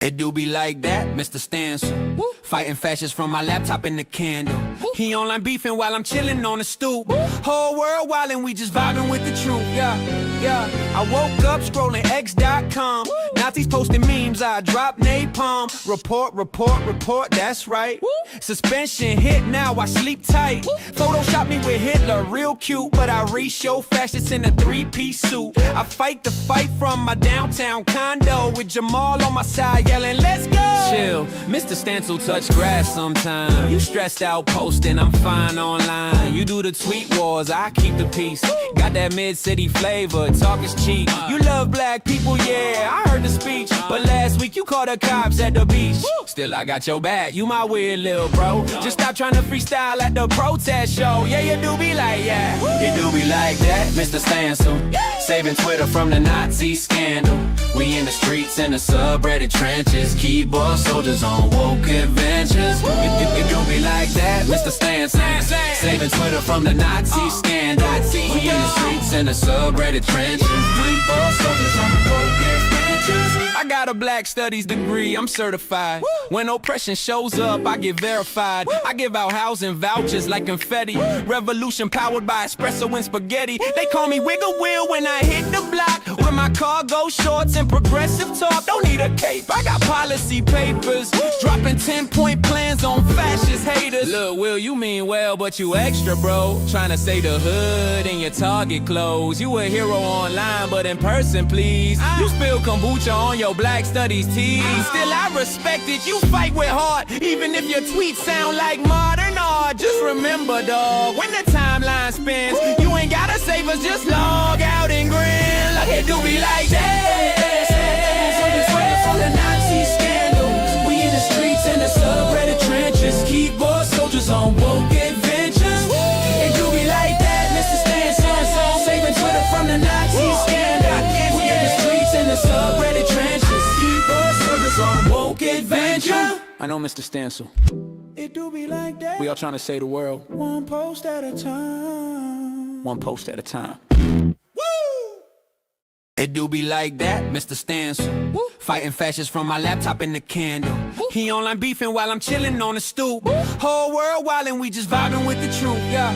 It do be like that, Mr. Stancil. Fighting fascists from my laptop in the candle. He online beefing while I'm chilling on the stoop. Whole world wildin', we just vibing with the truth. Yeah. I woke up scrolling x.com. Nazis posting memes, I drop napalm. Report, that's right. Suspension hit, now I sleep tight. Photoshop me with Hitler, real cute. But I re-show fascists in a three-piece suit. I fight the fight from my downtown condo with Jamal on my side yelling, let's go! Chill, Mr. Stancil touch grass sometime. You stressed out posting, I'm fine online. You do the tweet wars, I keep the peace. Got that mid-city flavor, talk is cheap. You love black people, yeah, I heard the speech. But last week you called the cops at the beach. Still I got your back, you my weird little bro. Just stop trying to freestyle at the protest show. Yeah, you do be like, yeah. You do be like that, Mr. Stancil. Saving Twitter from the Nazi scandal. We in the streets in the subreddit trenches. Keyboard soldiers on woke adventures. It do be like that, Mr. Stancil. Saving Twitter from the Nazi scandal. We in the streets in the subreddit trenches. Keyboard soldiers on woke adventures. I got a black studies degree, I'm certified. When oppression shows up, I get verified. I give out housing vouchers like confetti. Revolution powered by espresso and spaghetti. They call me Wiggle Wheel when I hit the block. When my cargo shorts and progressive talk. Don't need a cape, I got policy papers. Dropping 10-point plans on fascist haters. Look, Will, you mean well, but you extra, bro. Trying to say the hood in your Target clothes. You a hero online, but in person, please. You spill kombucha on your black studies tees. Still I respect it, you fight with heart. Even if your tweets sound like modern art. Just remember, dog, when the timeline spins, you ain't gotta save us, just log out and grin. Like it do be like that. From the Nazi scandal. We in the streets in the subreddit trenches. Keyboard soldiers on woke adventures. It do be like that, Mr. Stancil. Saving Twitter from the Nazi scandal. We in the streets in the subreddit trenches. Keyboard soldiers on woke adventure. I know, Mr. Stancil. It do be like that. We all trying to save the world. One post at a time. One post at a time. It do be like that, Mr. Stancil. Fighting fascists from my laptop in the candle. He online beefing while I'm chilling on the stoop. Whole world wildin', we just vibing with the truth. Yeah.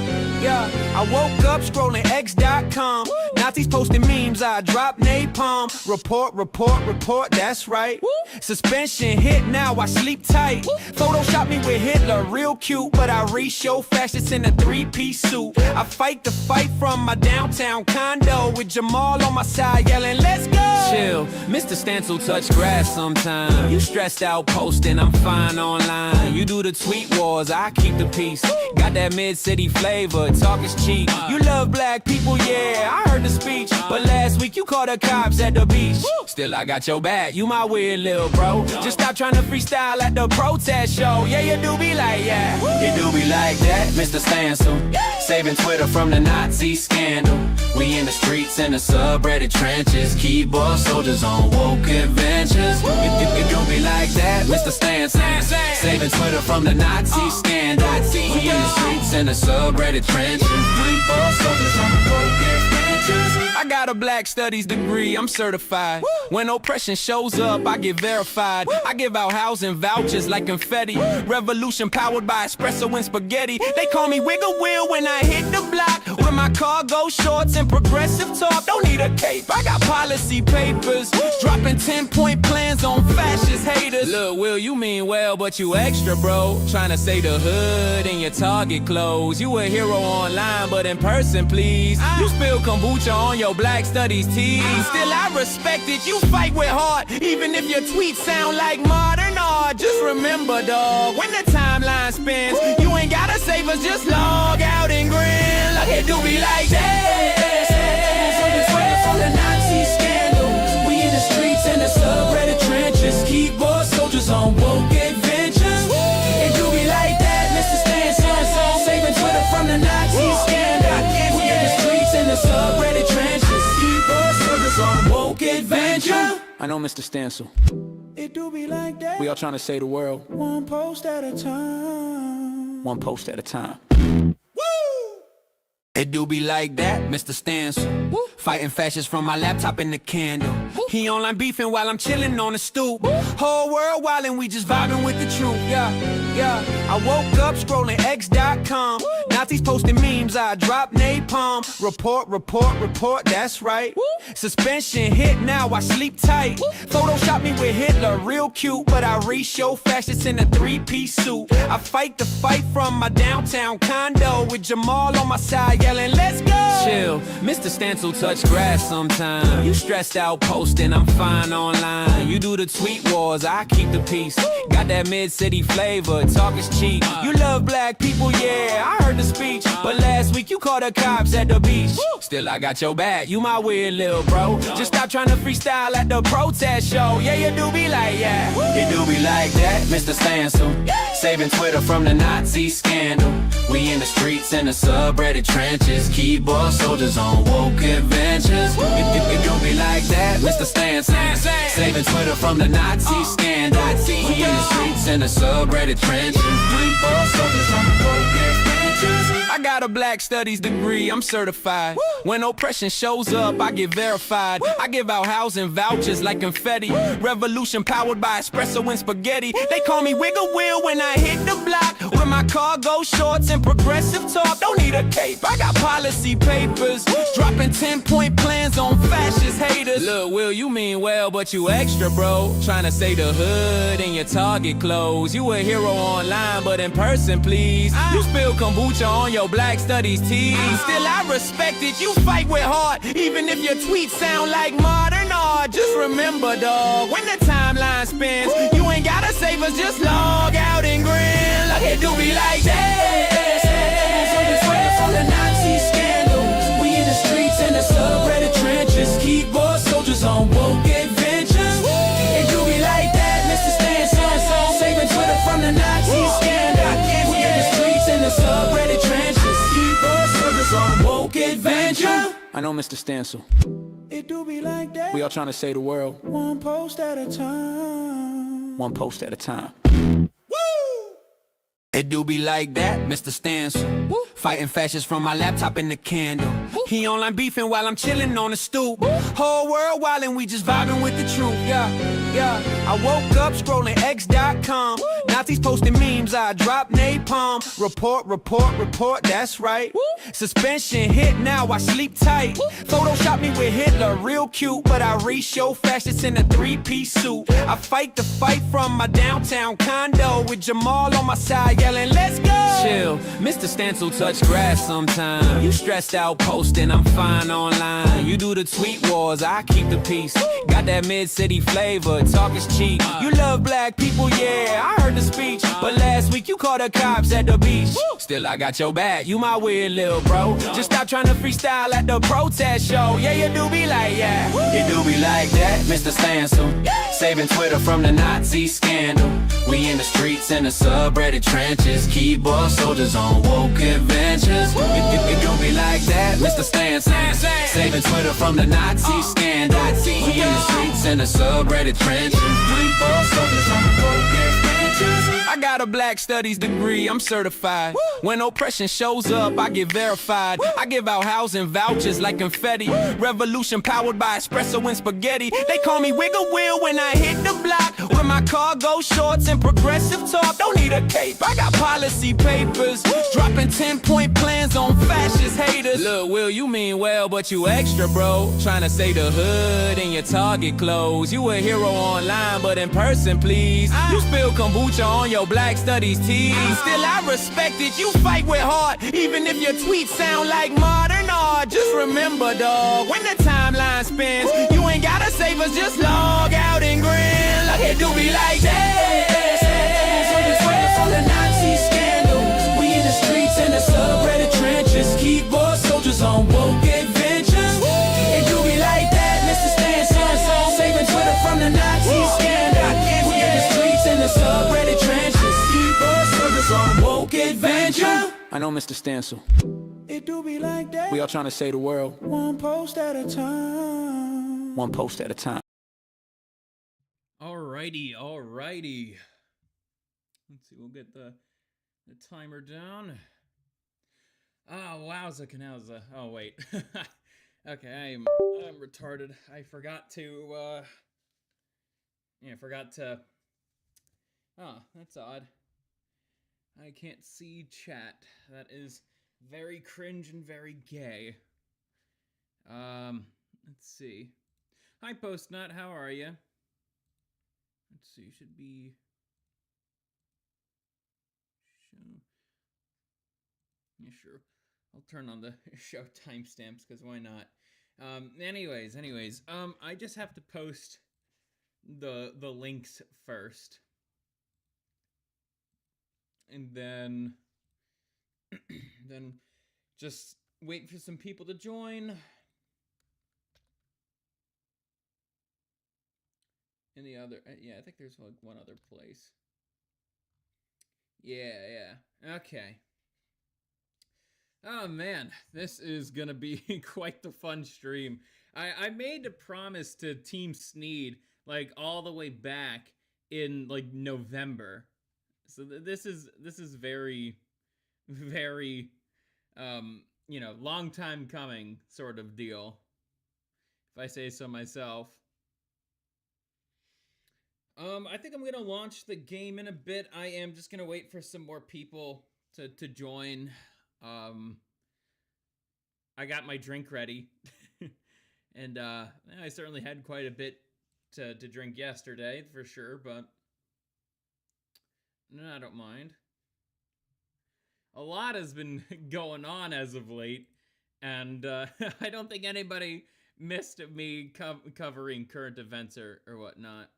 I woke up scrolling x.com. Nazis posting memes, I drop napalm. Report, that's right. Suspension hit, now I sleep tight. Photoshop me with Hitler, real cute. But I re-show fascists in a three-piece suit. I fight the fight from my downtown condo with Jamal on my side yelling, let's go! Chill, Mr. Stancil touch grass sometime. You stressed out posting, I'm fine online. You do the tweet wars, I keep the peace. Got that mid-city flavor, talk is cheap. You love black people, yeah, I heard the speech. But last week you called the cops at the beach. Still I got your back, you my weird little bro. Just stop trying to freestyle at the protest show. Yeah, you do be like, yeah. You do be like that, Mr. Stancil. Saving Twitter from the Nazi scandal. We in the streets in the subreddit trenches. Keyboard soldiers on woke adventures. It do be like that, Mr. Stancil. Saving Twitter from the Nazi scandal. We in the streets in the subreddit trenches. Keyboard soldiers on woke adventures. I got a black studies degree, I'm certified. When oppression shows up, I get verified. I give out housing vouchers like confetti. Revolution powered by espresso and spaghetti. They call me Wiggle Wheel when I hit the block. With my cargo shorts and progressive talk. Don't need a cape, I got policy papers. Dropping 10-point plans on fascist haters. Look, Will, you mean well, but you extra, bro. Trying to say the hood in your Target clothes. You a hero online, but in person, please. You spill kombucha on your black studies tees. Still I respect it, you fight with heart. Even if your tweets sound like modern art. Just remember, dog, when the timeline spins, you ain't gotta save us, just log out and grin. Like it do be like that. From the Nazi scandal. We in the streets in the subreddit trenches. Keyboard soldiers on woke adventures. It do be like that, Mr. Stancil. Saving Twitter from the Nazi scandal. We in the streets in the subreddit trenches. Keyboard soldiers on woke adventure. I know, Mr. Stancil. It do be like that. We all trying to save the world. One post at a time. One post at a time. It do be like that, Mr. Stancil. Fighting fascists from my laptop in the candle. He online beefing while I'm chilling on the stoop. Whole world wildin', we just vibing with the truth. Yeah. I woke up scrolling x.com. Nazis posting memes, I drop napalm. Report, that's right. Suspension hit, now I sleep tight. Photoshop me with Hitler, real cute, but I re-show fascists in a three-piece suit. I fight the fight from my downtown condo with Jamal on my side yelling, let's go! Chill, Mr. Stancil touch grass sometime. You stressed out posting, I'm fine online. You do the tweet wars, I keep the peace. Got that mid-city flavor, talk is cheap. You love black people, yeah, I heard the speech. But last week you called the cops at the beach. Still I got your back, you my weird little bro. Just stop trying to freestyle at the protest show. Yeah, you do be like, yeah. You do be like that, Mr. Stancil. Saving Twitter from the Nazi scandal. We in the streets in the subreddit trenches. Keyboard soldiers on woke adventures. You do be like that, Mr. Stancil. Saving Twitter from the Nazi scandal. We in the streets in the subreddit trenches. Keyboard soldiers on woke adventures. I got a black studies degree, I'm certified. When oppression shows up, I get verified. I give out housing vouchers like confetti. Revolution powered by espresso and spaghetti. They call me Wiggle Wheel when I hit the block. With my cargo shorts and progressive talk. Don't need a cape, I got policy papers. Dropping 10-point plans on fascist haters. Look, Will, you mean well, but you extra, bro. Trying to say the hood in your Target clothes. You a hero online, but in person, please. You spill kombucha on your black studies tees. Still I respect it, you fight with heart. Even if your tweets sound like modern art. Just remember, dog, when the timeline spins, you ain't gotta save us, just log out and grin. Like it do be like that. From the Nazi scandal. We in the streets in the subreddit trenches. Keyboard soldiers on woke adventures. It do be like that, Mr. Stancil. Saving Twitter from the Nazi scandal. We in the streets in the subreddit trenches. Keyboard soldiers on woke adventure. I know, Mr. Stancil. It do be like that. We all trying to save the world. One post at a time. One post at a time. It do be like that, Mr. Stancil. Fighting fascists from my laptop in the candle. He online beefing while I'm chilling on the stoop. Whole world wildin', we just vibing with the truth. Yeah. I woke up scrolling x.com. Nazis posting memes, I drop napalm. Report, that's right. Suspension hit, now I sleep tight. Photoshop me with Hitler, real cute, but I re-show fascists in a three-piece suit. I fight the fight from my downtown condo with Jamal on my side yelling, let's go! Chill, Mr. Stancil touch grass sometime. You stressed out posting, I'm fine online. You do the tweet wars, I keep the peace. Got that mid-city flavor, talk is cheap. You love black people, yeah, I heard the speech. But last week you called the cops at the beach. Still I got your back, you my weird little bro. Just stop trying to freestyle at the protest show. Yeah, you do be like, yeah. You do be like that, Mr. Stancil. Saving Twitter from the Nazi scandal. We in the streets in the subreddit trenches. Keyboard soldiers on woke adventures. It do be like that, Mr. Stancil. Saving Twitter from the Nazi scandal. We in the streets in the subreddit trenches. Keyboard soldiers on woke adventures. I got a black studies degree, I'm certified. When oppression shows up, I get verified. I give out housing vouchers like confetti. Revolution powered by espresso and spaghetti. They call me Wiggle Wheel when I hit the block. With my cargo shorts and progressive talk. Don't need a cape, I got policy papers. Dropping 10-point plans on fascist haters. Look, Will, you mean well, but you extra, bro. Trying to say the hood in your Target clothes. You a hero online, but in person, please. You spill kombucha on your black studies tees. Still I respect it, you fight with heart. Even if your tweets sound like modern art. Just remember, dog, when the timeline spins, you ain't gotta save us, just log out and grin. Like it do be like that. From the Nazi scandal. We in the streets in the subreddit trenches. Keyboard soldiers on woke adventures. It do be like that, Mr. Stancil. Saving Twitter from the Nazi scandal. We in the streets in the subreddit trenches. Keyboard soldiers on woke adventure. I know, Mr. Stancil. It do be like that. We all trying to save the world. One post at a time. One post at a time. Alrighty. Let's see, we'll get the timer down. Oh, wowza canalza. Oh, wait. Okay, I'm retarded. I forgot to, oh, that's odd. I can't see chat. That is very cringe and very gay. Let's see. Hi, Postnut, how are you? Let's see, should be... Show... Yeah, sure. I'll turn on the show timestamps, because why not? Anyways, I just have to post the links first. And then... then just wait for some people to join. In the other... yeah, I think there's like one other place. Yeah. Okay. Oh man, this is gonna be quite the fun stream. I made a promise to Team Sneed like all the way back in like November. So this is very long time coming sort of deal, if I say so myself. I think I'm gonna launch the game in a bit. I am just gonna wait for some more people to join. I got my drink ready. And I certainly had quite a bit to drink yesterday, for sure, but no, I don't mind. A lot has been going on as of late, and I don't think anybody missed me covering current events or whatnot.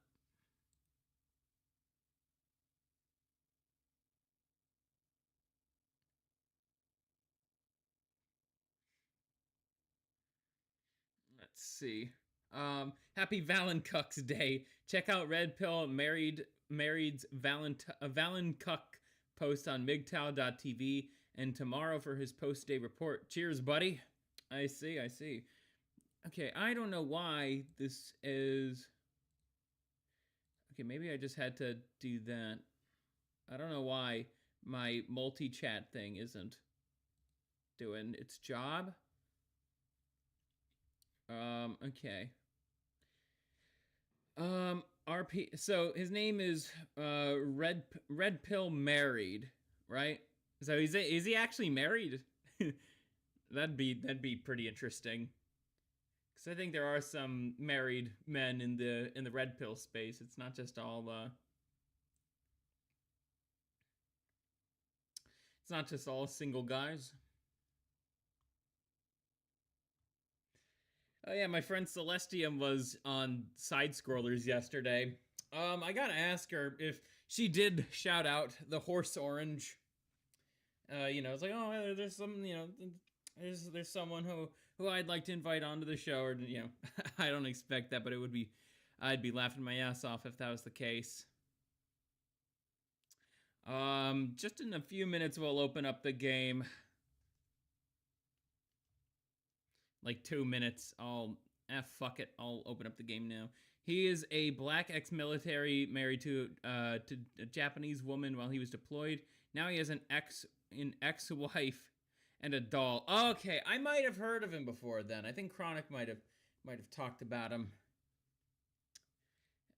Let's see. Happy Valentine's Day. Check out Red Pill Married's Valencuck post on MGTOW.tv and tomorrow for his post-day report. Cheers, buddy. I see. Okay, I don't know why this is... Okay, maybe I just had to do that. I don't know why my multi-chat thing isn't doing its job. Okay. RP. So his name is Red Pill Married, right? So is he actually married? that'd be pretty interesting. Because I think there are some married men in the Red Pill space. It's not just all it's not just all single guys. Oh yeah, my friend Celestium was on Side Scrollers yesterday. I gotta ask her if she did shout out the horse orange. It's like, oh, there's some, there's someone who I'd like to invite onto the show, or I don't expect that, but I'd be laughing my ass off if that was the case. Just in a few minutes we'll open up the game. Like 2 minutes. Fuck it. I'll open up the game now. He is a black ex-military married to a Japanese woman while he was deployed. Now he has an ex-wife and a doll. Okay, I might have heard of him before then. I think Chronic might have talked about him.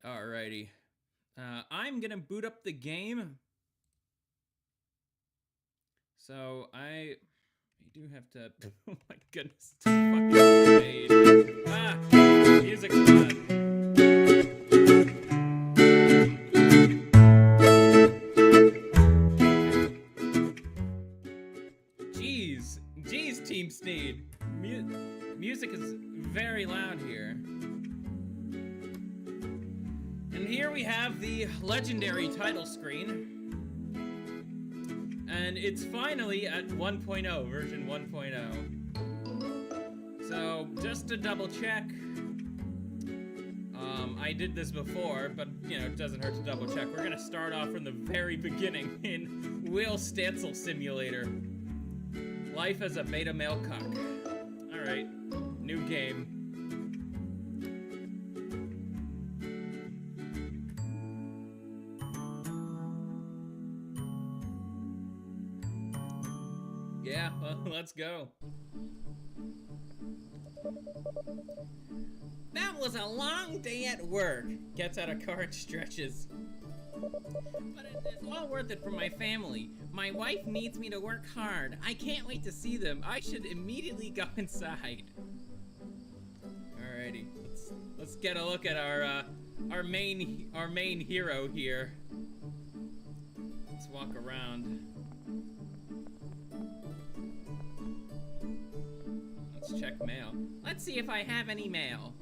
Alrighty. I'm gonna boot up the game. So I do have to... Oh my goodness. It's fucking great. Music's fun. Jeez, Team Sneed. Music is very loud here. And here we have the legendary title screen. And it's finally at 1.0, version 1.0. So, just to double check, I did this before, but, it doesn't hurt to double check. We're gonna start off from the very beginning in Will Stancil Simulator. Life as a beta male cock. Alright, new game. Yeah, well, let's go. That was a long day at work. Gets out of car and stretches. But it's all worth it for my family. My wife needs me to work hard. I can't wait to see them. I should immediately go inside. Alrighty, let's get a look at our main hero here. Let's walk around. Let's check mail. Let's see if I have any mail.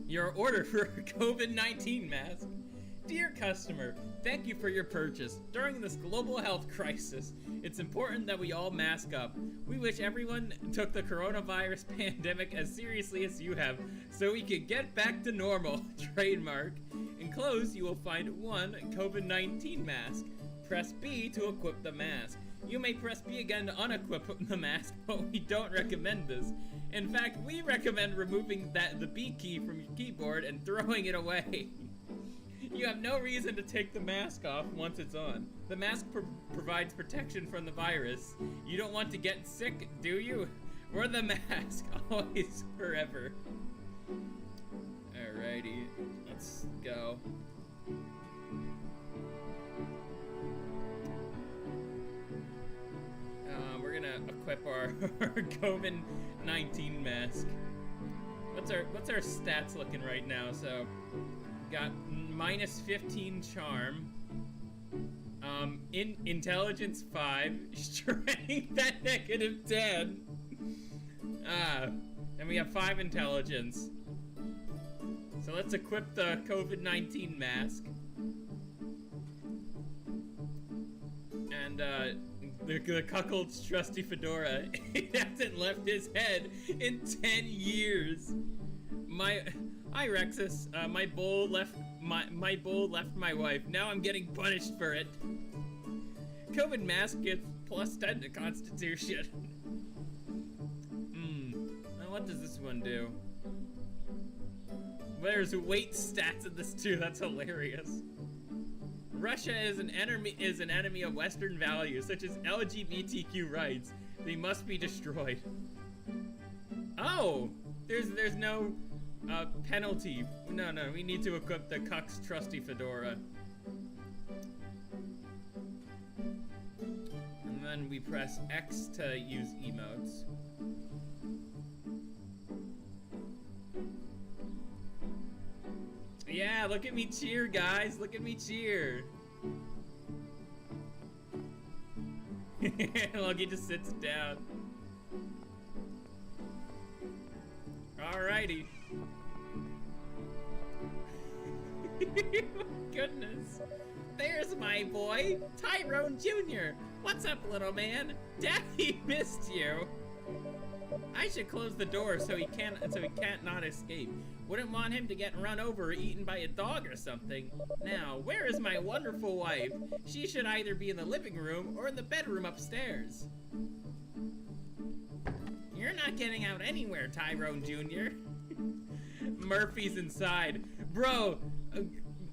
Your order for a COVID-19 mask. Dear customer, thank you for your purchase. During this global health crisis, it's important that we all mask up. We wish everyone took the coronavirus pandemic as seriously as you have, so we could get back to normal. Trademark. Enclosed, you will find one COVID-19 mask. Press B to equip the mask. You may press B again to unequip the mask, but we don't recommend this. In fact, we recommend removing the B key from your keyboard and throwing it away. You have no reason to take the mask off once it's on. The mask provides protection from the virus. You don't want to get sick, do you? Wear the mask, always, forever. Alrighty, let's go. We're gonna equip our COVID-19 mask. What's our stats looking right now? So, got minus 15 charm, in intelligence 5, strength at negative 10. And we have 5 intelligence. So let's equip the COVID-19 mask. And the cuckold's trusty fedora. It hasn't left his head in 10 years. Hi Rexus, my bull left my wife. Now I'm getting punished for it. COVID mask gets plus 10 to Constitution. Now what does this one do? There's weight stats in this too. That's hilarious. Russia is an enemy of Western values such as LGBTQ rights. They must be destroyed. Oh, there's no penalty. No, we need to equip the cuck's trusty fedora. And then we press X to use emotes. Yeah, look at me cheer, guys. Look at me cheer. Look, he just sits down. Alrighty. Goodness. There's my boy, Tyrone Jr. What's up, little man? Daddy missed you. I should close the door so he can't not escape. Wouldn't want him to get run over or eaten by a dog or something. Now, where is my wonderful wife? She should either be in the living room or in the bedroom upstairs. You're not getting out anywhere, Tyrone Jr. Murphy's inside. Bro,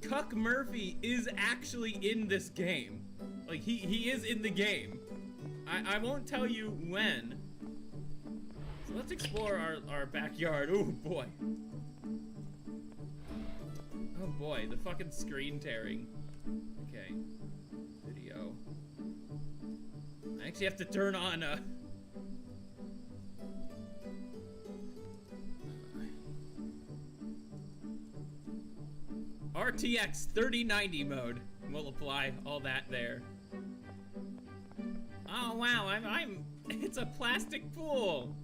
Cuck Murphy is actually in this game. Like, he is in the game. I won't tell you when. So let's explore our backyard. Oh boy. Oh boy, the fucking screen tearing. Okay. Video. I actually have to turn on RTX 3090 mode. We'll apply all that there. Oh wow, it's a plastic pool.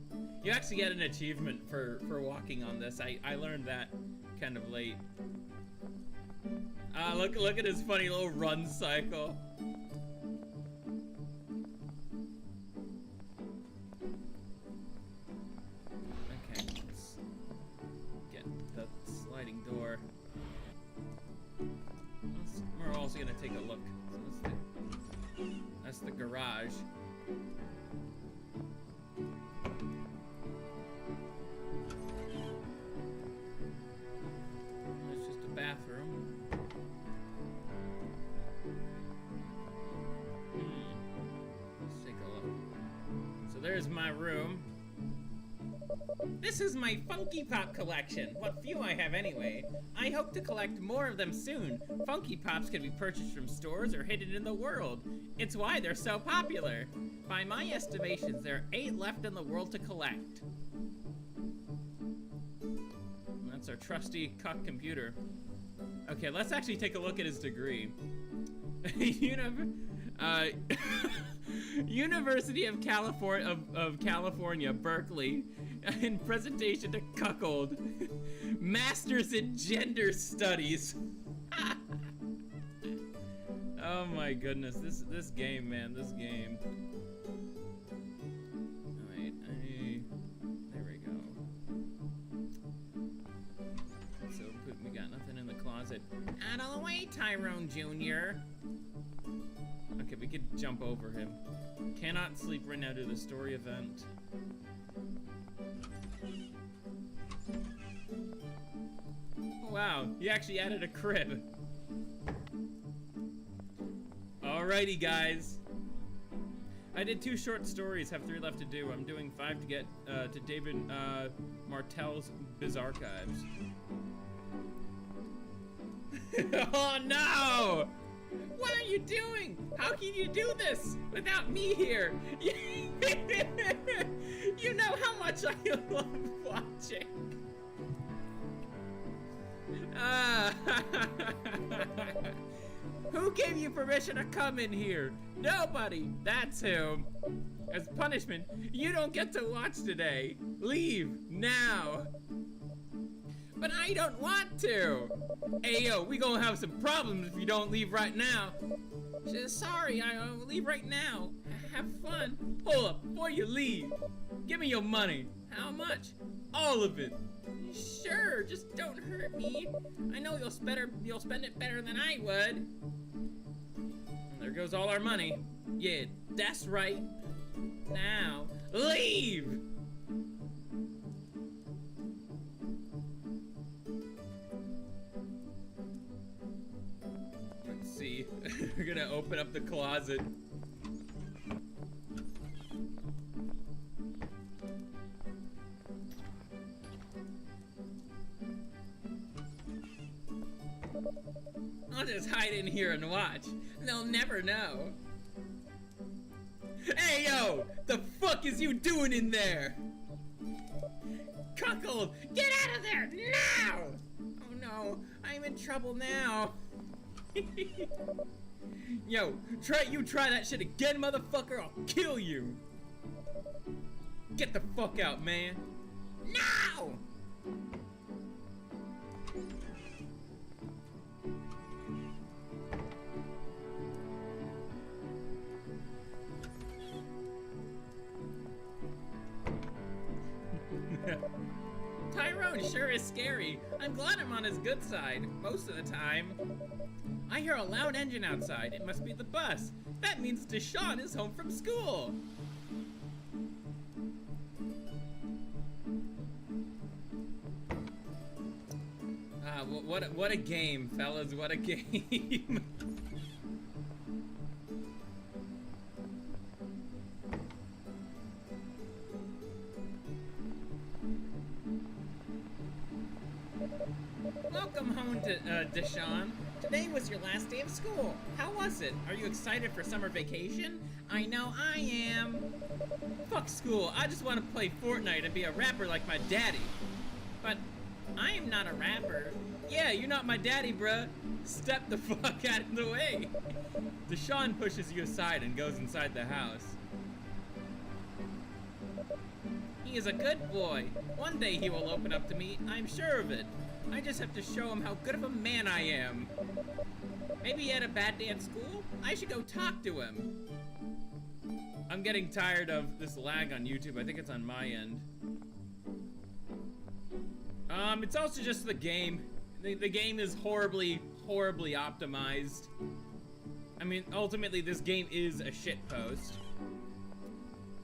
You actually get an achievement for walking on this. I learned that kind of late. Look at his funny little run cycle. Okay, let's get the sliding door. We're also gonna take a look. So that's the garage. It's just a bathroom. Let's take a look. So there's my room. This is my Funky Pop collection, what few I have anyway. I hope to collect more of them soon. Funky Pops can be purchased from stores or hidden in the world. It's why they're so popular. By my estimations, there are 8 left in the world to collect. That's our trusty cuck computer. Okay, let's actually take a look at his degree. University of California, Berkeley, in presentation to cuckold. Masters in Gender Studies. Oh my goodness, this game, man, this game. Alright, there we go. So we got nothing in the closet. Out of the way, Tyrone Jr. Okay, we could jump over him. Cannot sleep right now due to the story event. Wow, he actually added a crib. Alrighty, guys. I did 2 short stories, have 3 left to do. I'm doing 5 to get to David Martell's Biz Archives. Oh no! What are you doing? How can you do this without me here? You know how much I love watching. Who gave you permission to come in here? Nobody. That's who. As punishment, you don't get to watch today. Leave now. But I don't want to. Hey, yo, we gonna have some problems if you don't leave right now. Sorry, I'll leave right now. Have fun. Hold up, before you leave, give me your money. How much? All of it. Sure, just don't hurt me. I know you'll spend it better than I would. There goes all our money. Yeah, that's right. Now, leave! Let's see. We're gonna open up the closet. I'll just hide in here and watch. They'll never know. Hey, yo! The fuck is you doing in there? Cuckold! Get out of there, now! Oh no, I'm in trouble now. Yo, try that shit again, motherfucker, I'll kill you! Get the fuck out, man! Now! Tyrone sure is scary. I'm glad I'm on his good side, most of the time. I hear a loud engine outside. It must be the bus. That means Deshaun is home from school. What a game, fellas, what a game. Welcome home, Deshaun. Today was your last day of school. How was it? Are you excited for summer vacation? I know I am. Fuck school. I just want to play Fortnite and be a rapper like my daddy. But I am not a rapper. Yeah, you're not my daddy, bruh. Step the fuck out of the way. Deshaun pushes you aside and goes inside the house. He is a good boy. One day he will open up to me, I'm sure of it. I just have to show him how good of a man I am. Maybe he had a bad day at school? I should go talk to him. I'm getting tired of this lag on YouTube. I think it's on my end. It's also just the game. The game is horribly, horribly optimized. I mean, ultimately, this game is a shitpost.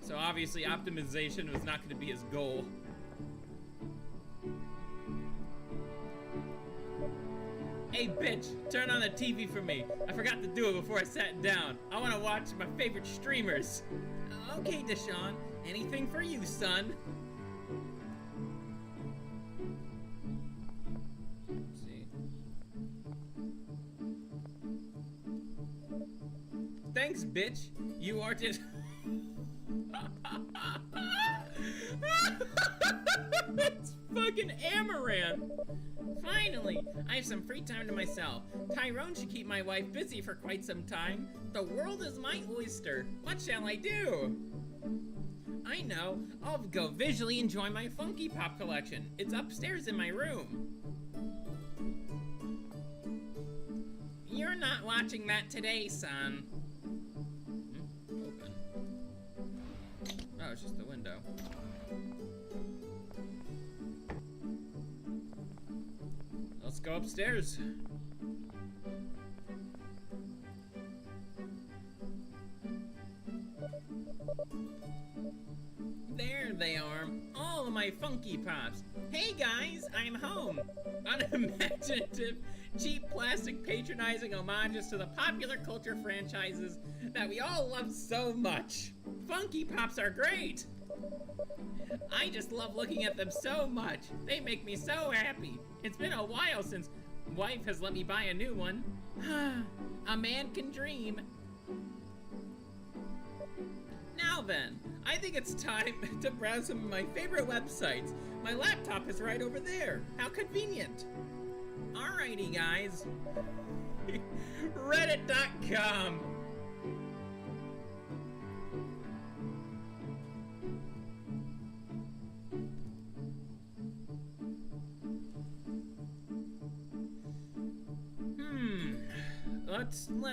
So obviously, optimization was not going to be his goal. Hey, bitch, turn on the TV for me. I forgot to do it before I sat down. I want to watch my favorite streamers. Okay, Deshaun, anything for you, son. thanks, bitch. You are just... It's fucking Amaranth. Finally, I have some free time to myself. Tyrone should keep my wife busy for quite some time. The world is my oyster. What shall I do? I know. I'll go visually enjoy my Funky Pop collection. It's upstairs in my room. You're not watching that today, son. Open. Oh, it's just the window. Let's go upstairs. There they are, all of my Funky Pops. Hey guys, I'm home. Unimaginative, cheap, plastic, patronizing homages to the popular culture franchises that we all love so much. Funky Pops are great. I just love looking at them so much. They make me so happy. It's been a while since wife has let me buy a new one. A man can dream. Now then, I think it's time to browse some of my favorite websites. My laptop is right over there. How convenient. Alrighty, guys. Reddit.com.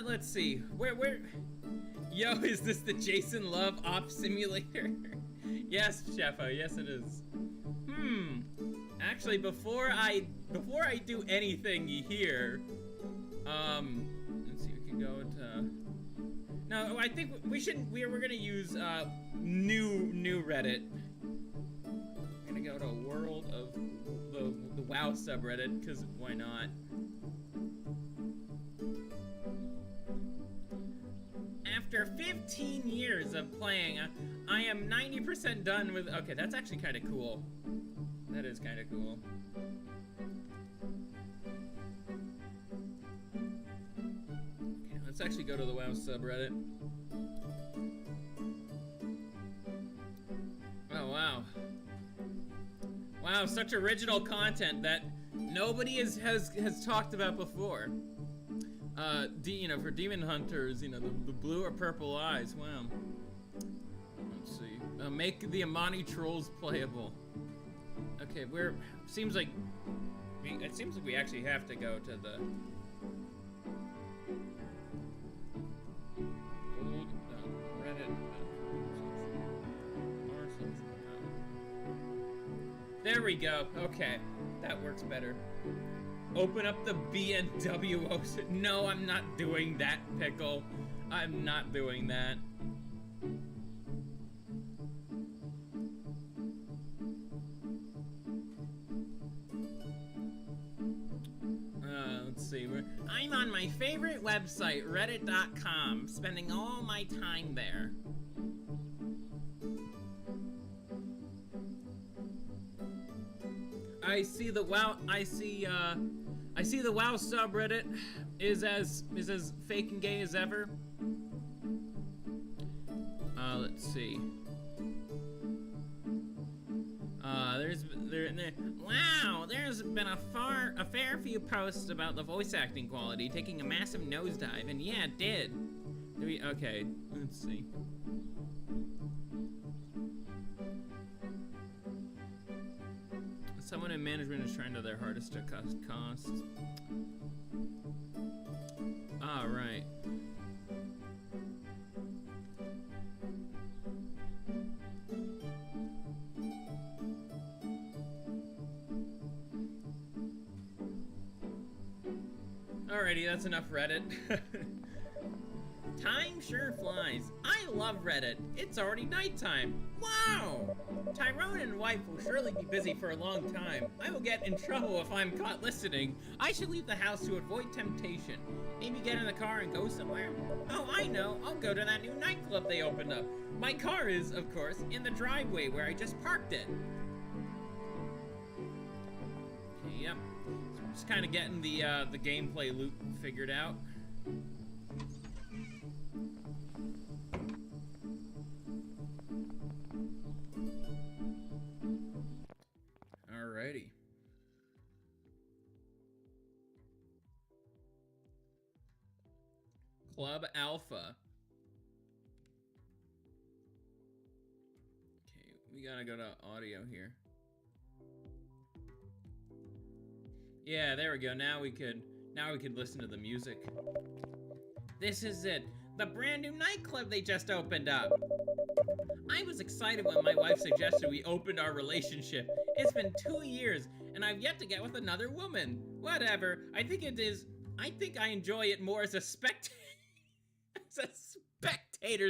Let's see. Where? Yo, is this the Jason Love Op Simulator? Yes, Sheffa, yes it is. Actually, before I do anything here, let's see, we can go to... No, I think we shouldn't, we're gonna use, new Reddit. We're gonna go to World of the WoW subreddit, because why not? After 15 years of playing, I am 90% done with... Okay, that's actually kind of cool. That is kind of cool. Okay, let's actually go to the WoW subreddit. Oh, wow. Wow, such original content that nobody has talked about before. You know, for demon hunters, you know, the blue or purple eyes. Wow. Let's see. Make the Amani trolls playable. Okay, it seems like we actually have to go to the old Reddit. There we go. Okay, that works better. Open up the BNW. No, I'm not doing that, Pickle. I'm not doing that. Let's see. I'm on my favorite website, Reddit.com, spending all my time there. I see the WoW subreddit is as fake and gay as ever. Let's see. Wow, there's been a fair few posts about the voice acting quality taking a massive nosedive, and yeah, it did. Okay, let's see. Someone in management is trying to their hardest to cut costs. Ah, right. Alrighty, that's enough Reddit. Time sure flies. I love Reddit. It's already nighttime. Wow! Tyrone and wife will surely be busy for a long time. I will get in trouble if I'm caught listening. I should leave the house to avoid temptation. Maybe get in the car and go somewhere. Oh, I know. I'll go to that new nightclub they opened up. My car is, of course, in the driveway where I just parked it. Okay, yep. So just kind of getting the gameplay loop figured out. Club Alpha. Okay, we gotta go to audio here. Yeah, there we go. Now we could listen to the music. This is it. The brand new nightclub they just opened up. I was excited when my wife suggested we opened our relationship. It's been 2 years, and I've yet to get with another woman. Whatever. I think I enjoy it more as a spectator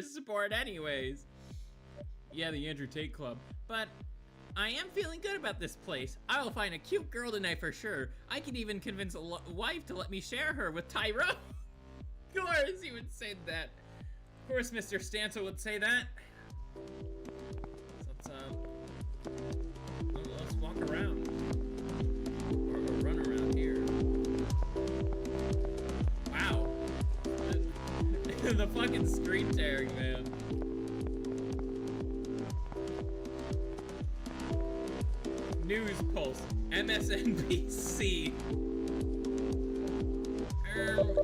sport anyways. Yeah, the Andrew Tate Club. But I am feeling good about this place. I'll find a cute girl tonight for sure. I can even convince a wife to let me share her with Tyrone. Of course he would say that. Of course Mr. Stancil would say that. So let's walk around. Or run around here. Wow. The fucking street tearing, man. News Pulse, MSNBC.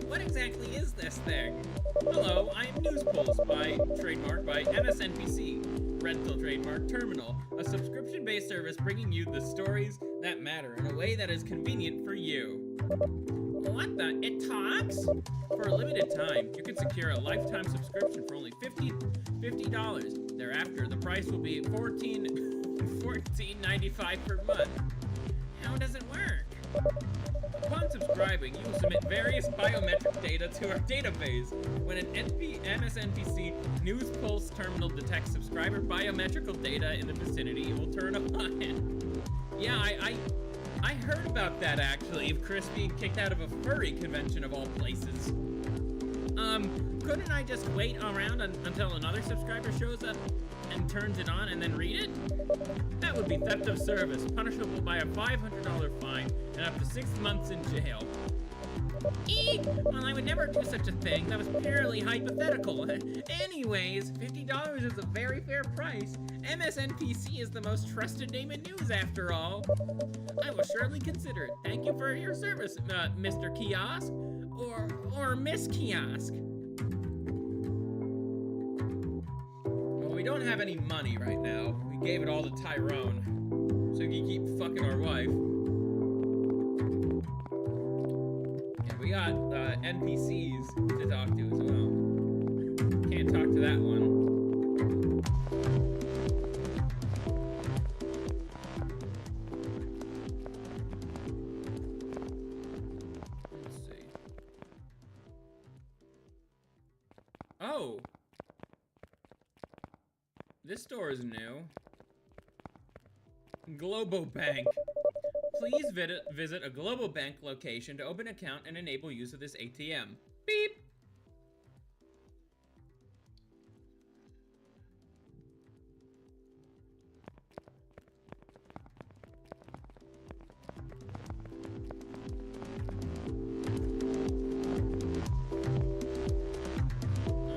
What exactly is this thing? Hello, I am News Pulse by MSNBC. Rental trademark Terminal, a subscription-based service bringing you the stories that matter in a way that is convenient for you. What the? It talks? For a limited time, you can secure a lifetime subscription for only $50. Thereafter, the price will be $14.95 per month. How does it work? Upon subscribing, you will submit various biometric data to our database. When an MSNBC News Pulse terminal detects subscriber biometrical data in the vicinity, it will turn on. Yeah, I heard about that actually, of Chris being kicked out of a furry convention of all places. Couldn't I just wait around until another subscriber shows up and turns it on and then read it? That would be theft of service, punishable by a $500 fine and up to 6 months in jail. Eek! Well, I would never do such a thing. That was purely hypothetical. Anyways, $50 is a very fair price. MSNBC is the most trusted name in news, after all. I will surely consider it. Thank you for your service, Mr. Kiosk. Or Miss Kiosk. Well, we don't have any money right now. We gave it all to Tyrone. So he can keep fucking our wife. We got NPCs to talk to as well. Can't talk to that one. Let's see. Oh! This store is new. Globobank. Please visit a Global Bank location to open an account and enable use of this ATM. Beep!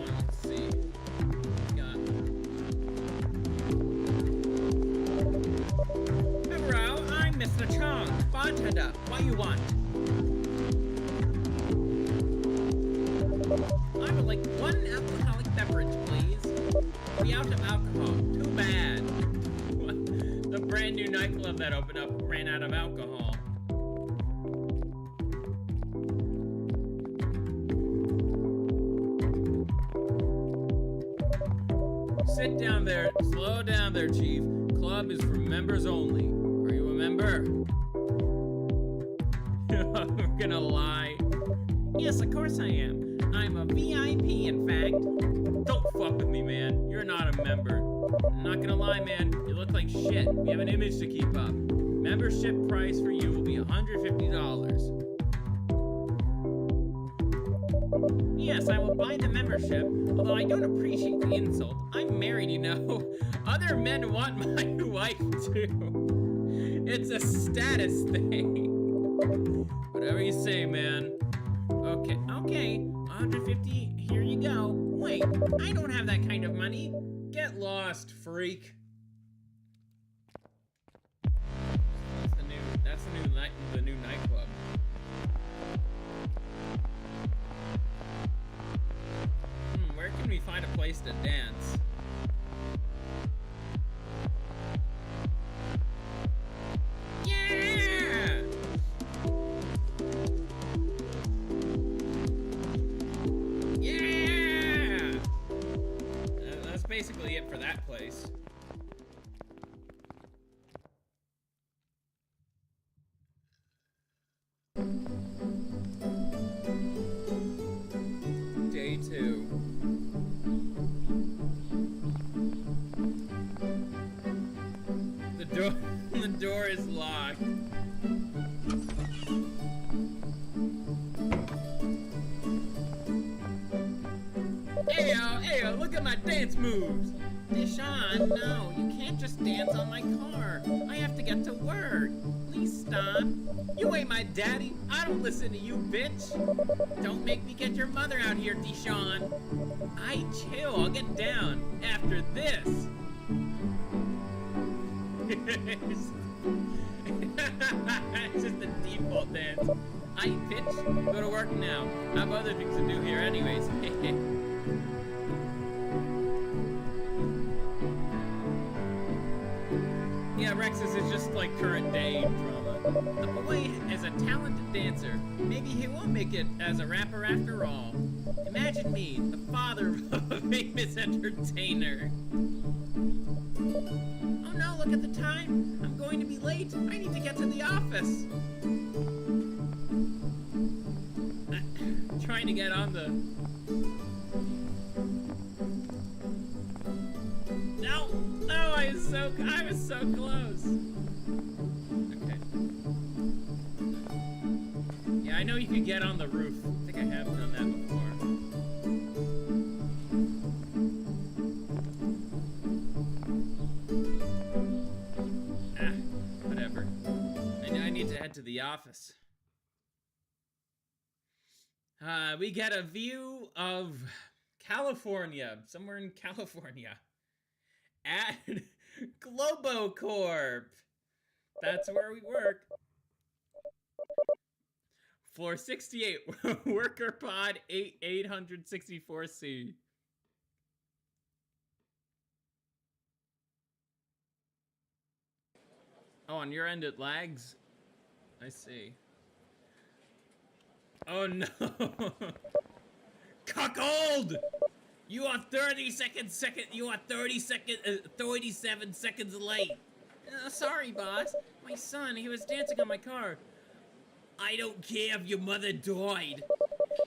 Let's see. Hello, I'm Mr. Chong. Bartender, what you want? I would like 1 alcoholic beverage, please. We out of alcohol. Too bad. The brand new nightclub that opened up ran out of alcohol. Sit down there. Slow down there, Chief. Club is for members only. Are you a member? I'm gonna lie. Yes, of course I am. I'm a VIP, in fact. Don't fuck with me, man. You're not a member. I'm not gonna lie, man. You look like shit. We have an image to keep up. Membership price for you will be $150. Yes, I will buy the membership, although I don't appreciate the insult. I'm married, you know. Other men want my wife, too. It's a status thing. Whatever you say, man. Okay, 150, here you go. Wait, I don't have that kind of money. Get lost, freak. That's the new nightclub. find a place to dance. Yeah! Yeah! That's basically it for that place. Day 2. The door is locked. Ayo, look at my dance moves. Deshaun, no, you can't just dance on my car. I have to get to work. Please stop. You ain't my daddy. I don't listen to you, bitch. Don't make me get your mother out here, Deshaun. Chill, I'll get down after this. It's just the default dance. Bitch, go to work now. I have other things to do here anyways. Yeah, Rex's is just like current day drama. The boy is a talented dancer. Maybe he will make it as a rapper after all. Imagine me, the father of a famous entertainer. Oh no, look at the time. I'm going to be late. I need to get to the office. Trying to get on the... No, I was so close. Okay. Yeah, I know you can get on the roof. I think I have done that before. Whatever. I need to head to the office. We get a view of California, somewhere in California. At Globocorp. That's where we work. Floor 68, Worker Pod 864C. Oh, on your end it lags? I see. Oh no! Cuckold! You are 37 seconds late. Sorry, boss. My son, he was dancing on my car. I don't care if your mother died.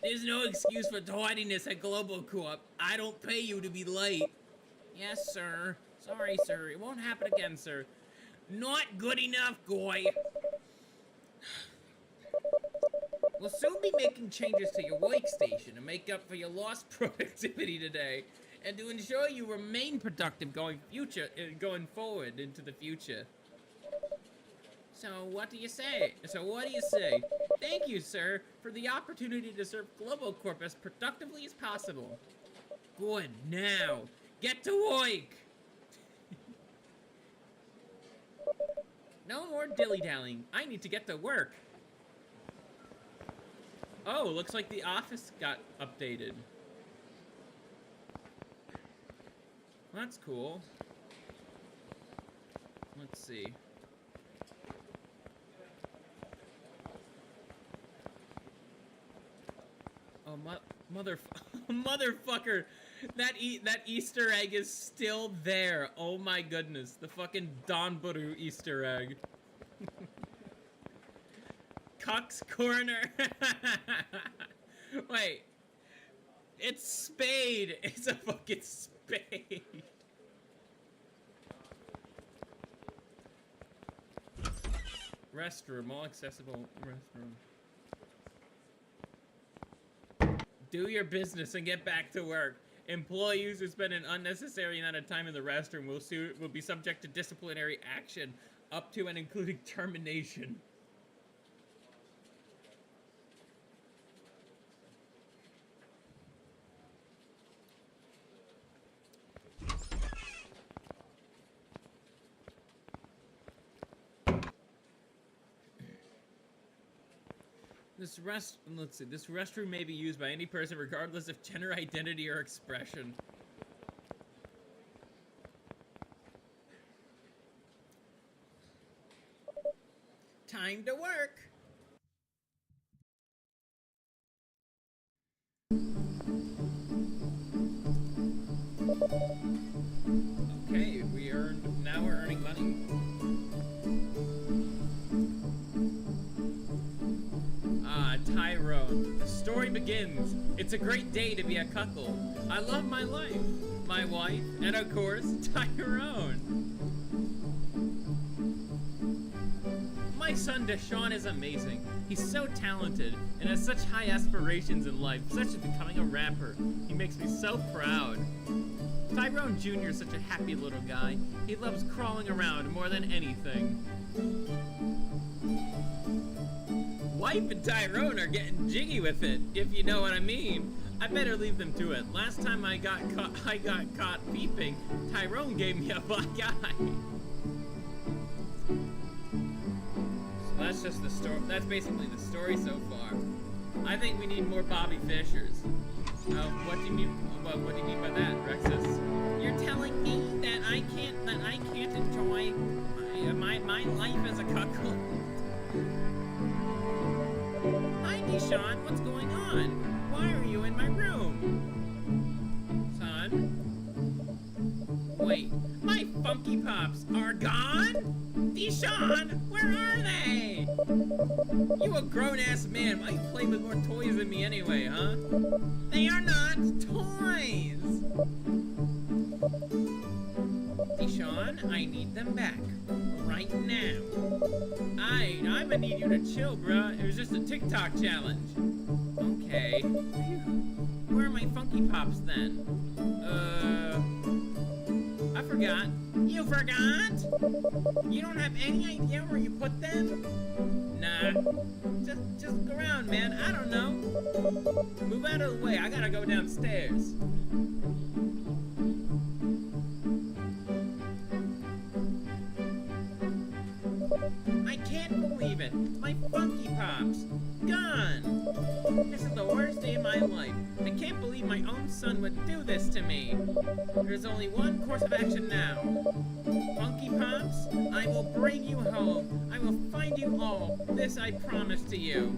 There's no excuse for tardiness at Globocorp. I don't pay you to be late. Yes, sir. Sorry, sir. It won't happen again, sir. Not good enough, Goy. We'll soon be making changes to your workstation to make up for your lost productivity today, and to ensure you remain productive going forward into the future. So what do you say? Thank you, sir, for the opportunity to serve Globocorp as productively as possible. Good. Now, get to work. No more dilly-dallying. I need to get to work. Oh, looks like the office got updated. That's cool. Let's see. Oh, motherfucker! That Easter egg is still there. Oh my goodness, the fucking Don Buru Easter egg. Cuck's Corner. Wait. It's Spade. It's a fucking spade. Restroom. All accessible restroom. Do your business and get back to work. Employees who spend an unnecessary amount of time in the restroom will be subject to disciplinary action, up to and including termination. Let's see. This restroom may be used by any person regardless of gender identity or expression. Time to work. Okay, now we're earning money. Tyrone. The story begins. It's a great day to be a cuckold. I love my life, my wife, and of course, Tyrone. My son Deshaun is amazing. He's so talented and has such high aspirations in life, such as becoming a rapper. He makes me so proud. Tyrone Jr. is such a happy little guy. He loves crawling around more than anything. Wife and Tyrone are getting jiggy with it, if you know what I mean. I better leave them to it. Last time I got caught peeping, Tyrone gave me a black eye. So that's just the story. That's basically the story so far. I think we need more Bobby Fishers. What do you mean? What do you mean by that, Rexus? You're telling me that I can't enjoy my life as a cuckold? Hi, Deshaun. What's going on? Why are you in my room? Son? Wait, my Funky Pops are gone? Deshaun, where are they? You a grown-ass man. Why you play with more toys than me anyway, huh? They are not toys! Deshaun, I need them back. Right now. I'm gonna need you to chill, bruh. It was just a TikTok challenge. Okay. Where are my Funky Pops then? I forgot. You forgot? You don't have any idea where you put them? Nah. Just look around, man. I don't know. Move out of the way. I gotta go downstairs. I can't believe it. My Funky Pops. Gone. This is the worst day of my life. I can't believe my own son would do this to me. There's only one course of action now. Funky Pops, I will bring you home. I will find you all. This I promise to you.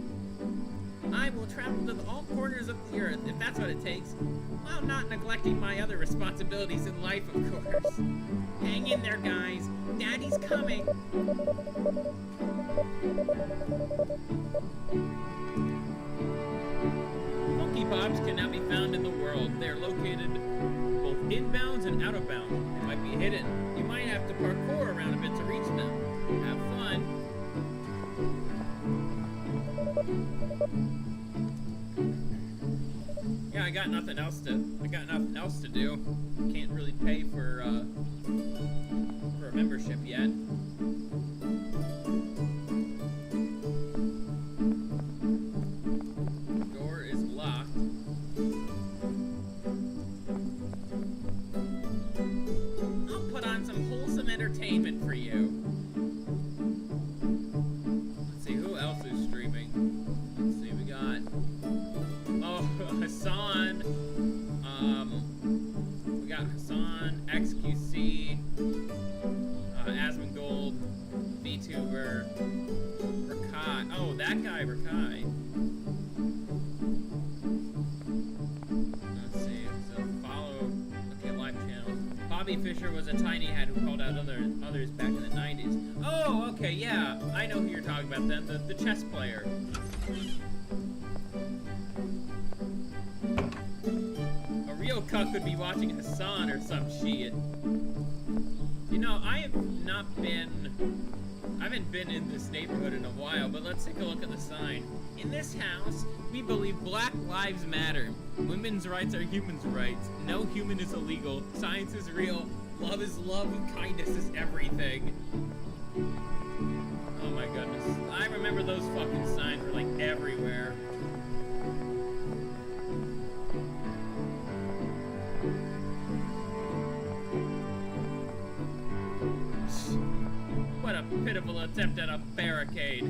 I will travel to all corners of the earth, if that's what it takes, while not neglecting my other responsibilities in life, of course. Hang in there, guys. Daddy's coming. Funky Pops can now be found in the world. They're located both inbounds and out of bounds. They might be hidden. You might have to parkour around a bit to reach them. Have fun. Yeah, I got nothing else to do. Can't really pay for a membership yet. Door is locked. I'll put on some wholesome entertainment for you. Let's see, who else is streaming? Let's see, we got... Oh, Hassan. We got Hassan, XQC, Asmongold, VTuber, Rakai. Oh, that guy, Rakai. Let's see, so follow. Okay, live channels. Bobby Fischer was a tiny head who called out others back in the 90s. Oh, okay, yeah. I know who you're talking about then, the chess player. A real cuck would be watching Hassan or some shit. You know, I haven't been in this neighborhood in a while, but let's take a look at the sign. In this house, we believe Black Lives Matter. Women's rights are humans' rights. No human is illegal. Science is real. Love is love, and kindness is everything. Oh my goodness. I remember those fucking signs were like everywhere. What a pitiful attempt at a barricade.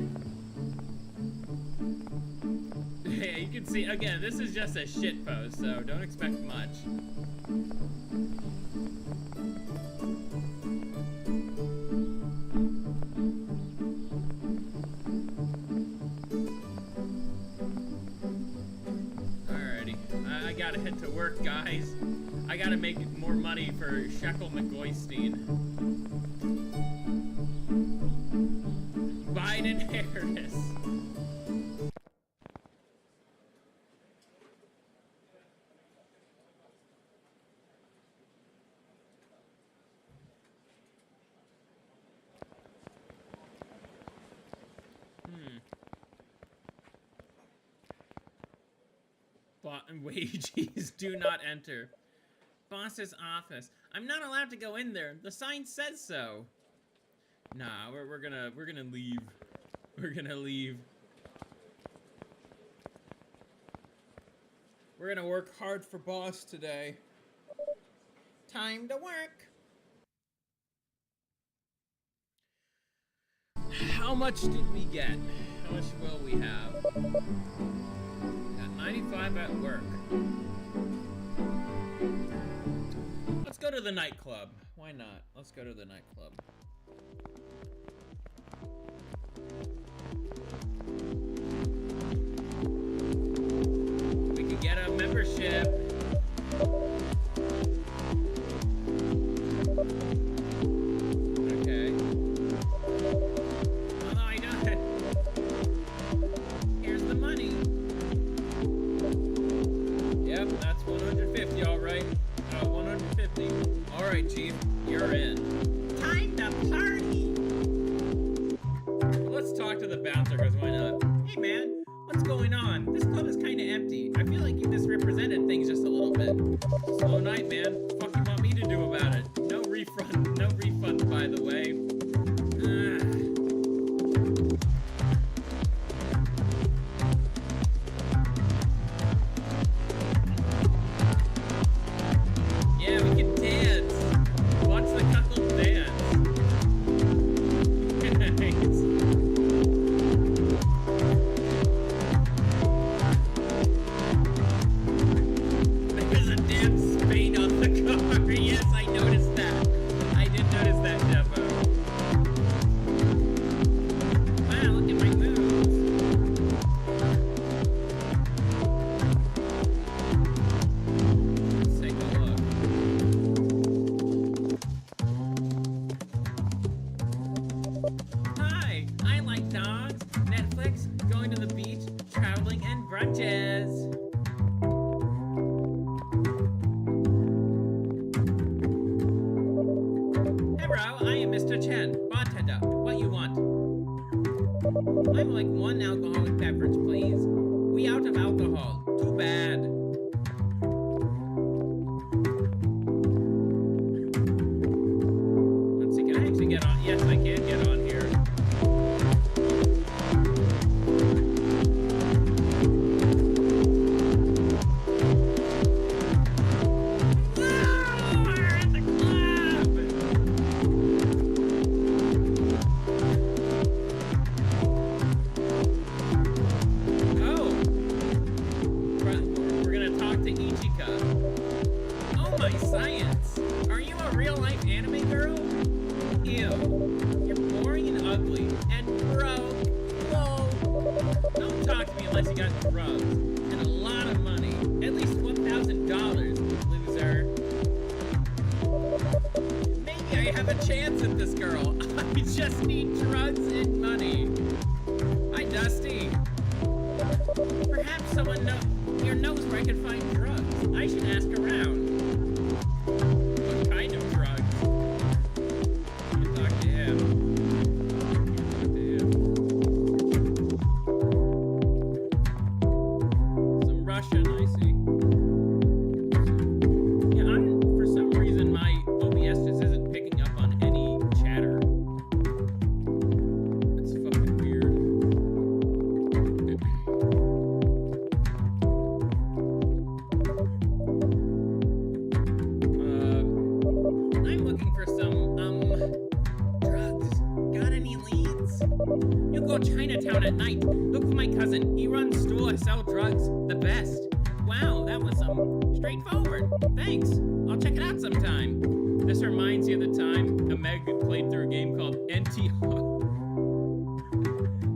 See, again, this is just a shit post, so don't expect much. Alrighty, I gotta head to work, guys. I gotta make more money for Shekel McGoystein. Biden Harris. Wages do not enter. Boss's office. I'm not allowed to go in there. The sign says so. Nah, we're gonna leave. We're gonna leave. We're gonna work hard for boss today. Time to work. How much did we get? How much will we have? Got 95 at work. Let's go to the nightclub. Why not? Let's go to the nightclub. We can get a membership. Okay. Although I know it. Here's the money. Yep, that's 150, all right. 150. All right, Chief, you're in. Time to party. Well, let's talk to the bouncer, because why not? Hey, man, what's going on? This club is kind of empty. I feel like you misrepresented things just a little bit. Slow night, man. What the fuck you want me to do about it? No refund. No refund, by the way. Yeah, we can dance. Watch the couple dance. Nice. There's a damn spade on the car. Yes, I noticed that. I did notice that, Jeffo. Wow, look at my moves. Let's take a look. Hi, I like dogs, Netflix, going to the beach, traveling, and brunches. Hey bro, I am Mr. Chen, bartender. What you want? I'm like one alcoholic beverage, please. We out of alcohol. Too bad. Let's see, can I actually get on? Yes, I can get on here. Whoa, we're at the club! Oh! We're gonna talk to Ichika. Oh my science! Are you a real-life anime girl? Ew. You're boring and ugly. And broke. Whoa. Don't talk to me unless you got drugs. And a lot of money. At least $1,000, loser. Maybe I have a chance at this girl. I just need drugs and money. Hi, Dusty. Perhaps someone knows where I can find drugs. I should ask around. What kind of drugs? You can talk to him. Talk to him. Some Russian, I see. Yeah, for some reason my OBS just isn't picking up on any chatter. It's fucking weird. I'm looking for some, drugs. Got any leads? You go Chinatown at night. Look for my cousin. He runs stores cool, I sell drugs. The best. Wow, that was straightforward. Thanks. I'll check it out sometime. This reminds you of the time a Meg played through a game called NTR.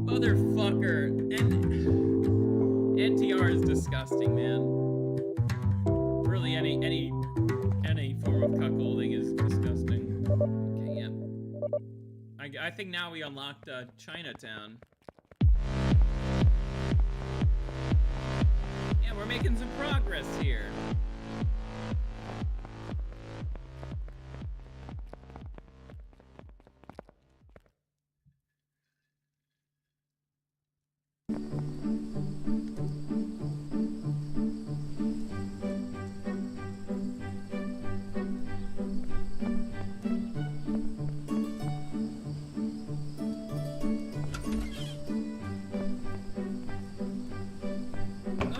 Motherfucker. NTR is disgusting, man. Really, any form of cuckolding is disgusting. Okay, yeah. I think now we unlocked Chinatown. Yeah, we're making some progress here.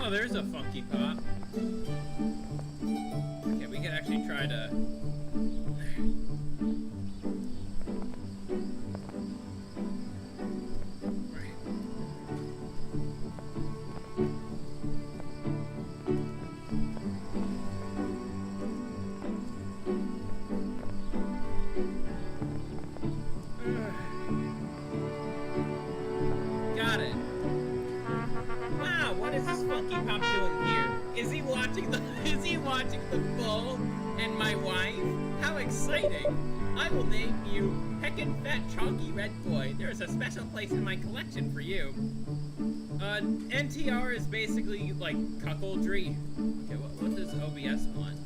Oh, there's a funky pop. Okay, we can actually try to... Got it. Wow, what is this funky pop doing here? Is he watching the bull and my wife? How exciting! I will name you Heckin' Fat Chunky Red Boy. There is a special place in my collection for you. NTR is basically like cuckoldry. Okay, what does OBS want?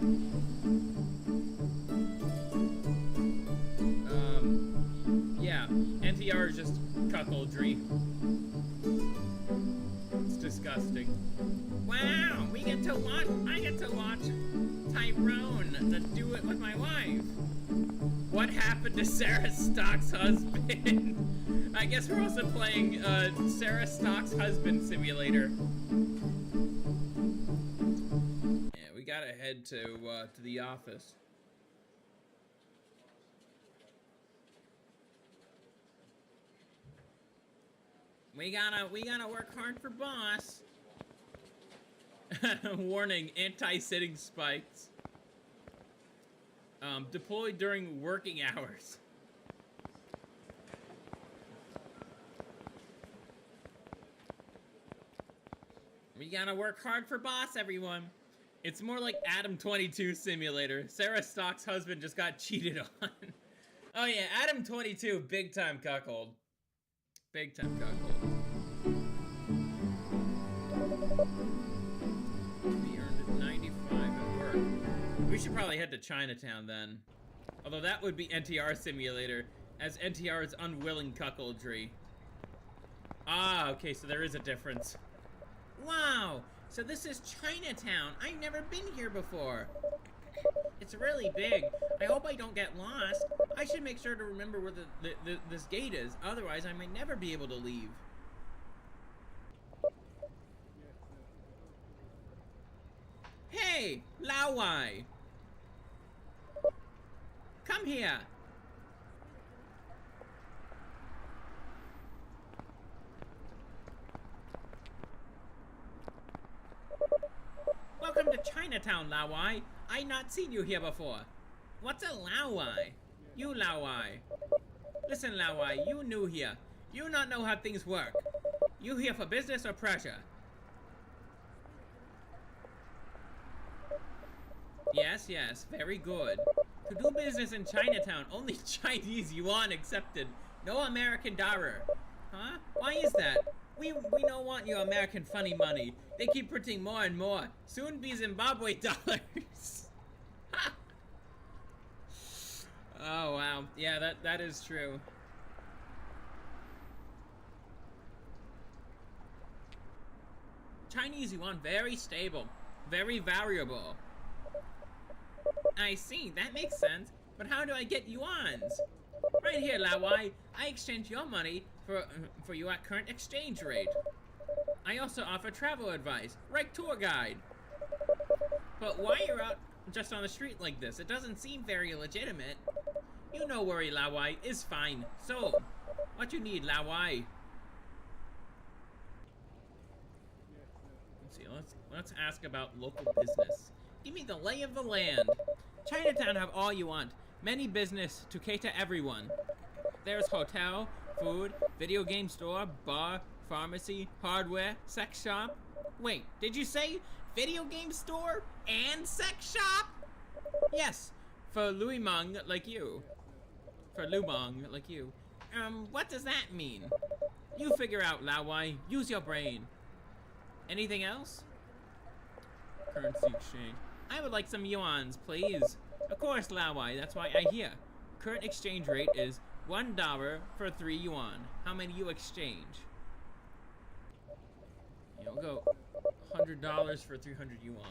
Yeah, NTR is just cuckoldry. It's disgusting. Wow, I get to watch Tyrone do it with my wife. What happened to Sarah Stock's husband? I guess we're also playing Sarah Stock's husband simulator. Yeah, we gotta head to the office. We gotta work hard for boss. Warning, anti-sitting spikes. Deployed during working hours. We gotta work hard for boss, everyone. It's more like Adam 22 simulator. Sarah Stock's husband just got cheated on. Oh yeah, Adam 22, big time cuckold. Big time cuckold. We earned 95 at work. We should probably head to Chinatown then. Although that would be NTR simulator, as NTR is unwilling cuckoldry. Ah, okay, so there is a difference. Wow, so this is Chinatown. I've never been here before. It's really big. I hope I don't get lost. I should make sure to remember where this gate is. Otherwise, I might never be able to leave. Hey, Lao Wai. Come here. Welcome to Chinatown, Lao Wai. I not seen you here before. What's a Lao Wai? You Lao Wai. Listen, Lao Wai, you new here. You not know how things work. You here for business or pleasure? Yes, yes, very good. To do business in Chinatown, only Chinese yuan accepted. No American dollar. Huh? Why is that? We don't want your American funny money. They keep printing more and more. Soon be Zimbabwe dollars. Oh wow. Yeah, that is true. Chinese yuan very stable, very variable. I see, that makes sense. But how do I get yuans? Right here, Lao Wai. I exchange your money for you at current exchange rate. I also offer travel advice, like tour guide. But why you're out just on the street like this? It doesn't seem very legitimate. You no worry, Lao Wai, is fine. So, what you need, Lao Wai? let's ask about local business. Give me the lay of the land. Chinatown have all you want. Many business to cater everyone. There's hotel, food, video game store, bar, pharmacy, hardware, sex shop. Wait, did you say video game store and sex shop? Yes, for Louis Mong like you. For Lumong like you. What does that mean? You figure out, Lao Wai. Use your brain. Anything else? Currency exchange. I would like some yuans, please. Of course, Lao Wai. That's why I hear. Current exchange rate is $1 for 3 yuan. How many you exchange? Yeah, we'll go $100 for 300 yuan.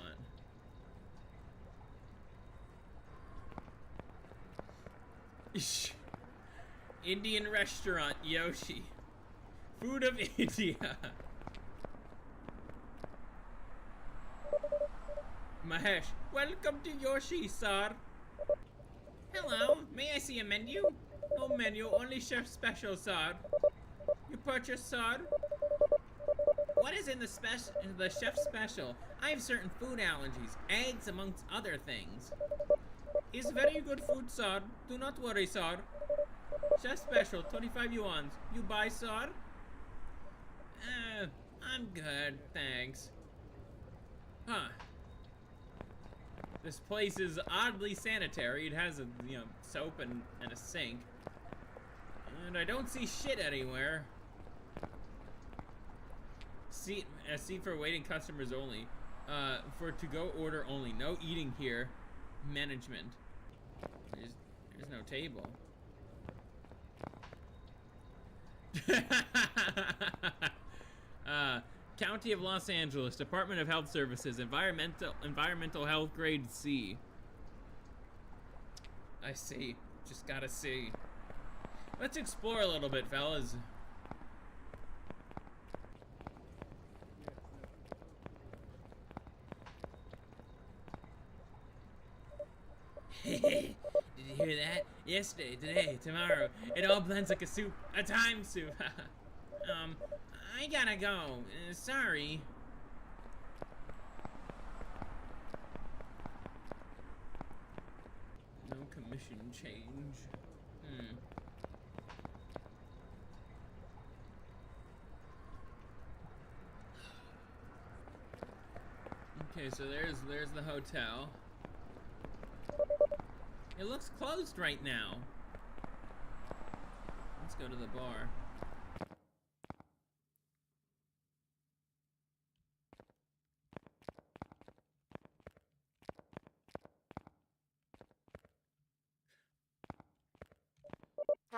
Indian restaurant, Yoshi. Food of India. Mahesh, welcome to Yoshi, sir. Hello, may I see a menu? No menu, only chef special, sir. You purchase, sir? What is in the chef special? I have certain food allergies, eggs amongst other things. It's very good food, sir. Do not worry, sir. Chef special, 25 yuan. You buy, sir? I'm good, thanks. Huh. This place is oddly sanitary. It has a, soap and a sink. And I don't see shit anywhere. Seat for waiting customers only. For to-go order only. No eating here. Management. There's no table. County of Los Angeles, Department of Health Services, Environmental Health Grade C. I see. Just gotta see. Let's explore a little bit, fellas. Did you hear that? Yesterday, today, tomorrow. It all blends like a soup. A time soup. I gotta go. Sorry. No commission change. Okay, so there's the hotel. It looks closed right now. Let's go to the bar.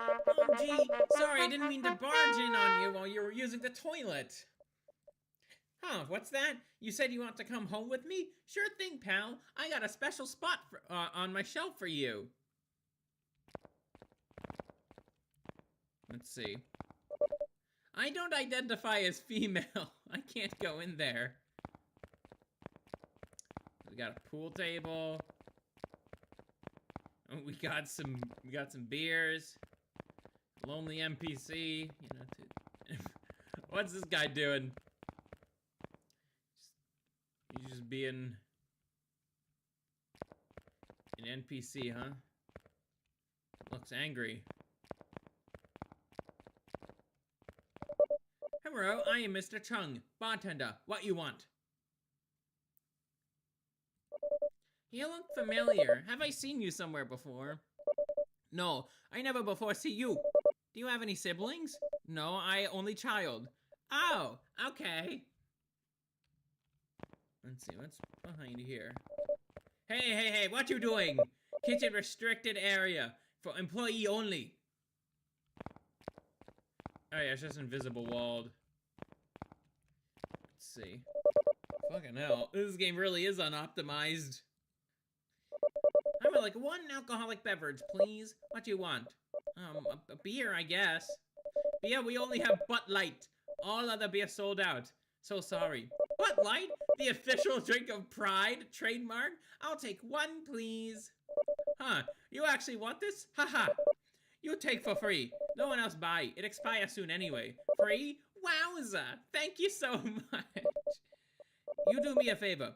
Oh, gee, sorry, I didn't mean to barge in on you while you were using the toilet. Huh, what's that? You said you want to come home with me? Sure thing, pal. I got a special spot on my shelf for you. Let's see. I don't identify as female. I can't go in there. We got a pool table. We got some beers. Lonely NPC. What's this guy doing? He's just being an NPC, huh? Looks angry. Hello, I am Mr. Chung, bartender. What you want? You look familiar. Have I seen you somewhere before? No, I never before see you. Do you have any siblings? No, I only child. Oh, okay. Let's see, what's behind here? Hey, what you doing? Kitchen restricted area for employee only. Oh yeah, it's just invisible walled. Let's see. Fucking hell, this game really is unoptimized. I would like one alcoholic beverage, please. What do you want? A beer, I guess. Beer, we only have Bud Light. All other beer sold out. So sorry. Bud Light? The official drink of pride? Trademark? I'll take one, please. Huh, you actually want this? Haha. You take for free. No one else buy. It expires soon anyway. Free? Wowza. Thank you so much. You do me a favor.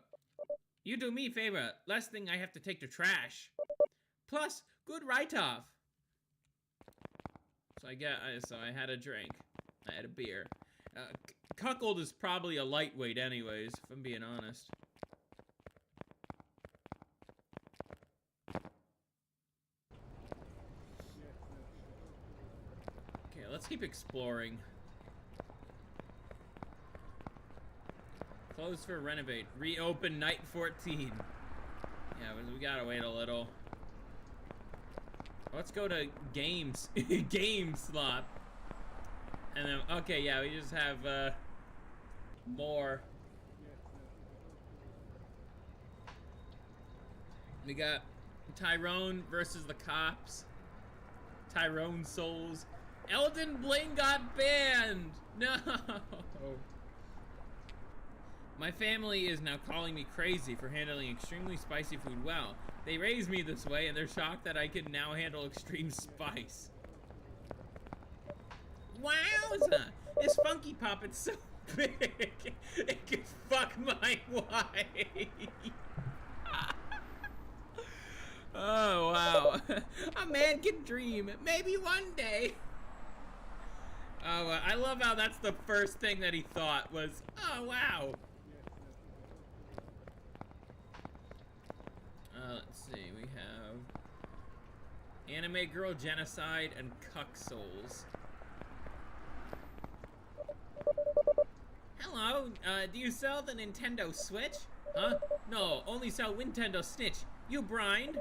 You do me a favor. Last thing I have to take to trash. Plus, good write-off. So I had a drink. I had a beer. Cuckold is probably a lightweight anyways, if I'm being honest. Okay, let's keep exploring. Close for renovate. Reopen night 14. Yeah, we gotta wait a little. Let's go to games. Game slot. And then, okay, yeah, we just have, more. We got Tyrone versus the cops. Tyrone Souls. Elden Bling got banned! No! My family is now calling me crazy for handling extremely spicy food well. They raised me this way and they're shocked that I can now handle extreme spice. Wowza! This Funky Pop, it's so big! It could fuck my wife! Oh, wow. A man can dream. Maybe one day. Oh, I love how that's the first thing that he thought was, oh, wow. Let's see, we have Anime Girl Genocide and Cuck Souls. Hello, do you sell the Nintendo Switch? Huh? No, only sell Nintendo Snitch. You blind?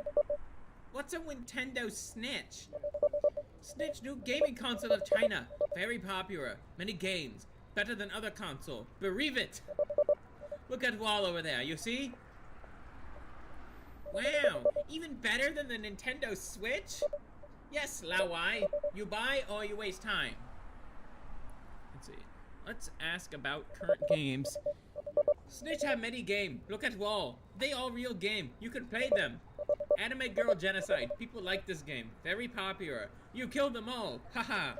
What's a Nintendo Snitch? Snitch, new gaming console of China. Very popular. Many games. Better than other console. Believe it! Look at wall over there, you see? Wow, even better than the Nintendo Switch? Yes, Lawai. You buy or you waste time. Let's see. Let's ask about current games. Snitch have many game. Look at wall. They all real game. You can play them. Anime Girl Genocide. People like this game. Very popular. You killed them all. Haha.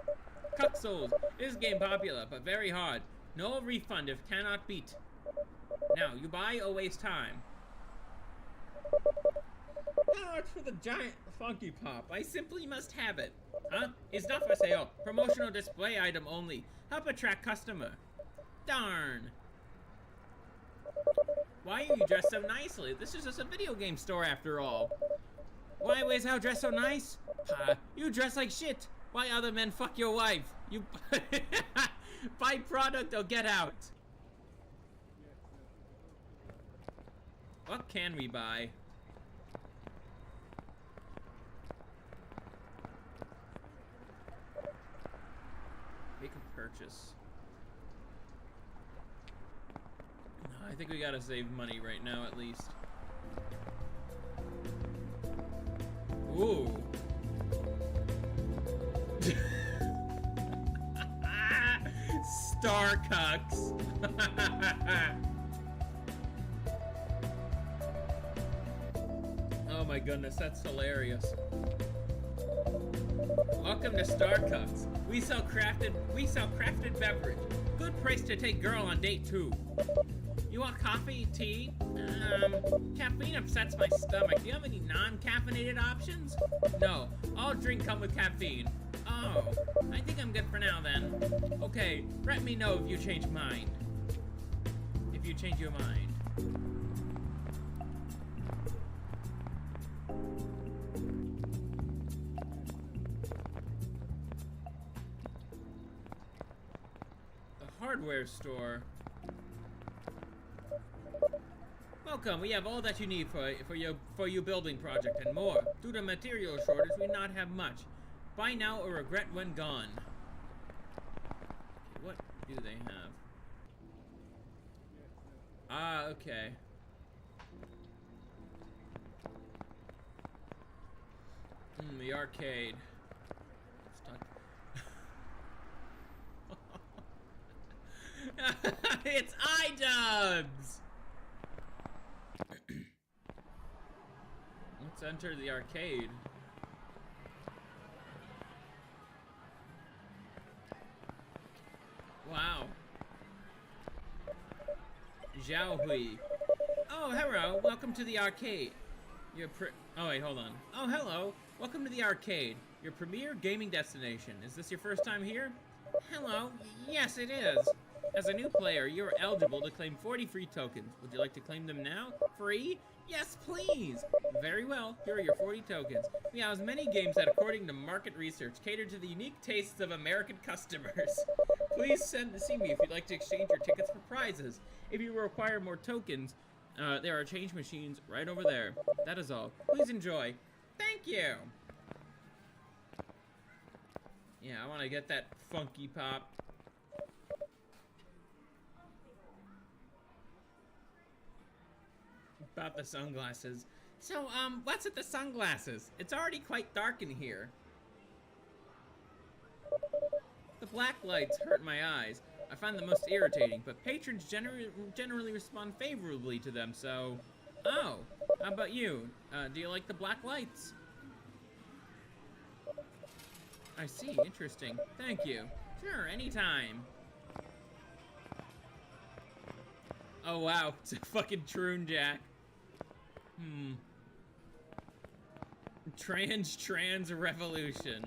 Cuck Souls. This game popular, but very hard. No refund if cannot beat. Now, you buy or waste time. How much for the giant Funky Pop? I simply must have it. Huh? It's not for sale. Promotional display item only. Help attract customer. Darn. Why are you dressed so nicely? This is just a video game store after all. Why was how dressed so nice? You dress like shit. Why other men fuck your wife? You buy product or get out. What can we buy? Make a purchase. No, I think we gotta save money right now at least. Ooh. Star cucks. Oh my goodness, that's hilarious. Welcome to Star Cucks. We sell crafted beverage. Good price to take girl on date too. You want coffee, tea? Caffeine upsets my stomach. Do you have any non-caffeinated options? No, all drink come with caffeine. Oh, I think I'm good for now then. Okay, let me know if you change mind. If you change your mind. The hardware store. Welcome, we have all that you need for your building project and more. Due to material shortage, we not have much. Buy now or regret when gone. Okay, what do they have? Ah, okay. The arcade. It's iDubbbz! Let's enter the arcade. Wow. Zhao Hui. Oh, hello. Welcome to the arcade. Oh, wait, hold on. Oh, hello. Welcome to the arcade, your premier gaming destination. Is this your first time here? Hello. Yes, it is. As a new player, you're eligible to claim 40 free tokens. Would you like to claim them now? Free? Yes, please. Very well. Here are your 40 tokens. We have many games that, according to market research, cater to the unique tastes of American customers. Please see me if you'd like to exchange your tickets for prizes. If you require more tokens, there are change machines right over there. That is all. Please enjoy. Thank you. Yeah, I want to get that funky pop. About the sunglasses. So, what's with the sunglasses? It's already quite dark in here. The black lights hurt my eyes. I find them most irritating, but patrons generally respond favorably to them, so... Oh, how about you? Do you like the black lights? I see, interesting. Thank you. Sure, anytime. Oh wow, it's a fucking Troon Jack. Trans revolution.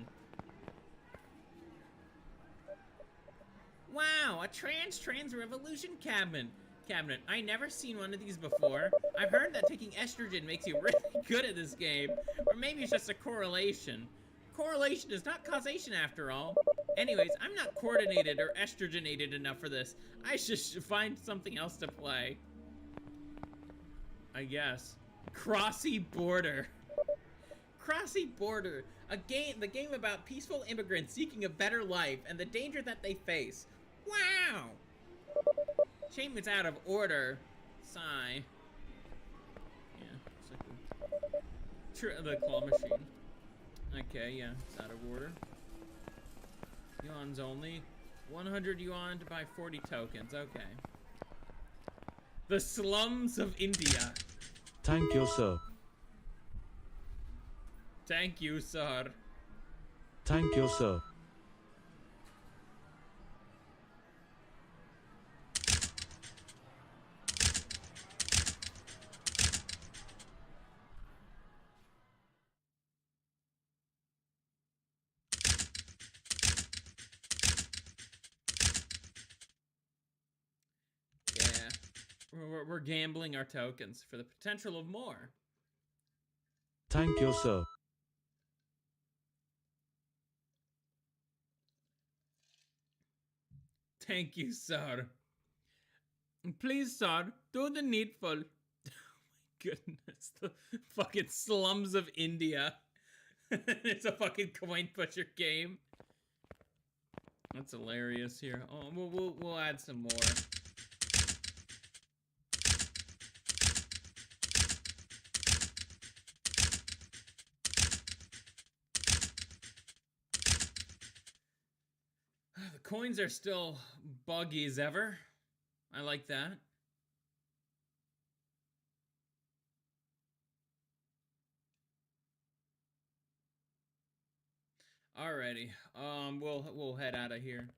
Wow, a trans revolution cabinet. I never seen one of these before. I've heard that taking estrogen makes you really good at this game. Or maybe it's just a correlation. Correlation is not causation after all. Anyways, I'm not coordinated or estrogenated enough for this. I should find something else to play. I guess. Crossy Border. Crossy Border. The game about peaceful immigrants seeking a better life and the danger that they face. Wow! Shame it's out of order. Sigh. Yeah, it's like the claw machine. Okay, yeah, it's out of order. Yuan's only. 100 yuan to buy 40 tokens, okay. The slums of India. Thank you, sir. Thank you, sir. Thank you, sir. Yeah. We're gambling our tokens for the potential of more. Thank you, sir. Thank you, sir. Please, sir, do the needful. Oh my goodness, the fucking slums of India. It's a fucking coin pusher game. That's hilarious here. Oh, we'll add some more. The coins are still buggy as ever. I like that. Alrighty. We'll head out of here.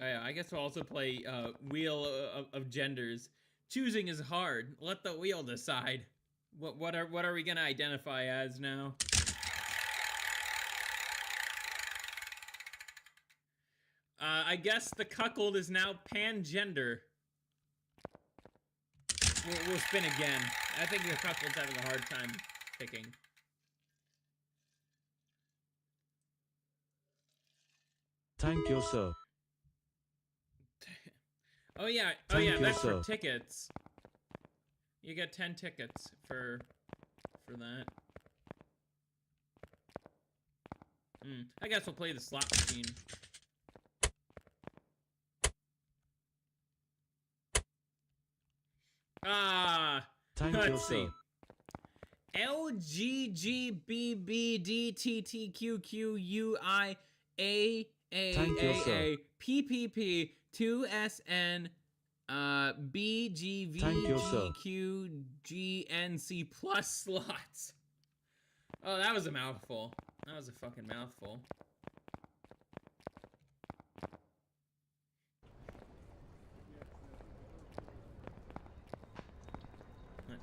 Oh yeah, I guess we'll also play Wheel of Genders. Choosing is hard. Let the wheel decide. What are we gonna identify as now? I guess the cuckold is now pangender. We'll spin again. I think the cuckold's having a hard time picking. Thank you, sir. Oh yeah, Thank you, that's sir. for tickets. You get 10 tickets for that. I guess we'll play the slot machine. Thank you, Let's see. sir. Thank you, sir. LGBTQIAAAPPP 2SN BGVGQGNC plus slots. Oh, that was a mouthful. That was a fucking mouthful.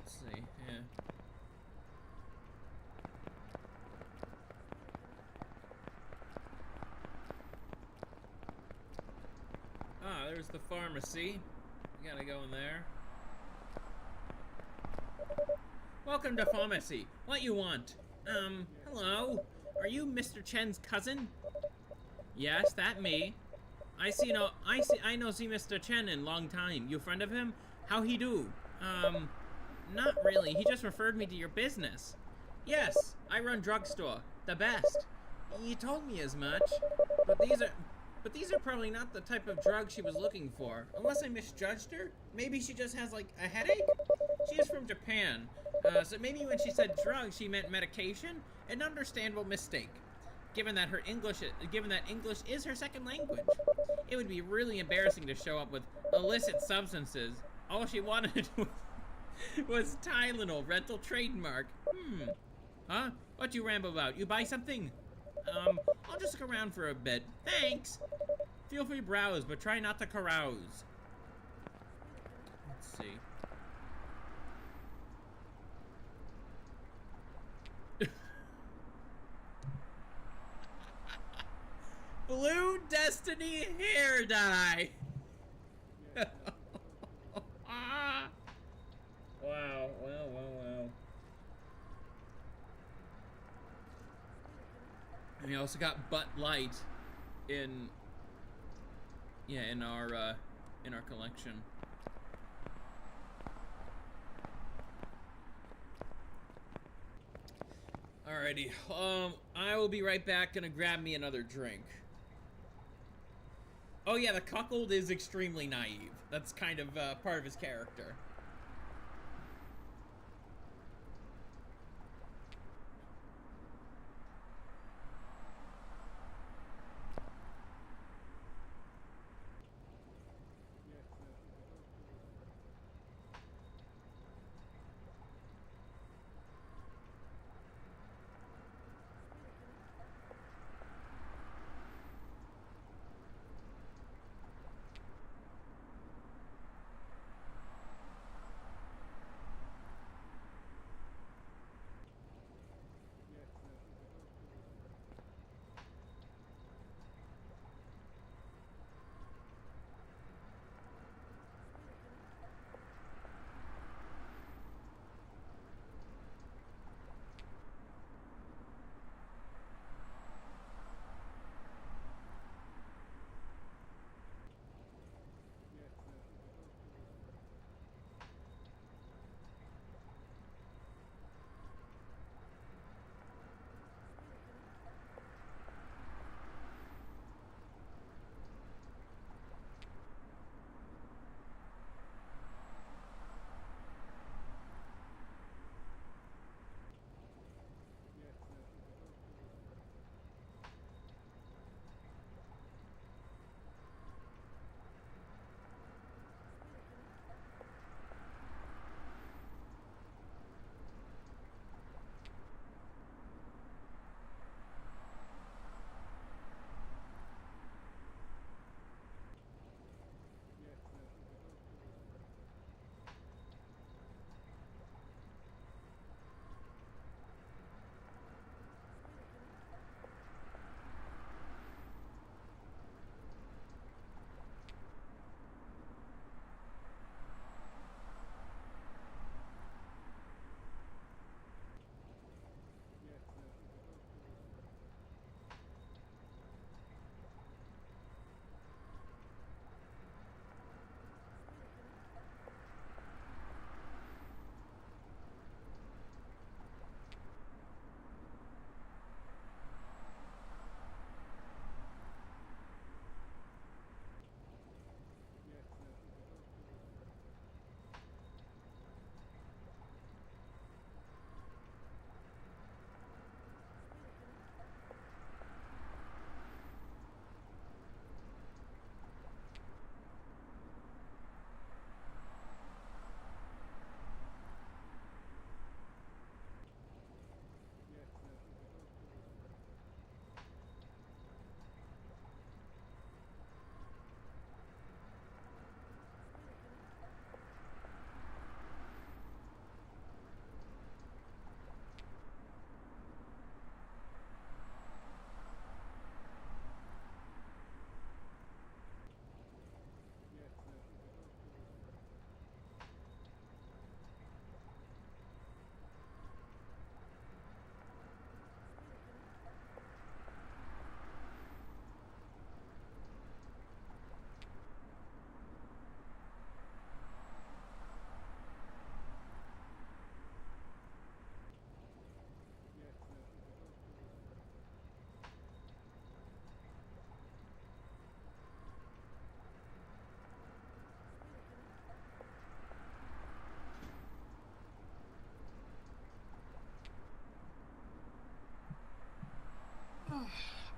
Let's see, yeah. Ah, there's the pharmacy. We gotta go in there. Welcome to pharmacy. What you want? Hello? Are you Mr. Chen's cousin? Yes, that me. I know see Mr. Chen in long time. You friend of him? How he do? Not really. He just referred me to your business. Yes, I run drugstore. The best. You told me as much. But these are probably not the type of drug she was looking for. Unless I misjudged her? Maybe she just has, like, a headache? She is from Japan. So maybe when she said drug, she meant medication? An understandable mistake. Given that English is her second language. It would be really embarrassing to show up with illicit substances. All she wanted was Tylenol rental trademark. Huh? What you ramble about? You buy something? I'll just look around for a bit. Thanks! Feel free to browse, but try not to carouse. Let's see. Blue Destiny hair dye! Wow, well. And we also got Butt Light in our collection. Alrighty, I will be right back. Gonna grab me another drink. Oh yeah, the cuckold is extremely naive. That's kind of part of his character.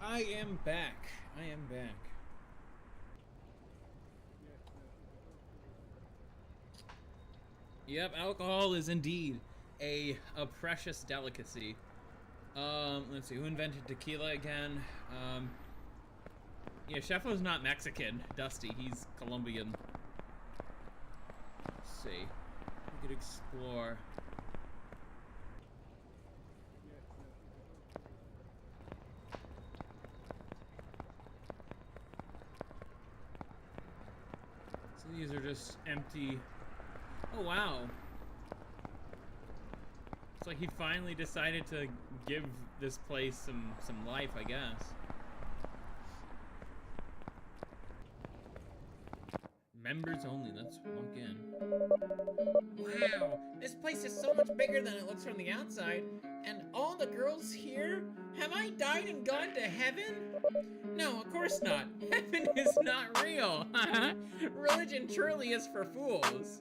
I am back. I am back. Yep, alcohol is indeed a precious delicacy. Let's see, who invented tequila again? Yeah, Sheffo's not Mexican. Dusty, he's Colombian. Let's see. We could explore. So these are just empty. Oh wow. It's like he finally decided to give this place some life, I guess. Members only, let's walk in. Wow, this place is so much bigger than it looks from the outside. And all the girls here? Have I died and gone to heaven? No, of course not. Heaven is not real. Religion truly is for fools.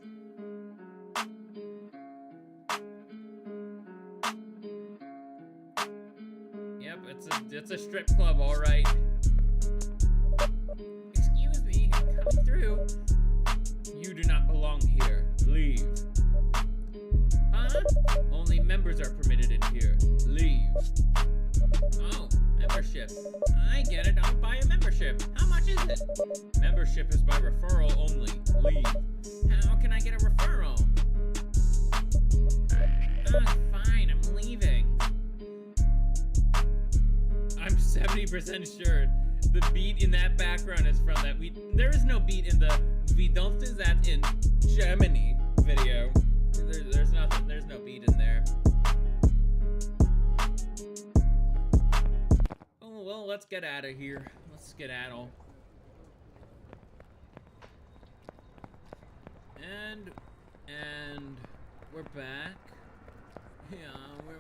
Yep, it's a strip club, all right. Excuse me, I'm coming through. You do not belong here. Leave. Huh? Only members are permitted in here. Leave. Oh, membership. I get it. I'll buy a membership. How much is it? Membership is by referral only. Leave. How can I get a referral? Fine. I'm leaving. I'm 70% sure the beat in that background is from that. There is no beat in the "We don't do that in Germany" video. There's nothing. There's no beat in there. Oh well, let's get out of here. Let's skedaddle. And we're back. Yeah,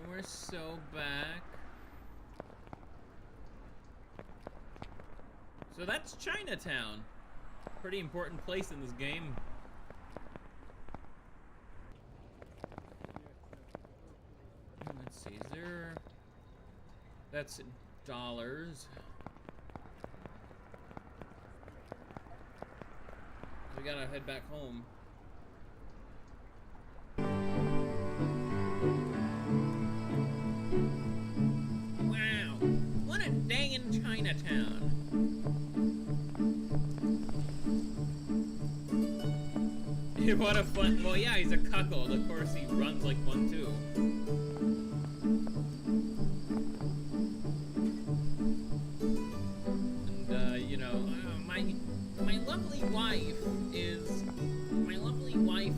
we're so back. So that's Chinatown. Pretty important place in this game. Let's see, is there... That's dollars. We gotta head back home. Wow, what a day in Chinatown. What a fun, well yeah, he's a cuckold, of course he runs like one too. And you know, my lovely wife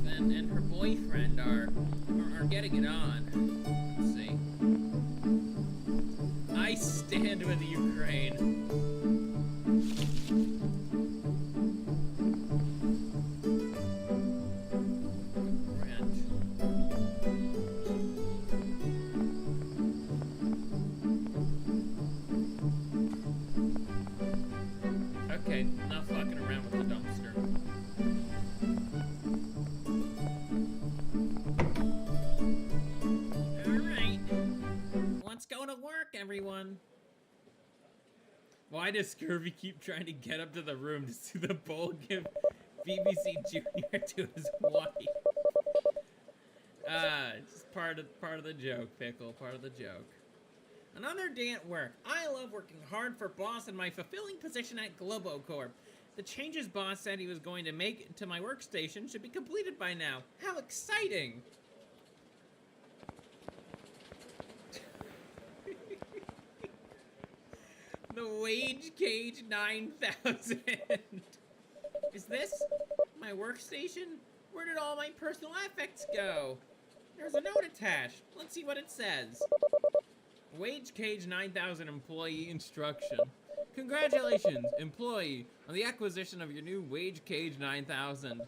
and her boyfriend are getting it on. Let's see. I stand with Ukraine. Okay, not fucking around with the dumpster. Alright. Let's go to work, everyone. Why does Scurvy keep trying to get up to the room to see the bowl give BBC Junior to his wife? It's just part of the joke, Pickle, part of the joke. Another day at work. I love working hard for boss and my fulfilling position at Globocorp. The changes boss said he was going to make to my workstation should be completed by now. How exciting! The wage cage 9000. Is this my workstation? Where did all my personal effects go? There's a note attached. Let's see what it says. Wage Cage 9000 employee instruction. Congratulations, employee, on the acquisition of your new Wage Cage 9000.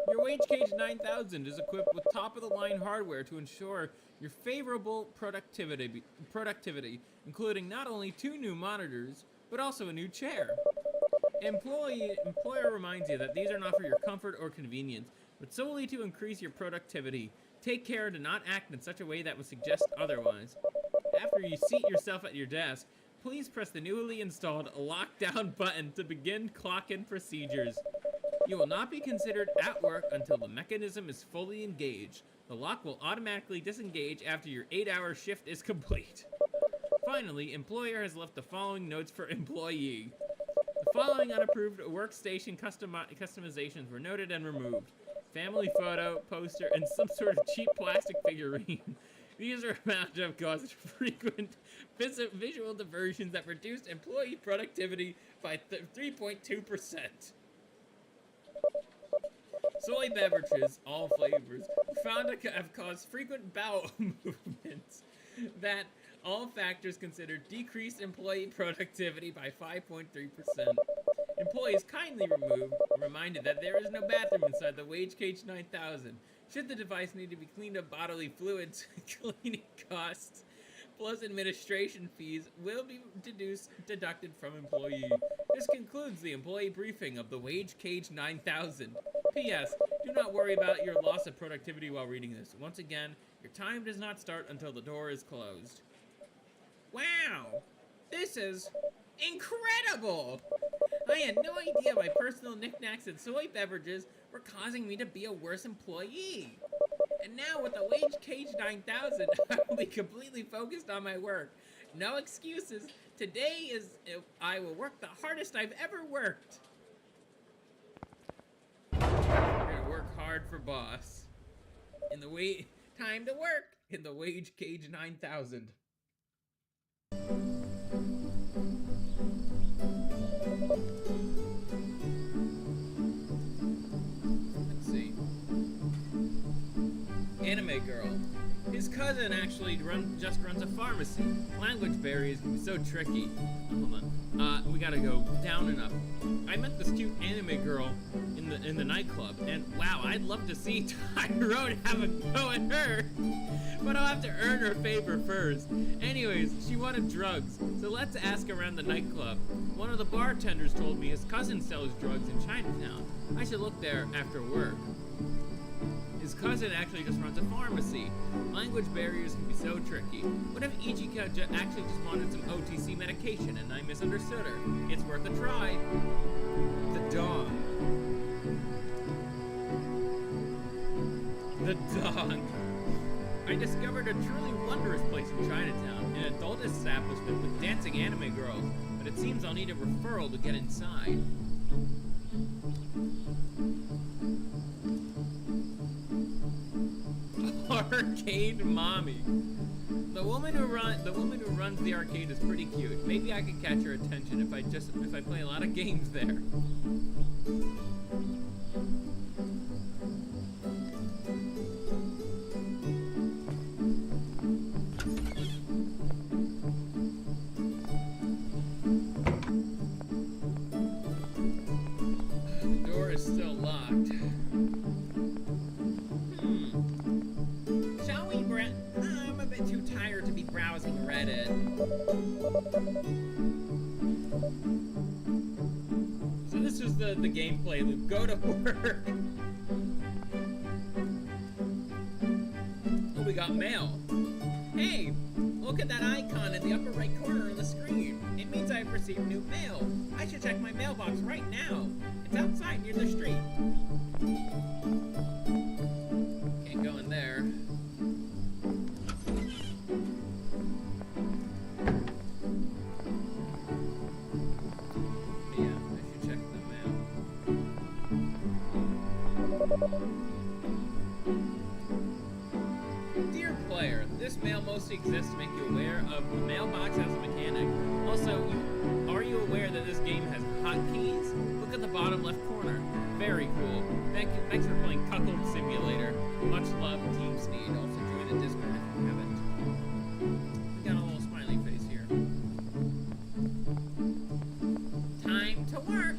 Your Wage Cage 9000 is equipped with top-of-the-line hardware to ensure your favorable productivity, including not only 2 new monitors, but also a new chair. Employer reminds you that these are not for your comfort or convenience, but solely to increase your productivity. Take care to not act in such a way that would suggest otherwise. After you seat yourself at your desk, Please press the newly installed lockdown button to begin clock-in procedures. You will not be considered at work until the mechanism is fully engaged. The lock will automatically disengage after your 8-hour shift is complete. Finally, employer has left the following notes for employee. The following unapproved workstation customizations were noted and removed. Family photo, poster, and some sort of cheap plastic figurine. These are found to have caused frequent visual diversions that reduced employee productivity by 3.2%. Soy beverages, all flavors, found to have caused frequent bowel movements that all factors considered decreased employee productivity by 5.3%. Employees kindly reminded that there is no bathroom inside the Wage Cage 9000. Should the device need to be cleaned of bodily fluids, cleaning costs plus administration fees will be deducted from employee. This concludes the employee briefing of the Wage Cage 9000. P.S. Do not worry about your loss of productivity while reading this. Once again, your time does not start until the door is closed. Wow! This is incredible! I had no idea my personal knickknacks and soy beverages were causing me to be a worse employee. And now with the Wage Cage 9000, I will be completely focused on my work. No excuses. Today I will work the hardest I've ever worked. We're gonna work hard for boss. Time to work in the Wage Cage 9000. Let's see. Anime girl. His cousin actually just runs a pharmacy. Language barriers can be so tricky. Hold on. We gotta go down and up. I met this cute anime girl in the nightclub, and wow, I'd love to see Tyrone have a go at her. But I'll have to earn her favor first. Anyways, she wanted drugs, so let's ask around the nightclub. One of the bartenders told me his cousin sells drugs in Chinatown. I should look there after work. His cousin actually just runs a pharmacy. Language barriers can be so tricky. What if Ichika actually just wanted some OTC medication and I misunderstood her? It's worth a try. The dog. The dog. I discovered a truly wondrous place in Chinatown, an adult establishment with dancing anime girls, but it seems I'll need a referral to get inside. Arcade mommy. The woman who runs the arcade is pretty cute. Maybe I could catch her attention if I play a lot of games there. The door is still locked. I'm a bit too tired to be browsing Reddit. So this is the gameplay loop. Go to work. Oh, we got mail. Hey, look at that icon in the upper right corner of the screen. It means I've received new mail. I should check my mailbox right now. It's outside near the street. Can't go in there. Dear player, this mail mostly exists to make you aware of the mailbox as a mechanic. Also, are you aware that this game has hotkeys? Look at the bottom left corner. Very cool. Thanks for playing Cuckold Simulator. Much love, Team Sneed. Also join the Discord if you haven't. We got a little smiley face here. Time to work.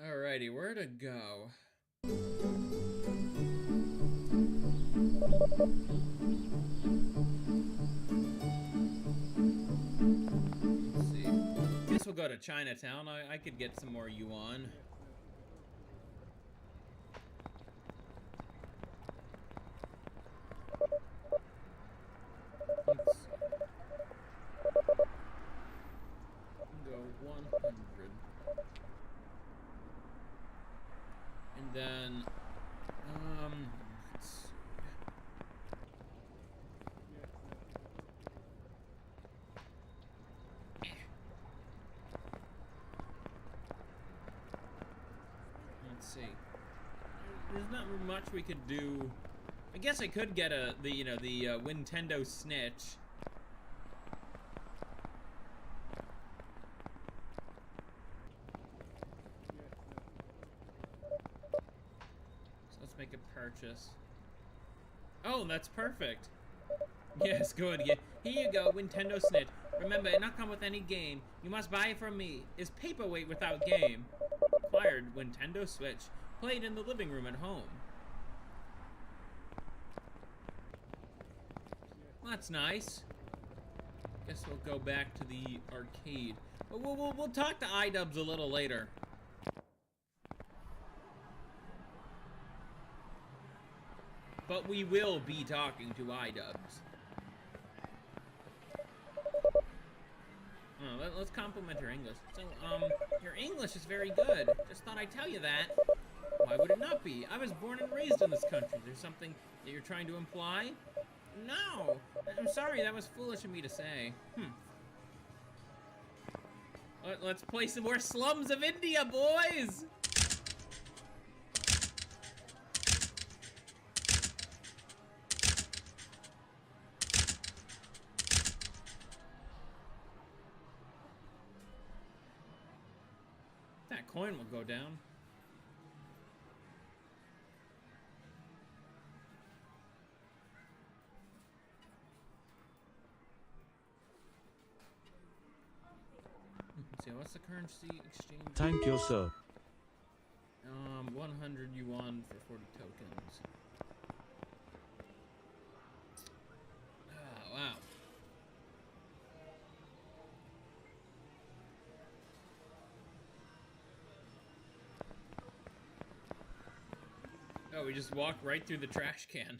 Alrighty, where to go? Let's see. Guess we'll go to to Chinatown. I could get some more yuan. Let's see. Go 100. And then, let's see. Let's see. There's not much we could do. I guess I could get the Nintendo Snitch. So let's make a purchase. Oh, that's perfect. Yes, good. Yeah. Here you go, Nintendo Snitch. Remember, it not come with any game. You must buy it from me. It's paperweight without game. Acquired Nintendo Switch. Played in the living room at home. Well, that's nice. Guess we'll go back to the arcade. But we'll talk to iDubbbz a little later. But we will be talking to iDubbbz. Oh, let's compliment your English. So, your English is very good. Just thought I'd tell you that. Why would it not be? I was born and raised in this country. There's something that you're trying to imply? No! I'm sorry, that was foolish of me to say. Let's play some more Slums of India, boys! That coin will go down. Let's see, what's the currency exchange? Thank you, sir. 100 yuan for 40 tokens. Ah, wow. Oh, we just walked right through the trash can.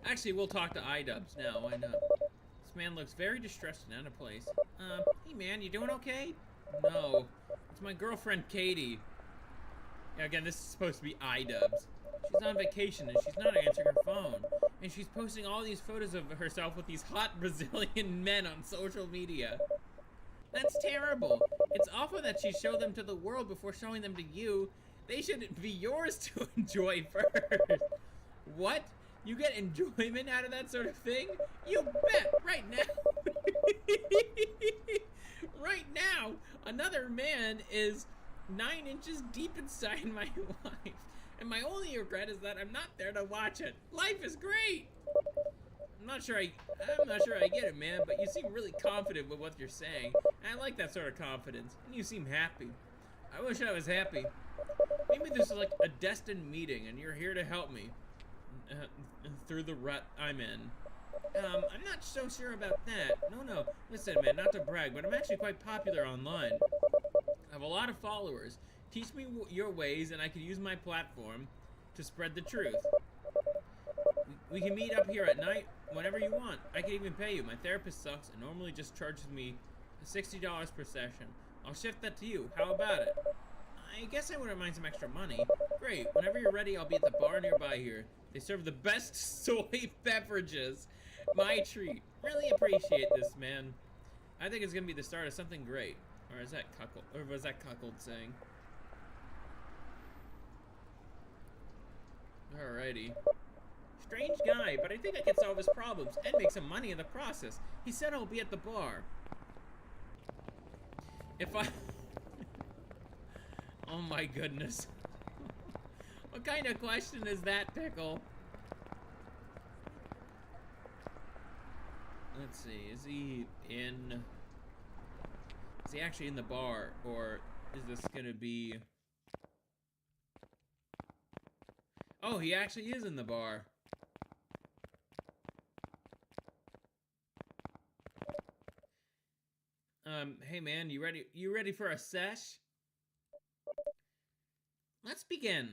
Actually, we'll talk to iDubbbz now, why not? This man looks very distressed and out of place. Hey man, you doing okay? No, it's my girlfriend Katie. Yeah, again, this is supposed to be iDubbbz. She's on vacation and she's not answering her phone. And she's posting all these photos of herself with these hot Brazilian men on social media. That's terrible. It's awful that she showed them to the world before showing them to you. They should be yours to enjoy first. What? You get enjoyment out of that sort of thing? You bet! Right now! Right now, another man is 9 inches deep inside my life. And my only regret is that I'm not there to watch it. Life is great! I'm not sure I get it, man, but you seem really confident with what you're saying. And I like that sort of confidence. And you seem happy. I wish I was happy. Maybe this is like a destined meeting and you're here to help me. Through the rut I'm in. I'm not so sure about that. No. Listen, man, not to brag, but I'm actually quite popular online. I have a lot of followers. Teach me your ways and I can use my platform to spread the truth. We can meet up here at night whenever you want. I can even pay you. My therapist sucks and normally just charges me $60 per session. I'll shift that to you. How about it? I guess I wouldn't mind some extra money. Great. Whenever you're ready, I'll be at the bar nearby here. They serve the best soy beverages. My treat. Really appreciate this, man. I think it's gonna be the start of something great. Or is that cuckold? Or was that cuckold saying? Alrighty. Strange guy, but I think I can solve his problems and make some money in the process. He said I'll be at the bar. If I... Oh my goodness. What kind of question is that, Pickle? Let's see, is he actually in the bar, or is this gonna be... Oh, he actually is in the bar. Hey man, you ready? You ready for a sesh? Let's begin.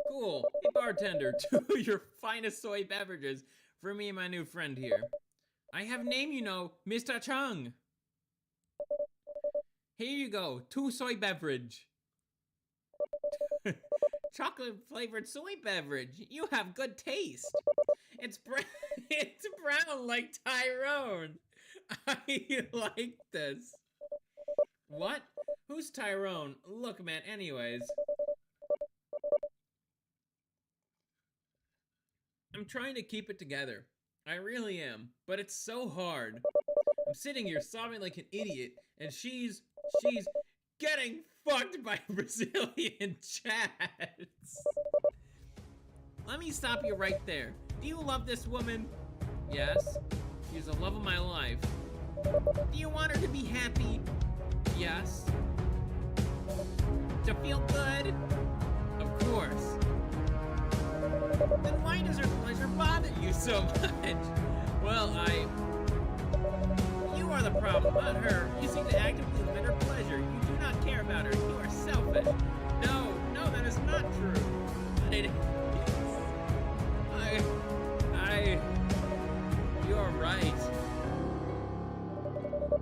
Cool. Hey bartender, 2 of your finest soy beverages for me and my new friend here. I have name, you know, Mr. Chung. Here you go, 2 soy beverage. Chocolate flavored soy beverage. You have good taste. It's it's brown like Tyrone. I like this. What? Who's Tyrone? Look, man, anyways. I'm trying to keep it together. I really am, but it's so hard. I'm sitting here sobbing like an idiot, and she's getting fucked by Brazilian chats. Let me stop you right there. Do you love this woman? Yes. She's the love of my life. Do you want her to be happy? Yes. To feel good? Of course. Then why does her pleasure bother you so much? Well, you are the problem, not her. You seem to actively limit her pleasure. You do not care about her. You are selfish. No, that is not true. It is. You're right.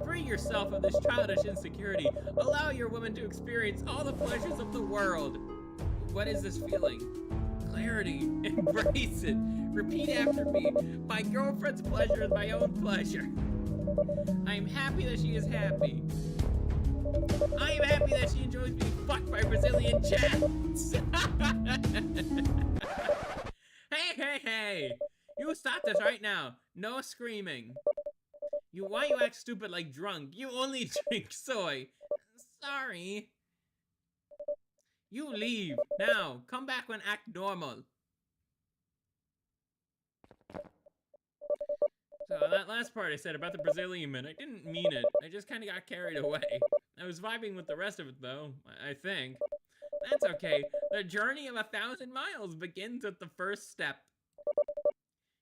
Free yourself of this childish insecurity. Allow your woman to experience all the pleasures of the world. What is this feeling? Clarity. Embrace it. Repeat after me. My girlfriend's pleasure is my own pleasure. I am happy that she is happy. I am happy that she enjoys being fucked by Brazilian chats. Hey! You stop this right now. No screaming. Why you act stupid like drunk? You only drink soy. Sorry. You leave. Now, come back when act normal. So that last part I said about the Brazilian man, I didn't mean it. I just kind of got carried away. I was vibing with the rest of it though, I think. That's okay. The journey of 1,000 miles begins with the first step.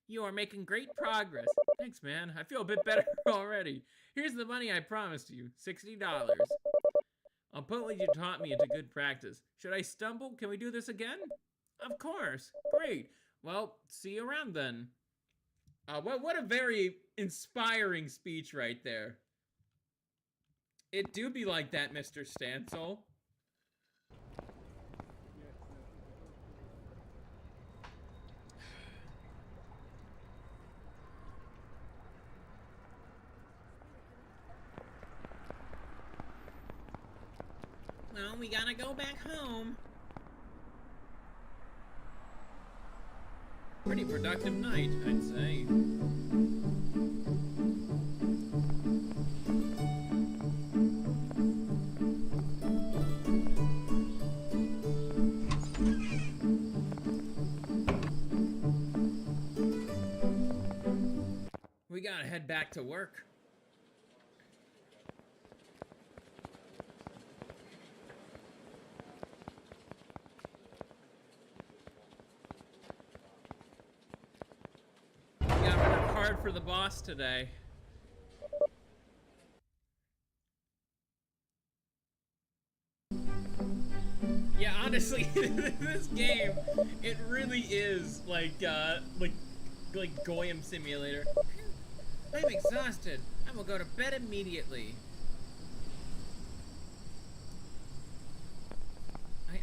You are making great progress. Thanks, man. I feel a bit better already. Here's the money I promised you. $60. I'll put what you taught me into good practice. Should I stumble? Can we do this again? Of course. Great. Well, see you around then. What a very inspiring speech right there. It do be like that, Mr. Stancil. Well, we gotta go back home. Pretty productive night, I'd say. We gotta head back to work. For the boss today. Yeah, honestly, this game, it really is like Goyim Simulator. I'm exhausted. I will go to bed immediately.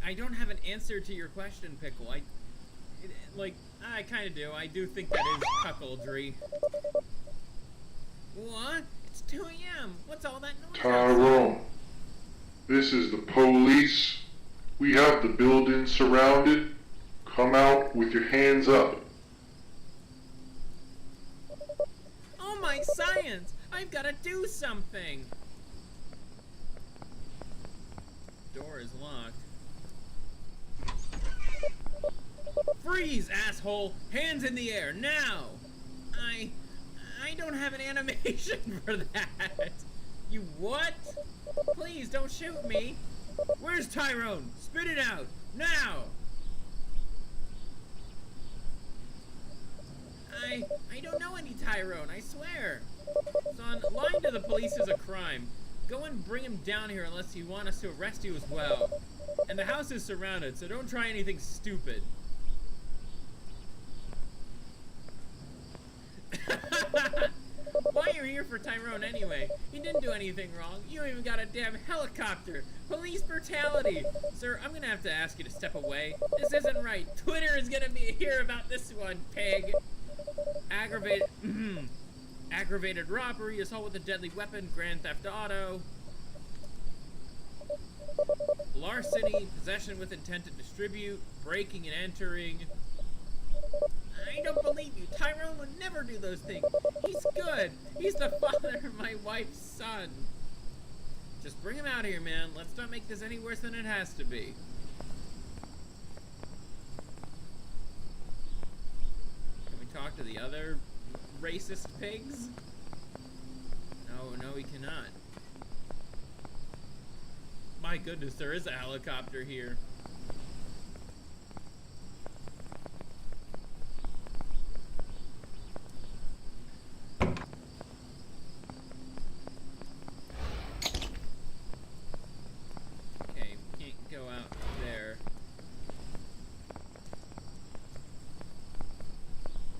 I don't have an answer to your question, Pickle. I kind of do. I do think that is cuckoldry. What? It's 2 a.m. What's all that noise? Tyrone, this is the police. We have the building surrounded. Come out with your hands up. Oh my science! I've got to do something! Door is locked. Freeze, asshole! Hands in the air, now! I don't have an animation for that! You what? Please, don't shoot me! Where's Tyrone? Spit it out, now! I don't know any Tyrone, I swear. Son, lying to the police is a crime. Go and bring him down here unless you want us to arrest you as well. And the house is surrounded, so don't try anything stupid. Why are you here for Tyrone anyway? He didn't do anything wrong. You even got a damn helicopter. Police brutality. Sir, I'm gonna have to ask you to step away. This isn't right. Twitter is gonna be here about this one, pig. Aggravated robbery, assault with a deadly weapon, grand theft auto, larceny, possession with intent to distribute, breaking and entering. I don't believe you. Tyrone would never do those things. He's good. He's the father of my wife's son. Just bring him out here, man. Let's not make this any worse than it has to be. Can we talk to the other racist pigs? No, we cannot. My goodness, there is a helicopter here. Okay, can't go out there.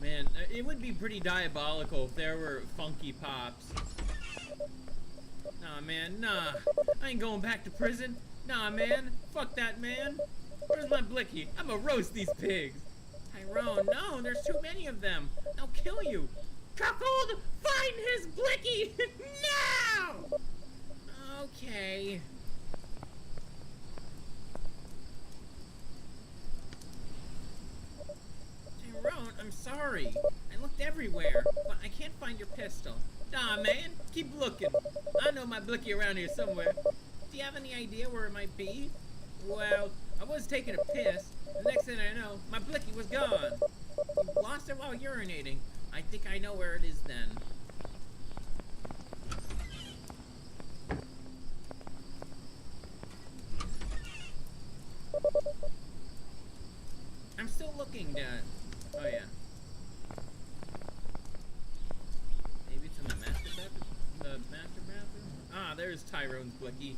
Man, it would be pretty diabolical if there were funky pops. Nah, man, nah. I ain't going back to prison. Nah, man. Fuck that, man. Where's my blicky? I'ma roast these pigs. Tyrone, no, there's too many of them. They'll kill you. Cuckold, find his blicky now! Okay. Tyrone, I'm sorry. I looked everywhere, but I can't find your pistol. Nah, man, keep looking. I know my blicky around here somewhere. Do you have any idea where it might be? Well, I was taking a piss. The next thing I know, my blicky was gone. You lost it while urinating. I think I know where it is then. I'm still looking, Dad. Oh, yeah. Maybe it's in the master bathroom? Ah, there's Tyrone's blicky.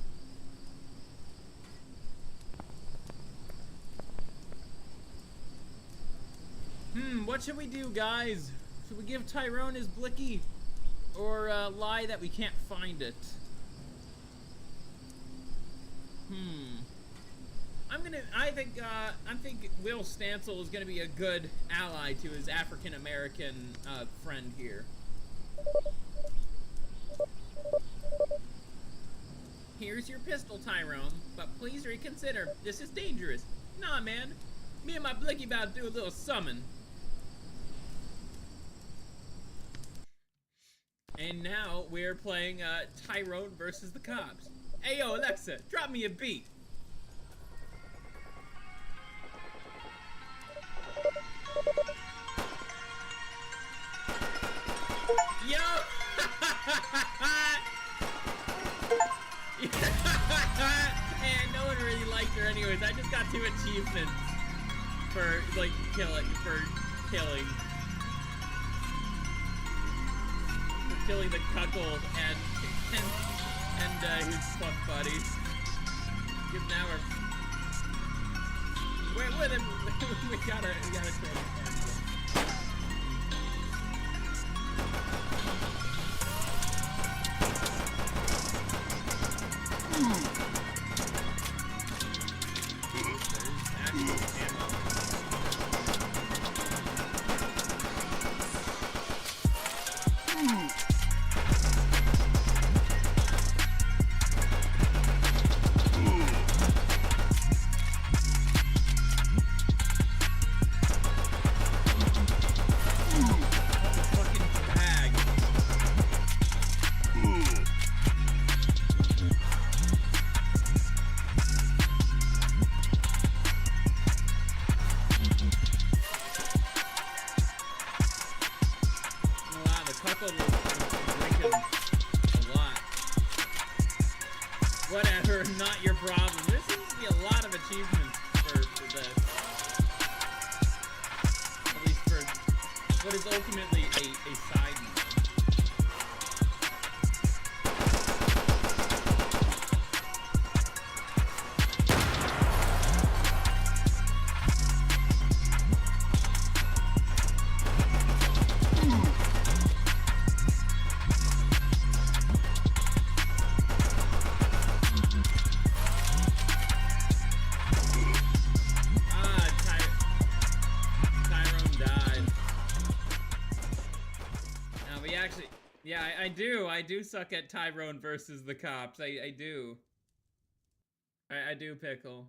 What should we do, guys? Should we give Tyrone his blicky? Or lie that we can't find it? I think Will Stancil is gonna be a good ally to his African American friend here. Here's your pistol, Tyrone, but please reconsider. This is dangerous. Nah, man. Me and my blicky about to do a little summon. And now we're playing Tyrone versus the cops. Hey, yo, Alexa, drop me a beat. Yo! And no one really liked her anyways. I just got 2 achievements for, like, killing the cuckold and his fuck buddies. Give now we gotta try to find them. Whatever, not your problem. There seems to be a lot of achievements for this. At least for what is ultimately a side mission. Yeah, I do suck at Tyrone versus the cops. I do. I do, Pickle.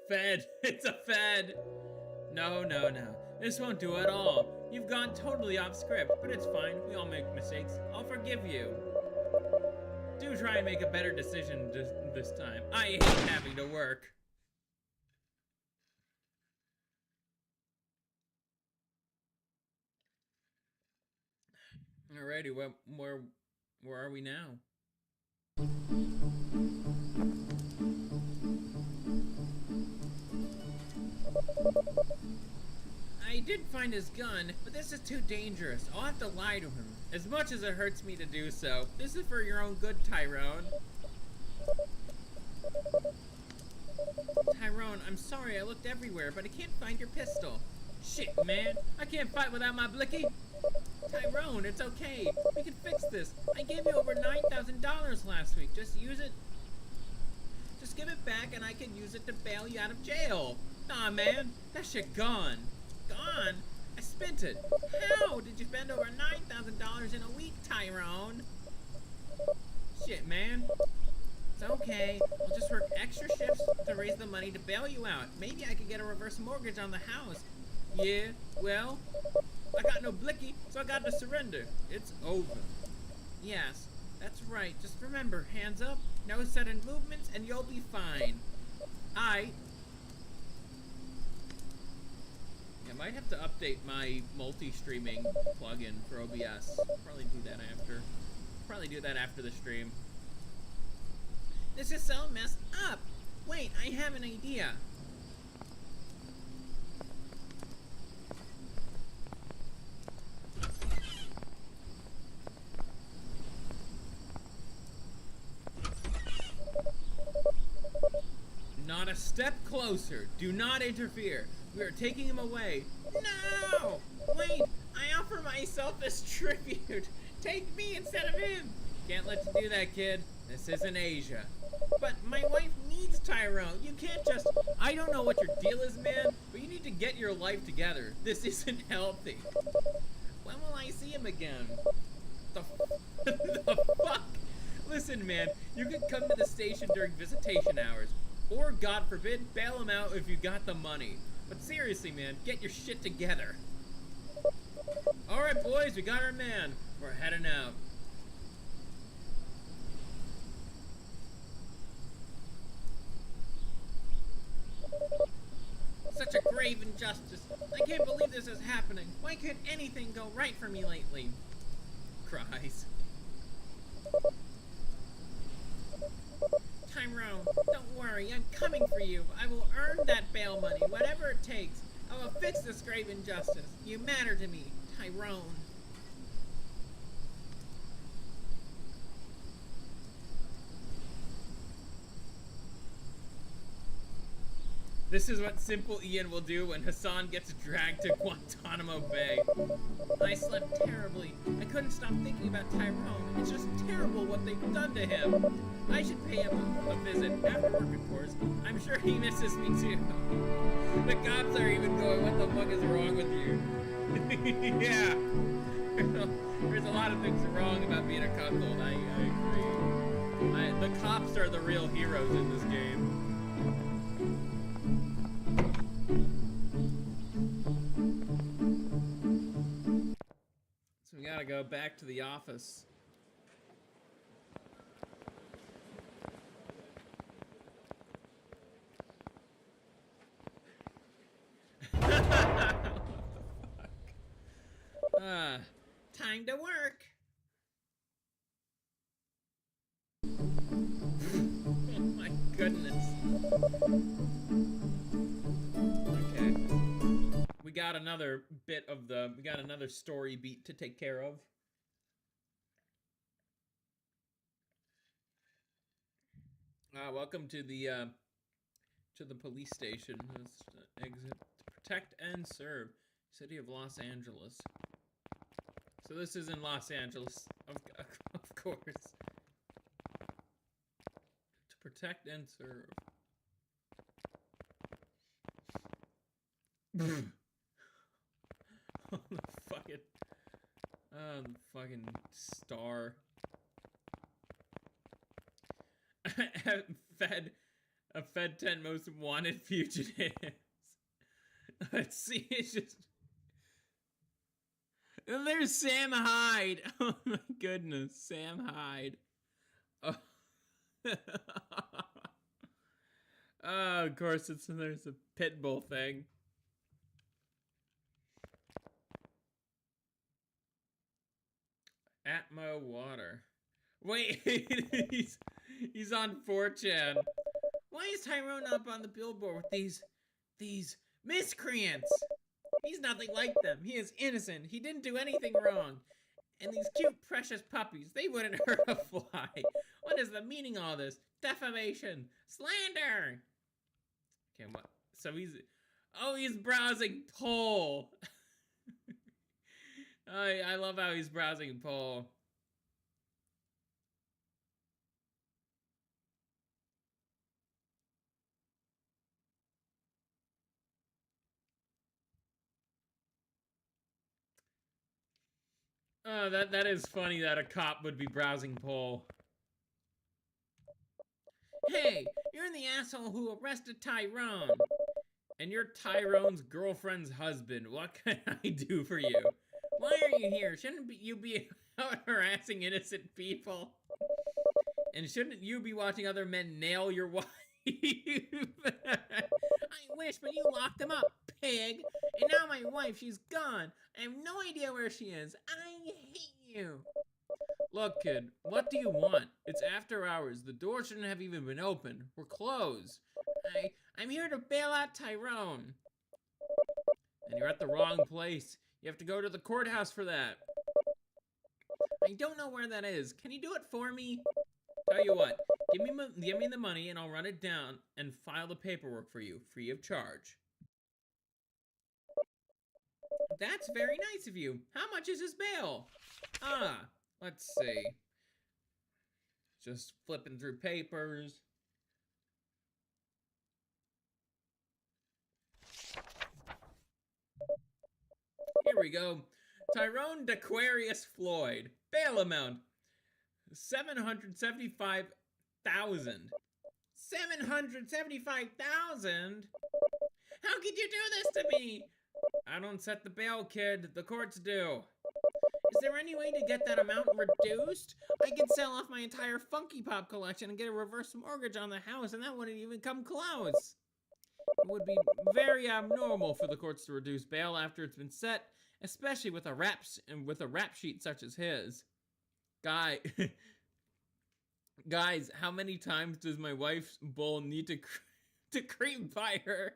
Fed. It's a Fed. No. This won't do at all. You've gone totally off script, but it's fine. We all make mistakes. I'll forgive you. Do try and make a better decision this time. I hate having to work. Alrighty, where are we now? I did find his gun, but this is too dangerous. I'll have to lie to him. As much as it hurts me to do so, this is for your own good, Tyrone. Tyrone, I'm sorry I looked everywhere, but I can't find your pistol. Shit, man. I can't fight without my blicky. Tyrone, it's okay. We can fix this. I gave you over $9,000 last week. Just use it. Just give it back and I can use it to bail you out of jail. Nah, man. That shit gone. Gone? I spent it. How did you spend over $9,000 in a week, Tyrone? Shit, man. It's okay. I'll just work extra shifts to raise the money to bail you out. Maybe I could get a reverse mortgage on the house. Yeah, well, I got no blicky, so I got to surrender. It's over. Yes, that's right. Just remember, hands up, no sudden movements, and you'll be fine. I might have to update my multi-streaming plugin for OBS. Probably do that after the stream. This is so messed up. Wait, I have an idea. Not a step closer. Do not interfere. We are taking him away. No! Wait, I offer myself as tribute. Take me instead of him. Can't let you do that, kid. This isn't Asia. But my wife needs Tyrone. You can't just... I don't know what your deal is, man, but you need to get your life together. This isn't healthy. When will I see him again? The fuck? Listen, man, you could come to the station during visitation hours. Or, God forbid, bail him out if you got the money. But seriously, man, get your shit together. Alright, boys, we got our man. We're heading out. Such a grave injustice. I can't believe this is happening. Why can't anything go right for me lately? Cries. Tyrone, don't worry, I'm coming for you. I will earn that bail money, whatever it takes. I will fix this grave injustice. You matter to me, Tyrone. This is what Simple Ian will do when Hassan gets dragged to Guantanamo Bay. I slept terribly. I couldn't stop thinking about Tyrone. It's just terrible what they've done to him. I should pay him a visit after work, of course. I'm sure he misses me too. The cops are even going, what the fuck is wrong with you? Yeah. There's a lot of things wrong about being a cuckold. I agree. The cops are the real heroes in this game. So we gotta go back to the office. What the fuck? Time to work. Oh my goodness. Okay. another story beat to take care of. Welcome to the police station. Exit to protect and serve. City of Los Angeles. So this is in Los Angeles, of course. To protect and serve. Oh, the fucking star. Fed 10 most wanted fugitives. Let's see, it's just... And there's Sam Hyde. Oh my goodness, Sam Hyde. Oh, oh of course, there's a pit bull thing. Atmo Water. Wait, he's on 4chan. Why is Tyrone up on the billboard with these miscreants? He's nothing like them. He is innocent. He didn't do anything wrong. And these cute, precious puppies, they wouldn't hurt a fly. What is the meaning of all this? Defamation. Slander. Okay, what? So he's browsing poll. I love how he's browsing poll. Oh, that is funny that a cop would be browsing poll. Hey, you're the asshole who arrested Tyrone. And you're Tyrone's girlfriend's husband. What can I do for you? Why are you here? Shouldn't you be out harassing innocent people? And shouldn't you be watching other men nail your wife? I wish, but you locked them up, pig. And now my wife, she's gone. I have no idea where she is. I hate you. Look, kid, what do you want? It's after hours. The door shouldn't have even been opened. We're closed. I'm here to bail out Tyrone. And you're at the wrong place. You have to go to the courthouse for that. I don't know where that is. Can you do it for me? Tell you what, give me the money and I'll run it down and file the paperwork for you, free of charge. That's very nice of you. How much is his bail? Let's see. Just flipping through papers. Here we go. Tyrone D'Aquarius Floyd. Bail amount. $775,000. $775,000? How could you do this to me? I don't set the bail, kid. The courts do. Is there any way to get that amount reduced? I could sell off my entire Funky Pop collection and get a reverse mortgage on the house, and that wouldn't even come close. It would be very abnormal for the courts to reduce bail after it's been set, especially with a rap sheet such as his. Guys, how many times does my wife's bull need to creep by her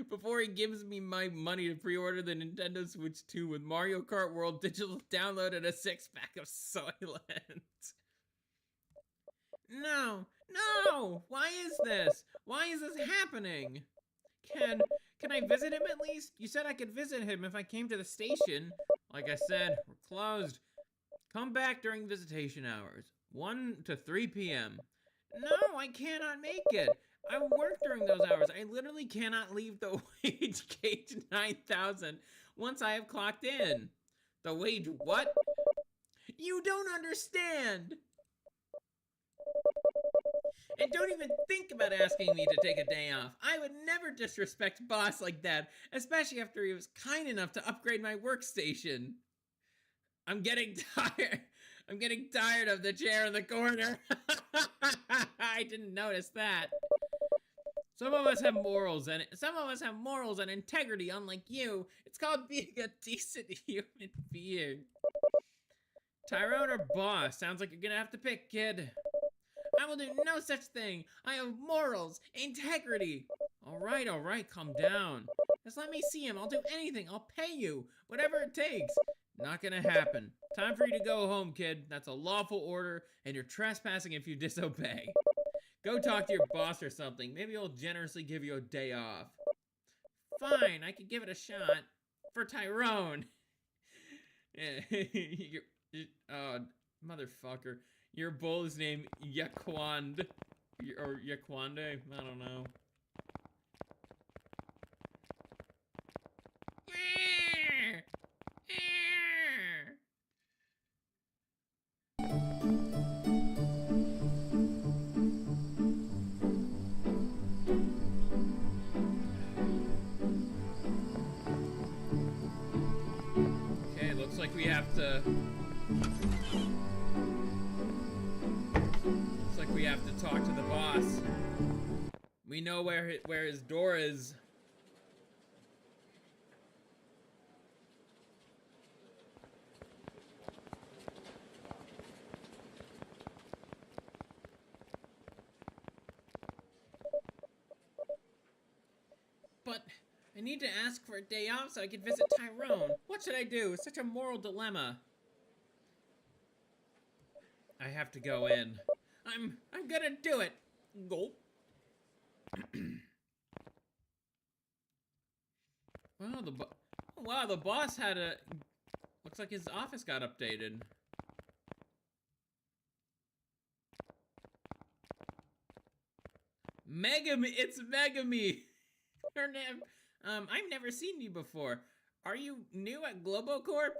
before he gives me my money to pre-order the Nintendo Switch 2 with Mario Kart World digital download and a 6-pack of Soylent? No! Why is this? Why is this happening? Can I visit him at least? You said I could visit him if I came to the station. Like I said, we're closed. Come back during visitation hours, 1 to 3 p.m. No, I cannot make it. I work during those hours. I literally cannot leave the wage gate 9,000 once I have clocked in. The wage what? You don't understand. And don't even think about asking me to take a day off. I would never disrespect boss like that, especially after he was kind enough to upgrade my workstation. I'm getting tired. I'm getting tired of the chair in the corner. I didn't notice that. Some of us have morals and integrity, unlike you. It's called being a decent human being. Tyrone or boss? Sounds like you're gonna have to pick, kid. I will do no such thing. I have morals, integrity. All right, calm down. Just let me see him. I'll do anything. I'll pay you. Whatever it takes. Not gonna happen. Time for you to go home, kid. That's a lawful order, and you're trespassing if you disobey. Go talk to your boss or something. Maybe he'll generously give you a day off. Fine, I could give it a shot. For Tyrone. Oh, motherfucker. Your bull is named Yaquand. Or Yaquande? I don't know. Okay, looks like we have to... Looks like we have to talk to the boss. We know where his door is. But I need to ask for a day off so I can visit Tyrone. What should I do? It's such a moral dilemma. I have to go in. I'm gonna do it. Gulp. Wow, the boss had a... Looks like his office got updated. Megami, it's Megami. Her name. I've never seen you before. Are you new at Globocorp?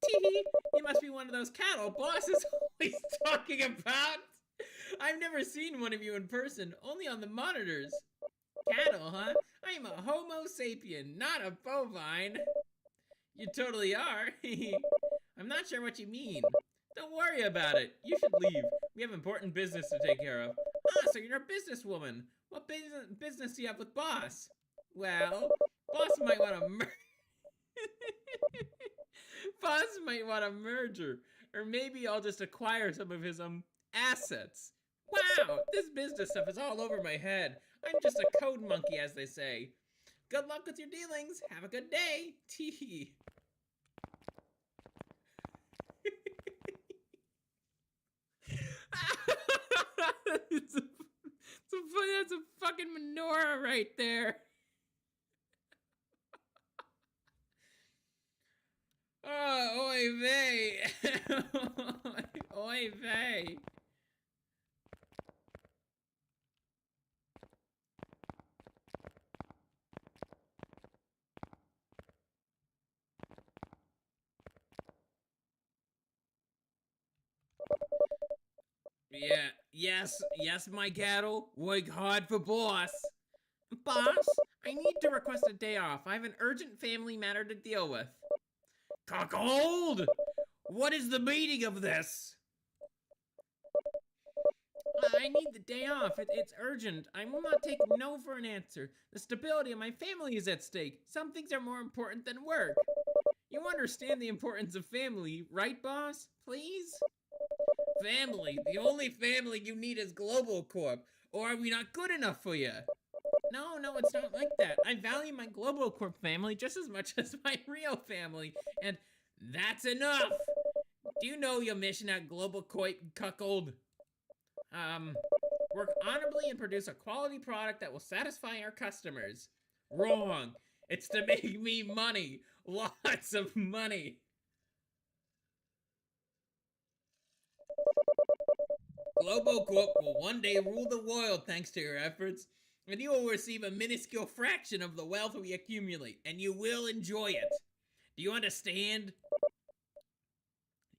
Tee, you must be one of those cattle boss is always talking about. I've never seen one of you in person, only on the monitors. Cattle, huh? I'm a homo sapien, not a bovine. You totally are. I'm not sure what you mean. Don't worry about it. You should leave. We have important business to take care of. Ah, so you're a businesswoman. What business do you have with Boss? Well, Boss might want to Boss might want a merger. Or maybe I'll just acquire some of his, assets. Wow, this business stuff is all over my head. I'm just a code monkey, as they say. Good luck with your dealings. Have a good day. Tee. That's a fucking menorah right there. Oh, oy vey. Oy vey. Yeah, yes, my cattle. Work hard for Boss. Boss, I need to request a day off. I have an urgent family matter to deal with. Cuckold! What is the meaning of this? I need the day off. It's urgent. I will not take no for an answer. The stability of my family is at stake. Some things are more important than work. You understand the importance of family, right, Boss? Please? Family. The only family you need is Global Corp. Or are we not good enough for you? No, it's not like that. I value my Global Corp family just as much as my real family. And that's enough. Do you know your mission at Global Corp, cuckold? Work honorably and produce a quality product that will satisfy our customers. Wrong. It's to make me money. Lots of money. Global Corp will one day rule the world thanks to your efforts, and you will receive a minuscule fraction of the wealth we accumulate, and you will enjoy it. Do you understand?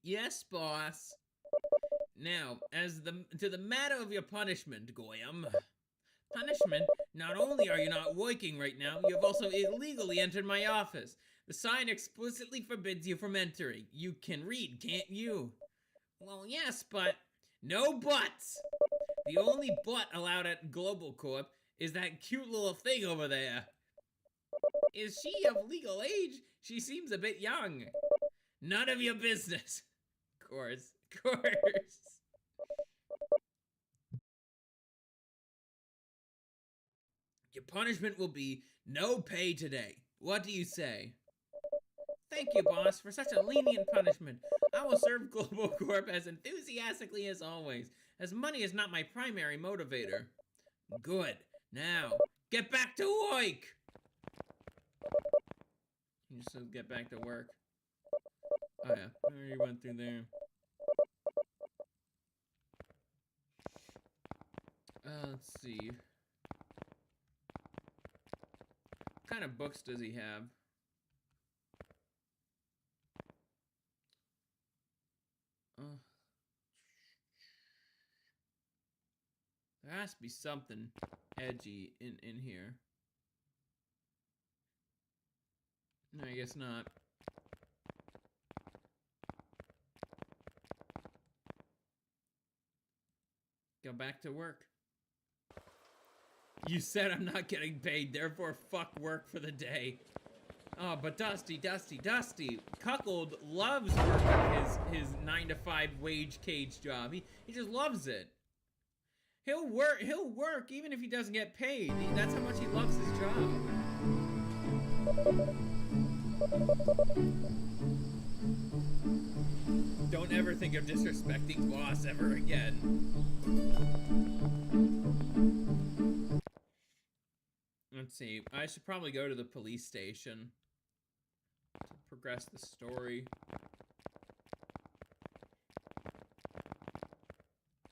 Yes, boss. Now, to the matter of your punishment, Goyam. Punishment? Not only are you not working right now, you have also illegally entered my office. The sign explicitly forbids you from entering. You can read, can't you? Well, yes, but... No buts! The only butt allowed at Global Corp is that cute little thing over there. Is she of legal age? She seems a bit young. None of your business. Of course. Your punishment will be no pay today. What do you say? Thank you, boss, for such a lenient punishment. I will serve Global Corp as enthusiastically as always, as money is not my primary motivator. Good. Now, get back to work! You just said get back to work. Oh yeah, I already went through there. Let's see. What kind of books does he have? There has to be something edgy in here. No, I guess not. Go back to work. You said I'm not getting paid, therefore fuck work for the day. Oh, but Dusty. Cuckold loves working his 9-to-5 wage cage job. He just loves it. He'll work even if he doesn't get paid. That's how much he loves his job. Don't ever think of disrespecting boss ever again. Let's see. I should probably go to the police station to progress the story.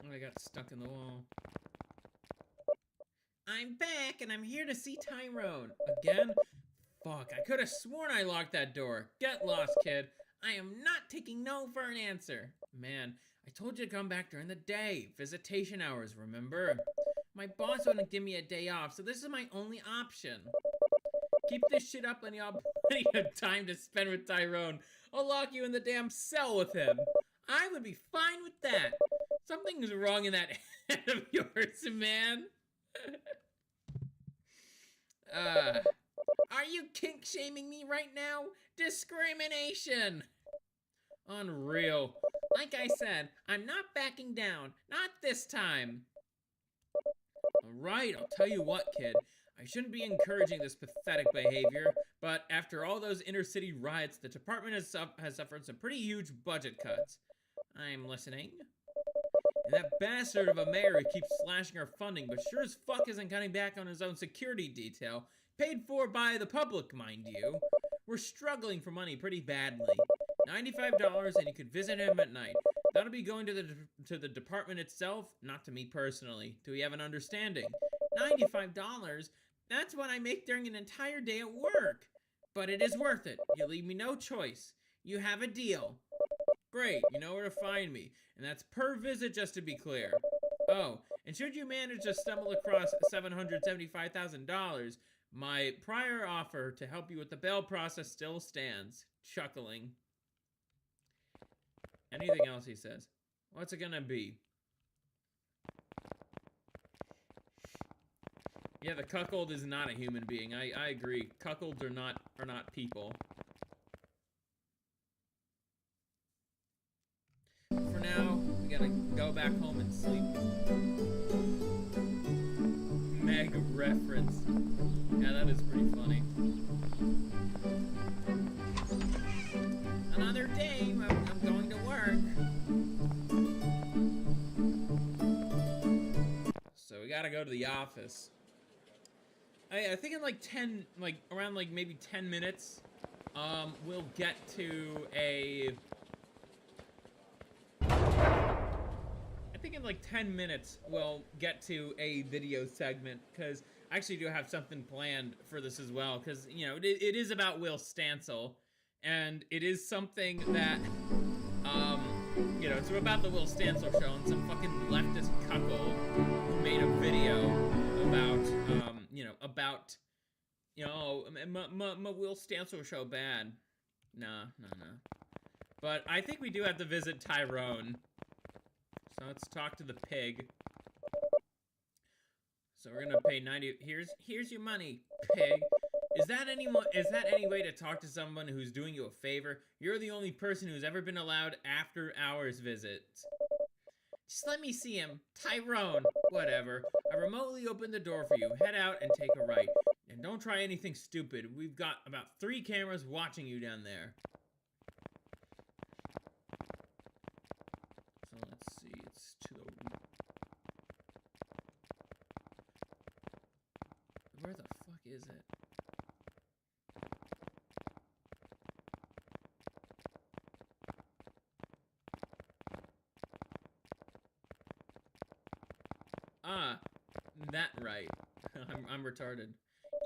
Oh, I got stuck in the wall. I'm back, and I'm here to see Tyrone. Again? Fuck, I could have sworn I locked that door. Get lost, kid. I am not taking no for an answer. Man, I told you to come back during the day. Visitation hours, remember? My boss wouldn't give me a day off, so this is my only option. Keep this shit up and you'll have plenty of time to spend with Tyrone. I'll lock you in the damn cell with him. I would be fine with that. Something's wrong in that head of yours, man. Are you kink-shaming me right now? Discrimination! Unreal. Like I said, I'm not backing down. Not this time. Alright, I'll tell you what, kid. I shouldn't be encouraging this pathetic behavior, but after all those inner-city riots, the department has suffered some pretty huge budget cuts. I'm listening. And that bastard of a mayor who keeps slashing our funding, but sure as fuck isn't cutting back on his own security detail, paid for by the public, mind you. We're struggling for money pretty badly. $95 and you could visit him at night. That'll be going to the department itself, not to me personally. Do we have an understanding? $95? That's what I make during an entire day at work. But it is worth it. You leave me no choice. You have a deal. Great, you know where to find me. And that's per visit, just to be clear. Oh, and should you manage to stumble across $775,000, my prior offer to help you with the bail process still stands. Chuckling. Anything else, he says. What's it gonna be? Yeah, the cuckold is not a human being. I agree. Cuckolds are not people. For now, we gotta go back home and sleep. Meg reference. Yeah, that is pretty funny. Another day, I'm going to work. So we gotta go to the office. I think in around maybe 10 minutes, we'll get to a... I think in 10 minutes, we'll get to a video segment, because I actually do have something planned for this as well, because, you know, it is about Will Stancil, and it is something that, you know, it's about the Will Stancil show, and some fucking leftist cuckold who made a video about, my Will Stancil show bad. Nah. But I think we do have to visit Tyrone. So let's talk to the pig. So we're gonna pay 90. Here's your money, pig. Is that any way to talk to someone who's doing you a favor? You're the only person who's ever been allowed after hours visits. Just let me see him. Tyrone, Whatever. I remotely opened the door for you. Head out and take a right. And don't try anything stupid. We've got about 3 cameras watching you down there. So let's see. It's to the... Where the fuck is it? Ah, that right. I'm retarded.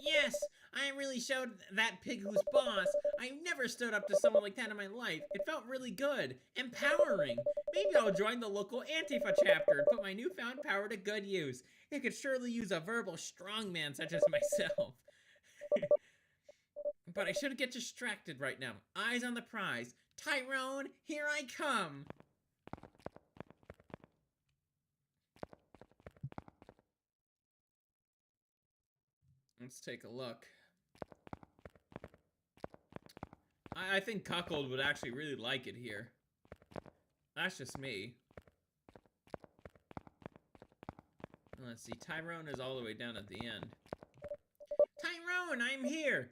Yes, I really showed that pig who's boss. I never stood up to someone like that in my life. It felt really good. Empowering. Maybe I'll join the local Antifa chapter and put my newfound power to good use. It could surely use a verbal strongman such as myself. But I shouldn't get distracted right now. Eyes on the prize. Tyrone, here I come. Let's take a look. I think Cuckold would actually really like it here. That's just me. Let's see, Tyrone is all the way down at the end. Tyrone, I'm here!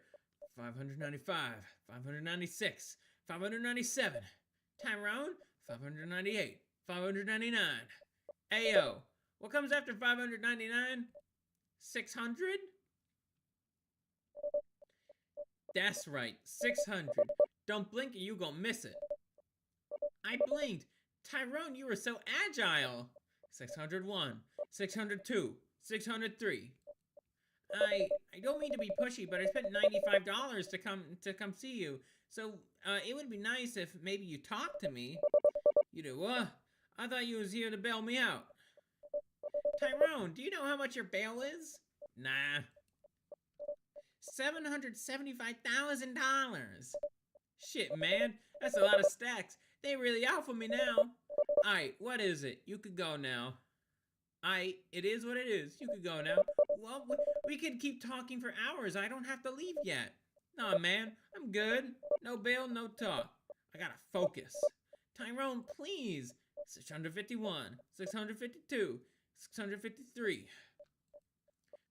595, 596, 597. Tyrone, 598, 599. Ayo, what comes after 599? 600? That's right, 600. Don't blink or you gon' miss it. I blinked. Tyrone, you were so agile. 601, 602, 603. I don't mean to be pushy, but I spent $95 to come see you. So, it would be nice if maybe you talked to me. You do what? I thought you was here to bail me out. Tyrone, do you know how much your bail is? Nah. $775,000. Shit, man. That's a lot of stacks. They really out for me now. Aight, what is it? You could go now. Aight, it is what it is. You could go now. Well, we could keep talking for hours. I don't have to leave yet. Nah, man. I'm good. No bail, no talk. I gotta focus. Tyrone, please. 651, 652, 653.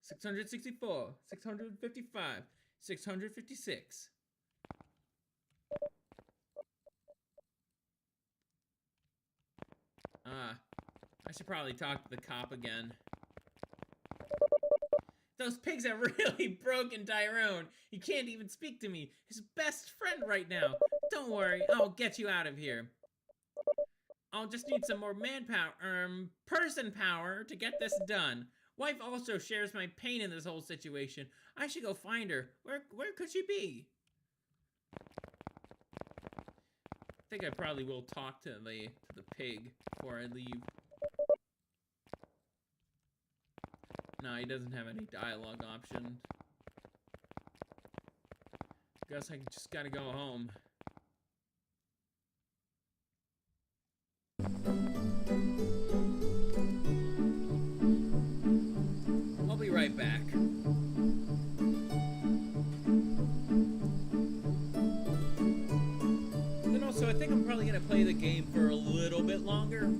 664, 655, 656. I should probably talk to the cop again. Those pigs have really broken Tyrone. He can't even speak to me. His best friend right now. Don't worry, I'll get you out of here. I'll just need some more manpower, person power to get this done. Wife also shares my pain in this whole situation. I should go find her. Where could she be? I think I probably will talk to the pig before I leave. No, he doesn't have any dialogue option. Guess I just gotta go home. I'll be right back. And also, I think I'm probably gonna play the game for a little bit longer.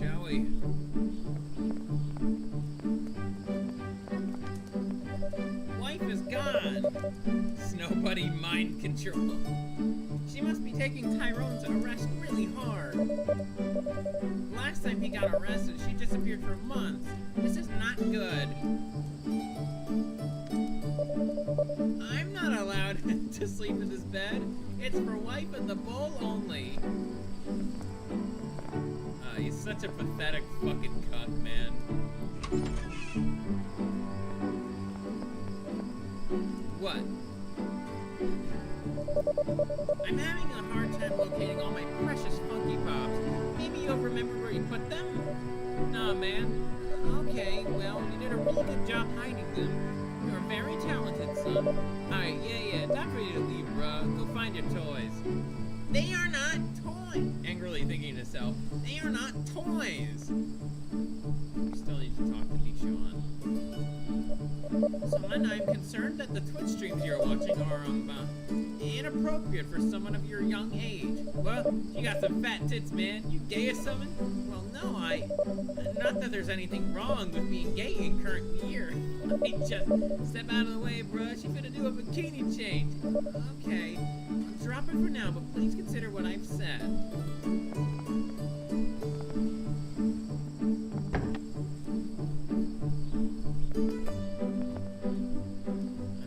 shall we? Wife is gone. Nobody mind control. She must be taking Tyrone's arrest really hard. Last time he got arrested, she disappeared for months. This is not good. I'm not allowed to sleep in this bed. It's for wife and the bull only. He's such a pathetic fucking cuck, man. What? I'm having a hard time locating all my precious Funky Pops. Maybe you'll remember where you put them? Nah, man. Okay, well, you did a really good job hiding them. You're very talented, son. Alright, yeah, time for you to leave, bruh. Go find your toys. They are not toys! Angrily thinking to himself, they are not toys! You still need to talk to me, Sean. Son, I'm concerned that the Twitch streams you're watching are, inappropriate for someone of your young age. Well, you got some fat tits, man. You gay or something? Well, no, not that there's anything wrong with being gay in current year. I just step out of the way, bruh. She finna do a bikini change. Okay, I'll drop it for now, but please consider what I've said.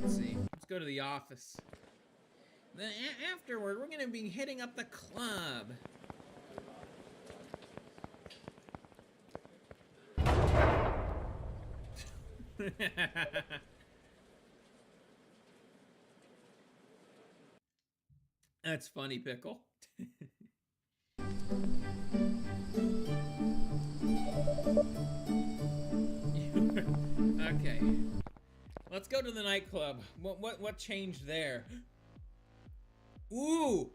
Let's see. Let's go to the office. Then afterward, we're gonna be hitting up the club. That's funny, Pickle. Okay. Let's go to the nightclub. What changed there? Ooh!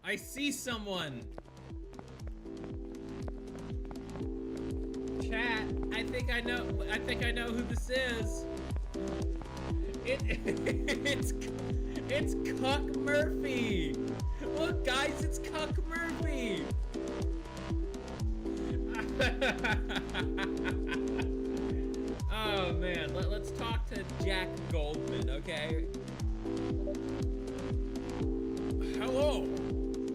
I see someone. Chat, I think I know who this is. It's Cuck Murphy. Look, guys, it's Cuck Murphy. Oh man, let's talk to Jack Goldman, okay? Hello.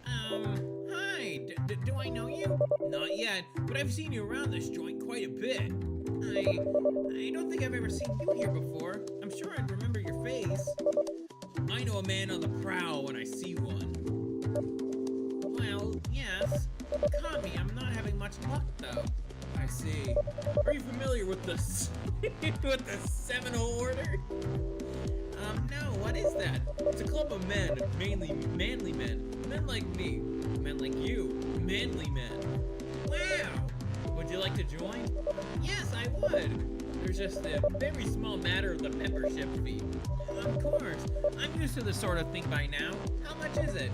Hi. Do I know you? Not yet, but I've seen you around this joint quite a bit. I don't think I've ever seen you here before. I'm sure I'd remember your face. I know a man on the prowl when I see one. Well, yes. Caught me. I'm not having much luck, though. I see. Are you familiar with the with the Seminole Order? No. What is that? It's a club of men, mainly manly men. Men like me. Men like you. Manly men. Wow. Would you like to join? Yes, I would. There's just a very small matter of the membership fee. Of course. I'm used to this sort of thing by now. How much is it?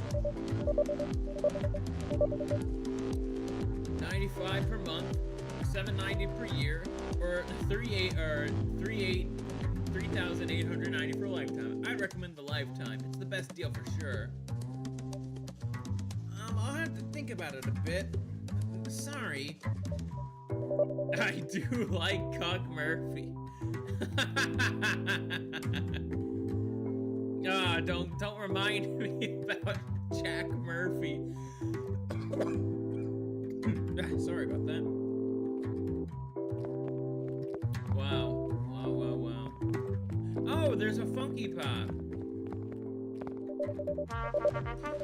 $95 per month, $790 per year, or $3,890 for a lifetime. I recommend the lifetime. It's the best deal for sure. I'll have to think about it a bit. Sorry. I do like Cuck Murphy. Don't remind me about Jack Murphy. Sorry about that. Wow. Oh, there's a Funky Pop.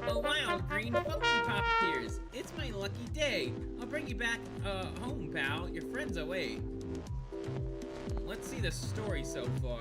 A wild green Funky Pop appears. It's my lucky day. I'll bring you back home, pal. Your friends away. Let's see the story so far.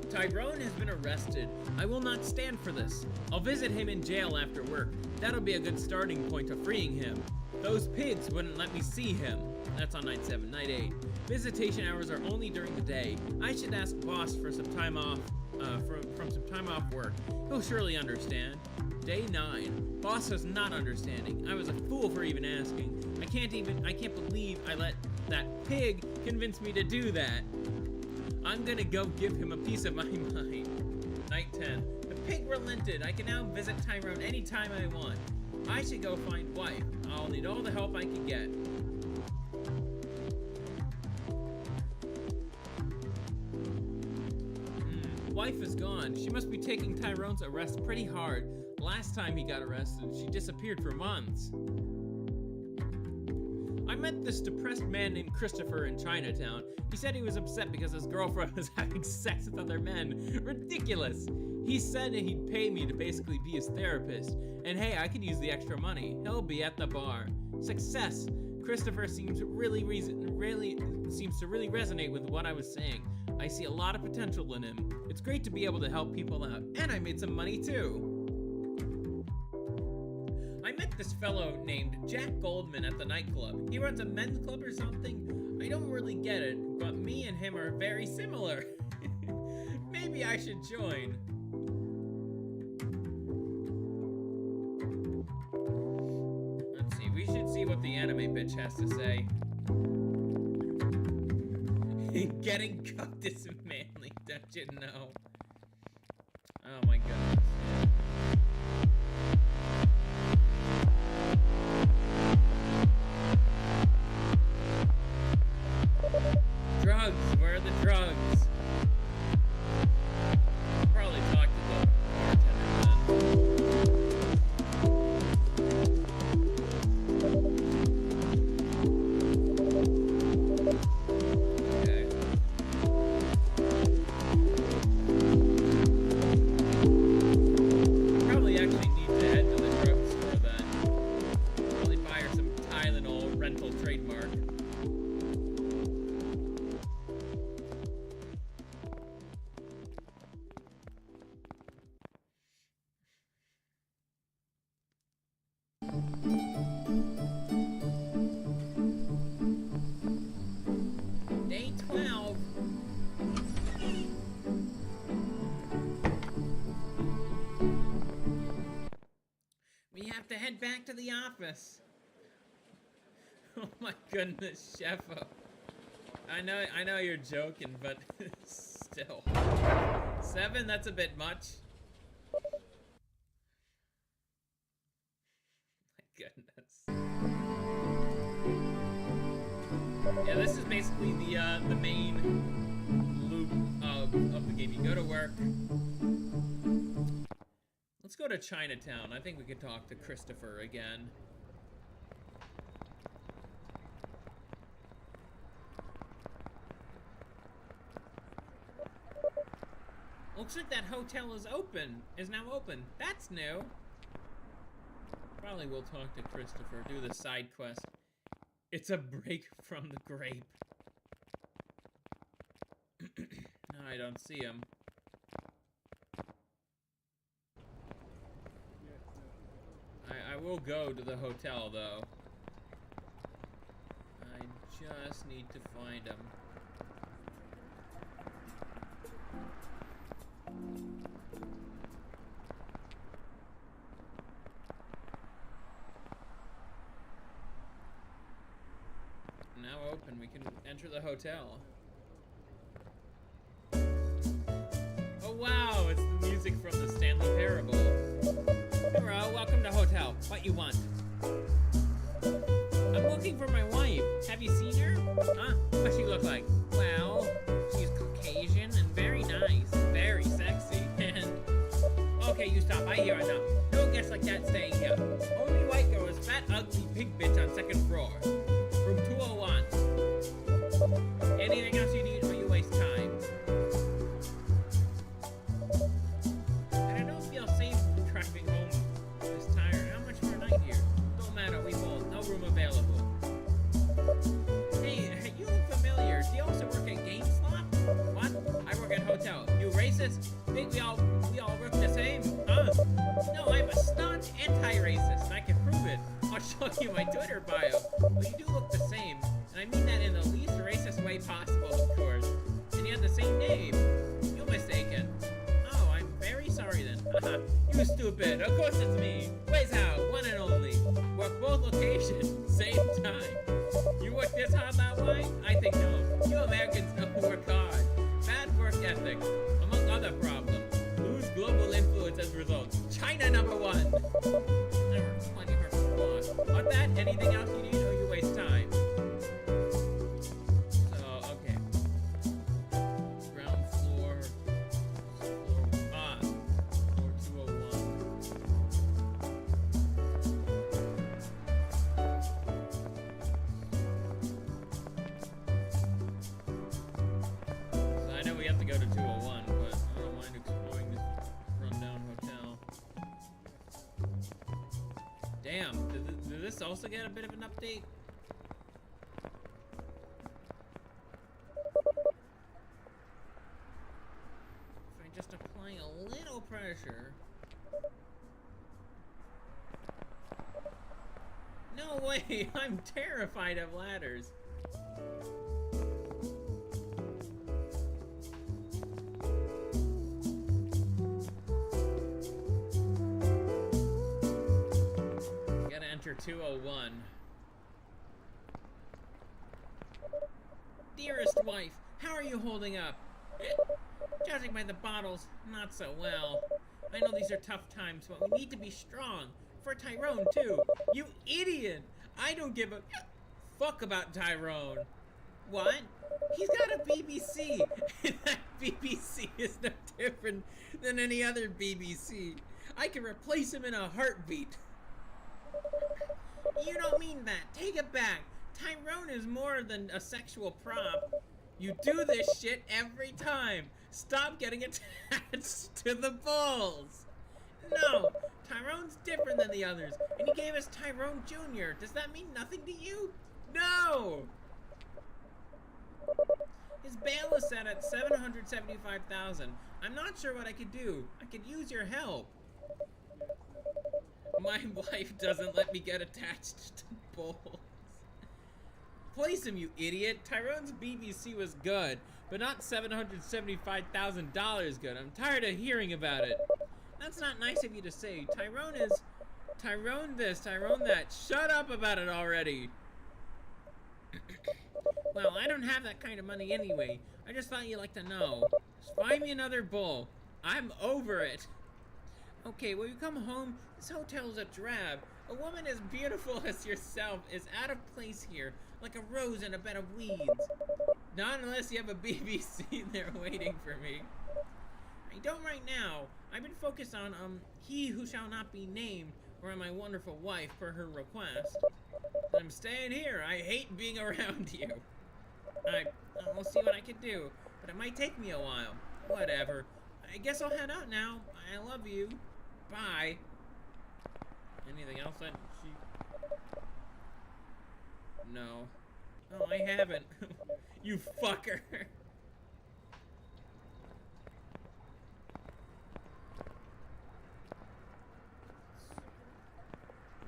Tyrone has been arrested. I will not stand for this. I'll visit him in jail after work. That'll be a good starting point to freeing him. Those pigs wouldn't let me see him. That's on night 7. Night 8. Visitation hours are only during the day. I should ask boss for some time off, from some time off work. He'll surely understand. Day 9. Boss is not understanding. I was a fool for even asking. I can't believe I let that pig convince me to do that. I'm gonna go give him a piece of my mind. Night 10. The pig relented. I can now visit Tyrone anytime I want. I should go find wife. I'll need all the help I can get. Wife is gone. She must be taking Tyrone's arrest pretty hard. Last time he got arrested, she disappeared for months. I met this depressed man named Christopher in Chinatown. He said he was upset because his girlfriend was having sex with other men. Ridiculous! He said he'd pay me to basically be his therapist. And hey, I could use the extra money. He'll be at the bar. Success! Christopher seems to really resonate with what I was saying. I see a lot of potential in him. It's great to be able to help people out. And I made some money too. I met this fellow named Jack Goldman at the nightclub. He runs a men's club or something. I don't really get it, but me and him are very similar. Maybe I should join. Let's see, we should see what the anime bitch has to say. Getting cooked is manly, don't you know? Oh my goodness. Drugs, where are the drugs? Probably talk to the Okay. Probably actually need to head to the drugstore then. Probably buy her some Tylenol rental trademark. Day 12. We have to head back to the office. Oh my goodness, Sheffa. I know you're joking, but still. 7, that's a bit much. My goodness. Yeah, this is basically the main loop of the game. You go to work. Let's go to Chinatown. I think we could talk to Christopher again. Looks like that hotel is now open. That's new. Probably we'll talk to Christopher, do the side quest. It's a break from the grape. No, I don't see him. I will go to the hotel, though. I just need to find him. Now open, we can enter the hotel. Oh wow, it's the music from the Stanley Parable. Hello, welcome to hotel. What you want? I'm looking for my wife. Have you seen her? Huh? What she look like? Well, she's Caucasian and very nice. Very sexy. And okay, you stop. I hear enough. No guests like that staying here. Only white girl is fat, ugly pig bitch on 2nd floor. Room 201. Anything else you need or you waste time? And I don't feel safe driving home this tired. How much more night here? Don't matter, we both. No room available. Hey, you look familiar. Do you also work at GameStop? What? I work at hotel. You racist? Think we all work the same? Huh? No, I'm a staunch anti-racist, and I can prove it. I'll show you my Twitter bio. Well, you do look the same, and I mean that in the least racist way possible, of course. And you have the same name. You're mistaken. Oh, I'm very sorry then. Haha, you stupid. Of course it's me. Where's how? One and only. Work both locations, same time. You work this hard that way? I think no. You Americans don't work hard. Bad work ethic, among other problems. Lose global influence as Damn, did this also get a bit of an update? If I just apply a little pressure. No way, I'm terrified of ladders. Gotta enter 201. Dearest wife, how are you holding up? Judging by the bottles, not so well. I know these are tough times, but we need to be strong. For Tyrone, too. You idiot! I don't give a fuck about Tyrone. What? He's got a BBC, and that BBC is no different than any other BBC. I can replace him in a heartbeat. You don't mean that. Take it back. Tyrone is more than a sexual prop. You do this shit every time. Stop getting attached to the bulls. No, Tyrone's different than the others, and he gave us Tyrone Jr. Does that mean nothing to you? No! His bail is set at $775,000. I'm not sure what I could do. I could use your help. My wife doesn't let me get attached to bulls. Place him, you idiot. Tyrone's BBC was good, but not $775,000 good. I'm tired of hearing about it. That's not nice of you to say. Tyrone is... Tyrone this, Tyrone that. Shut up about it already. Well, I don't have that kind of money anyway. I just thought you'd like to know. Just find me another bull. I'm over it. Okay, when you come home, this hotel's a drab. A woman as beautiful as yourself is out of place here, like a rose in a bed of weeds. Not unless you have a BBC there waiting for me. I don't right now. I've been focused on, he who shall not be named, or my wonderful wife per her request. I'm staying here. I hate being around you. I'll see what I can do, but it might take me a while. Whatever. I guess I'll head out now. I love you. Bye. Anything else that she... No. Oh, I haven't. You fucker.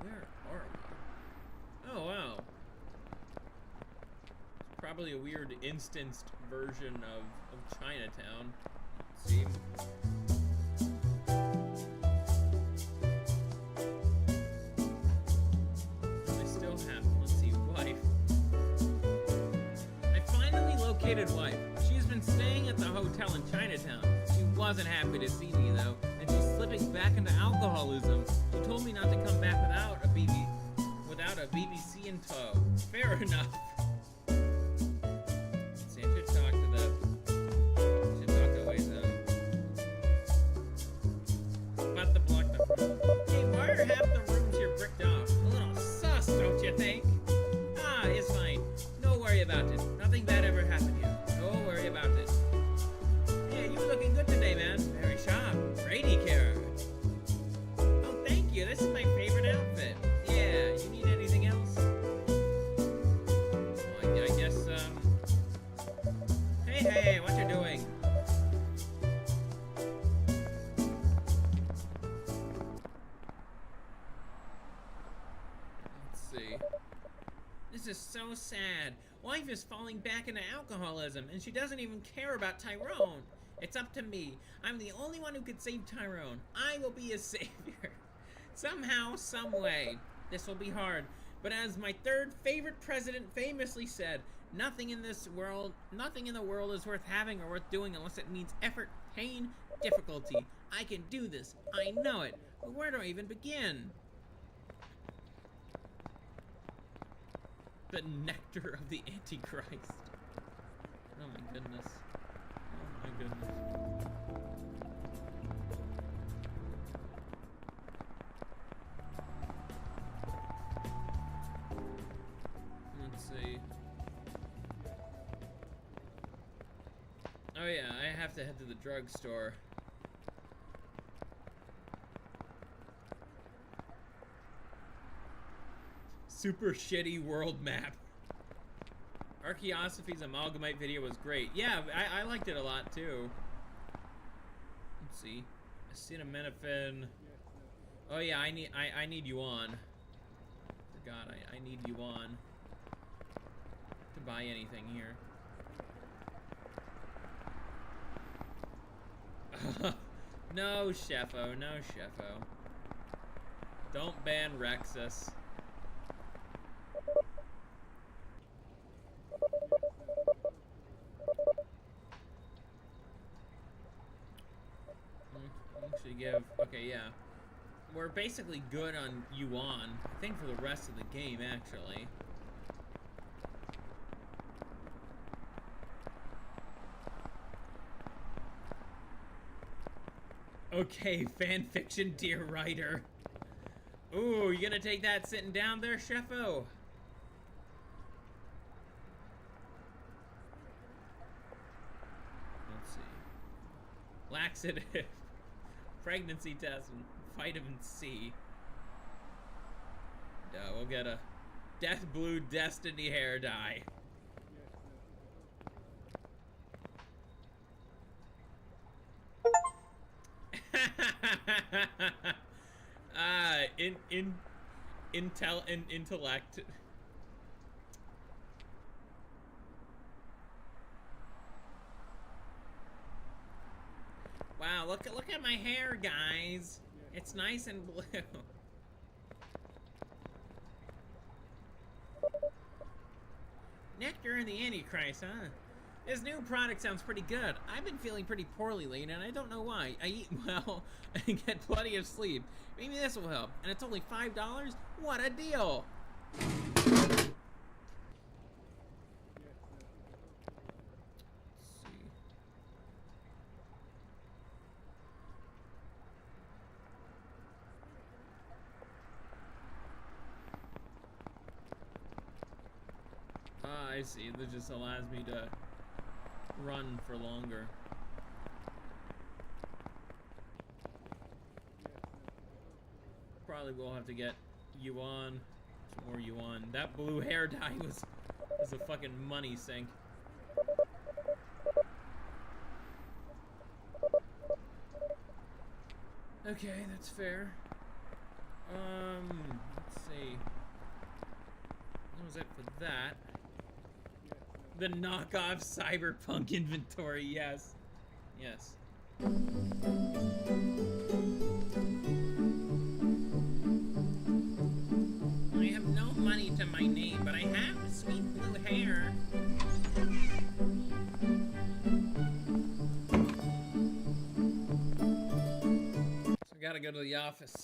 Where are we? Oh, wow. It's probably a weird instanced version of Chinatown. Let's see. I still have, let's see, wife. I finally located wife. She's been staying at the hotel in Chinatown. She wasn't happy to see me, though, and she's slipping back into alcoholism. She told me not to come back without a BBC in tow. Fair enough. See, I should talk to them. Should talk to Wayzone. About to block the room. Hey, why are half the rooms here bricked off? A little sus, don't you think? Ah, it's fine. Don't worry about it. Nothing bad ever happened here. Don't worry about it. Yeah, you looking good today, man. Very sharp. Brady care. Oh, thank you. This is my favorite outfit. Yeah, you need anything else? Well, I guess, Hey, what you doing? Let's see. This is so sad. Wife is falling back into alcoholism, and she doesn't even care about Tyrone. It's up to me. I'm the only one who could save Tyrone. I will be his savior. Somehow, some way. This will be hard. But as my third favorite president famously said, nothing in the world is worth having or worth doing unless it needs effort, pain, difficulty. I can do this. I know it. But where do I even begin? The nectar of the Antichrist. Oh my goodness. Oh my goodness. Let's see. Oh yeah, I have to head to the drugstore. Super shitty world map. Archaeosophy's Amalgamite video was great. Yeah, I liked it a lot too. Let's see. Acetaminophen. Oh yeah, I need you on. Forgot I need you on to buy anything here. No, Sheffo, no, Sheffo. Don't ban Rexus. Actually give, okay, yeah. We're basically good on Yuan. I think for the rest of the game, actually. Okay, fanfiction, dear writer. Ooh, you gonna take that sitting down there, Sheffo? Let's see. Laxative. Pregnancy test and vitamin C. We'll get a Death Blue Destiny hair dye. Intellect. Wow, look at my hair, guys. It's nice and blue. Nectar and the Antichrist, huh? This new product sounds pretty good. I've been feeling pretty poorly lately, and I don't know why. I eat well and get plenty of sleep. Maybe this will help. And it's only $5? What a deal! Let's see. Ah, I see. That just allows me to run for longer. Probably will have to get Yuan, some more Yuan. That blue hair dye was a fucking money sink. Okay, that's fair. Let's see. That was it for that. The knockoff cyberpunk inventory, yes. Yes. I have no money to my name, but I have sweet blue hair. So I gotta go to the office.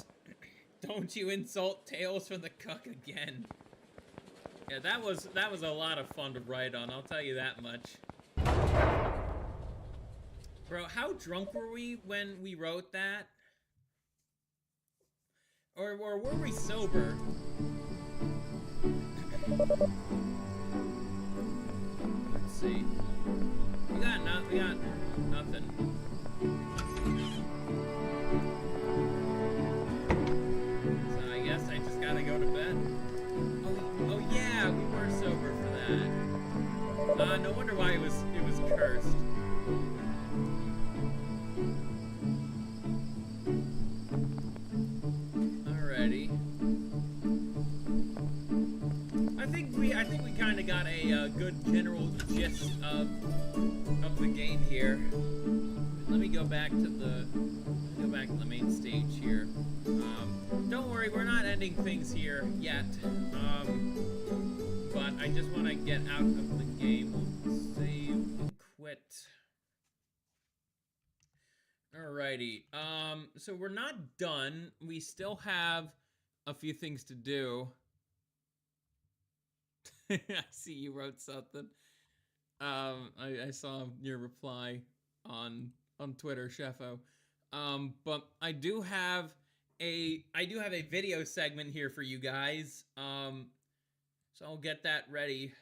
Don't you insult Tales from the Cuck again. Yeah, that was a lot of fun to write on, I'll tell you that much. Bro, how drunk were we when we wrote that? Or were we sober? Let's see. We got nothing. So I guess I just gotta go to bed. Oh yeah, we were sober for that. No wonder why it was cursed. Alrighty. I think we kind of got a good general gist of the game here. Let me go back to the main stage here. Don't worry, we're not ending things here yet. But I just want to get out of the game. We'll save and quit. Alrighty. So we're not done. We still have a few things to do. I see you wrote something. I saw your reply on Twitter, Sheffo. But I do have a video segment here for you guys. So I'll get that ready.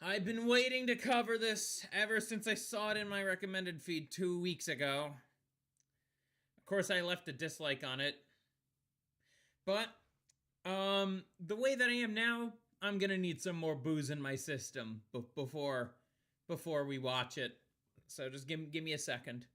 I've been waiting to cover this ever since I saw it in my recommended feed 2 weeks ago. Of course, I left a dislike on it. But, the way that I am now, I'm gonna need some more booze in my system before we watch it. So just give me a second.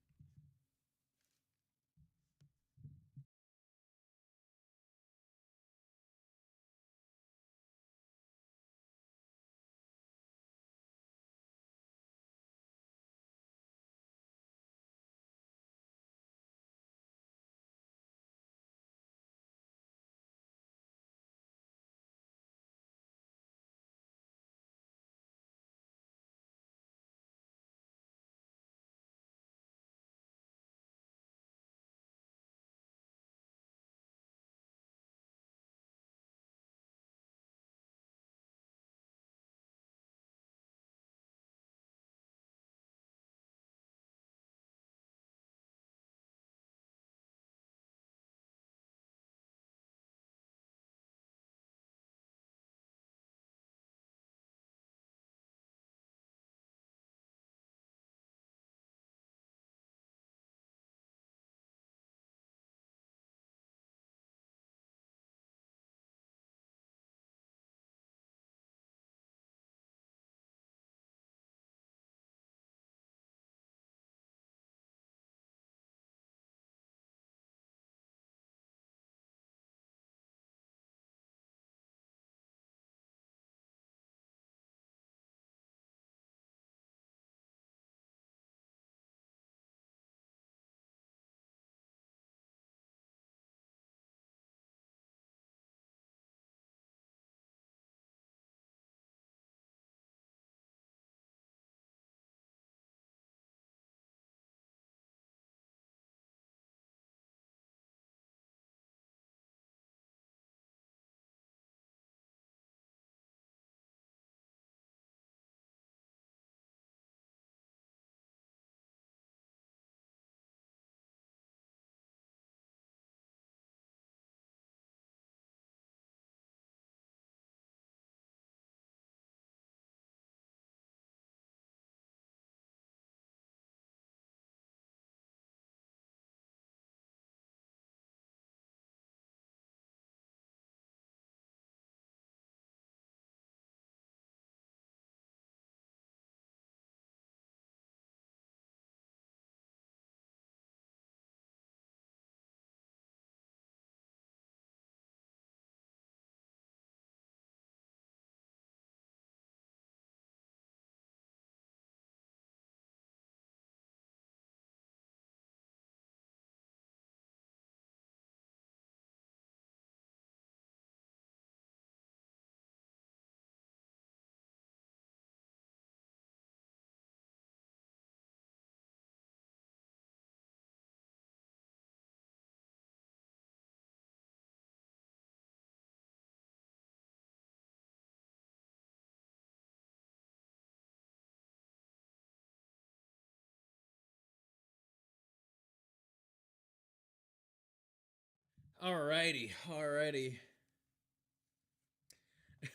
Alrighty.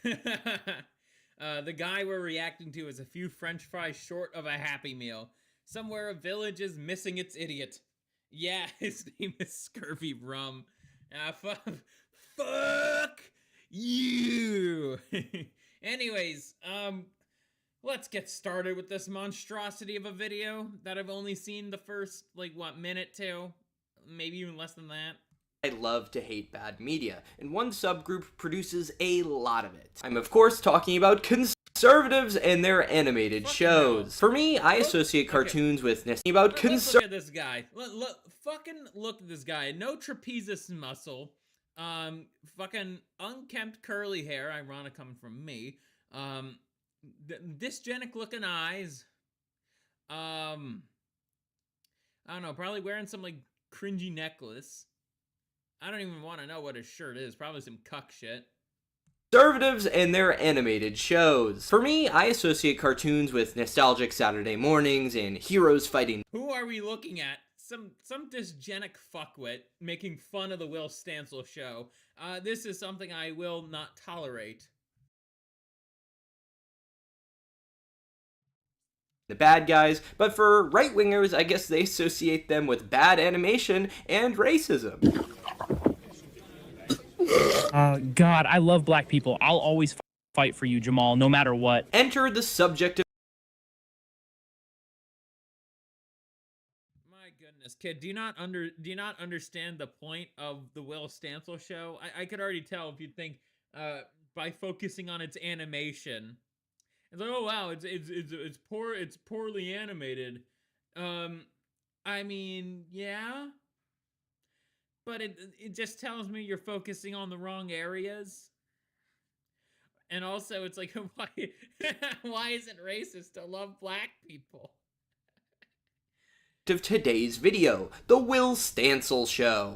The guy we're reacting to is a few french fries short of a Happy Meal. Somewhere a village is missing its idiot. Yeah, his name is ScurvyRum. Fuck you! Anyways, let's get started with this monstrosity of a video that I've only seen the first, minute to? Maybe even less than that. I love to hate bad media, and one subgroup produces a lot of it. I'm of course talking about conservatives and their animated shows. For me, I associate cartoons with Let's look at this guy. Fucking look at this guy. No trapezius muscle. Fucking unkempt curly hair. Ironic coming from me. Dysgenic looking eyes. I don't know. Probably wearing some cringy necklace. I don't even want to know what his shirt is. Probably some cuck shit. Conservatives and their animated shows. For me, I associate cartoons with nostalgic Saturday mornings and heroes fighting. Who are we looking at? Some dysgenic fuckwit making fun of the Will Stancil show. This is something I will not tolerate. The bad guys, but for right-wingers, I guess they associate them with bad animation and racism. God, I love black people. I'll always fight for you, Jamal, no matter what. Enter the subject of My goodness, kid, do you not understand the point of the Will Stancil show? I could already tell if you think by focusing on its animation. It's like, oh wow, it's poorly animated. I mean, yeah. But it just tells me you're focusing on the wrong areas. And also it's like why is it racist to love black people? of today's video, the Will Stancil Show.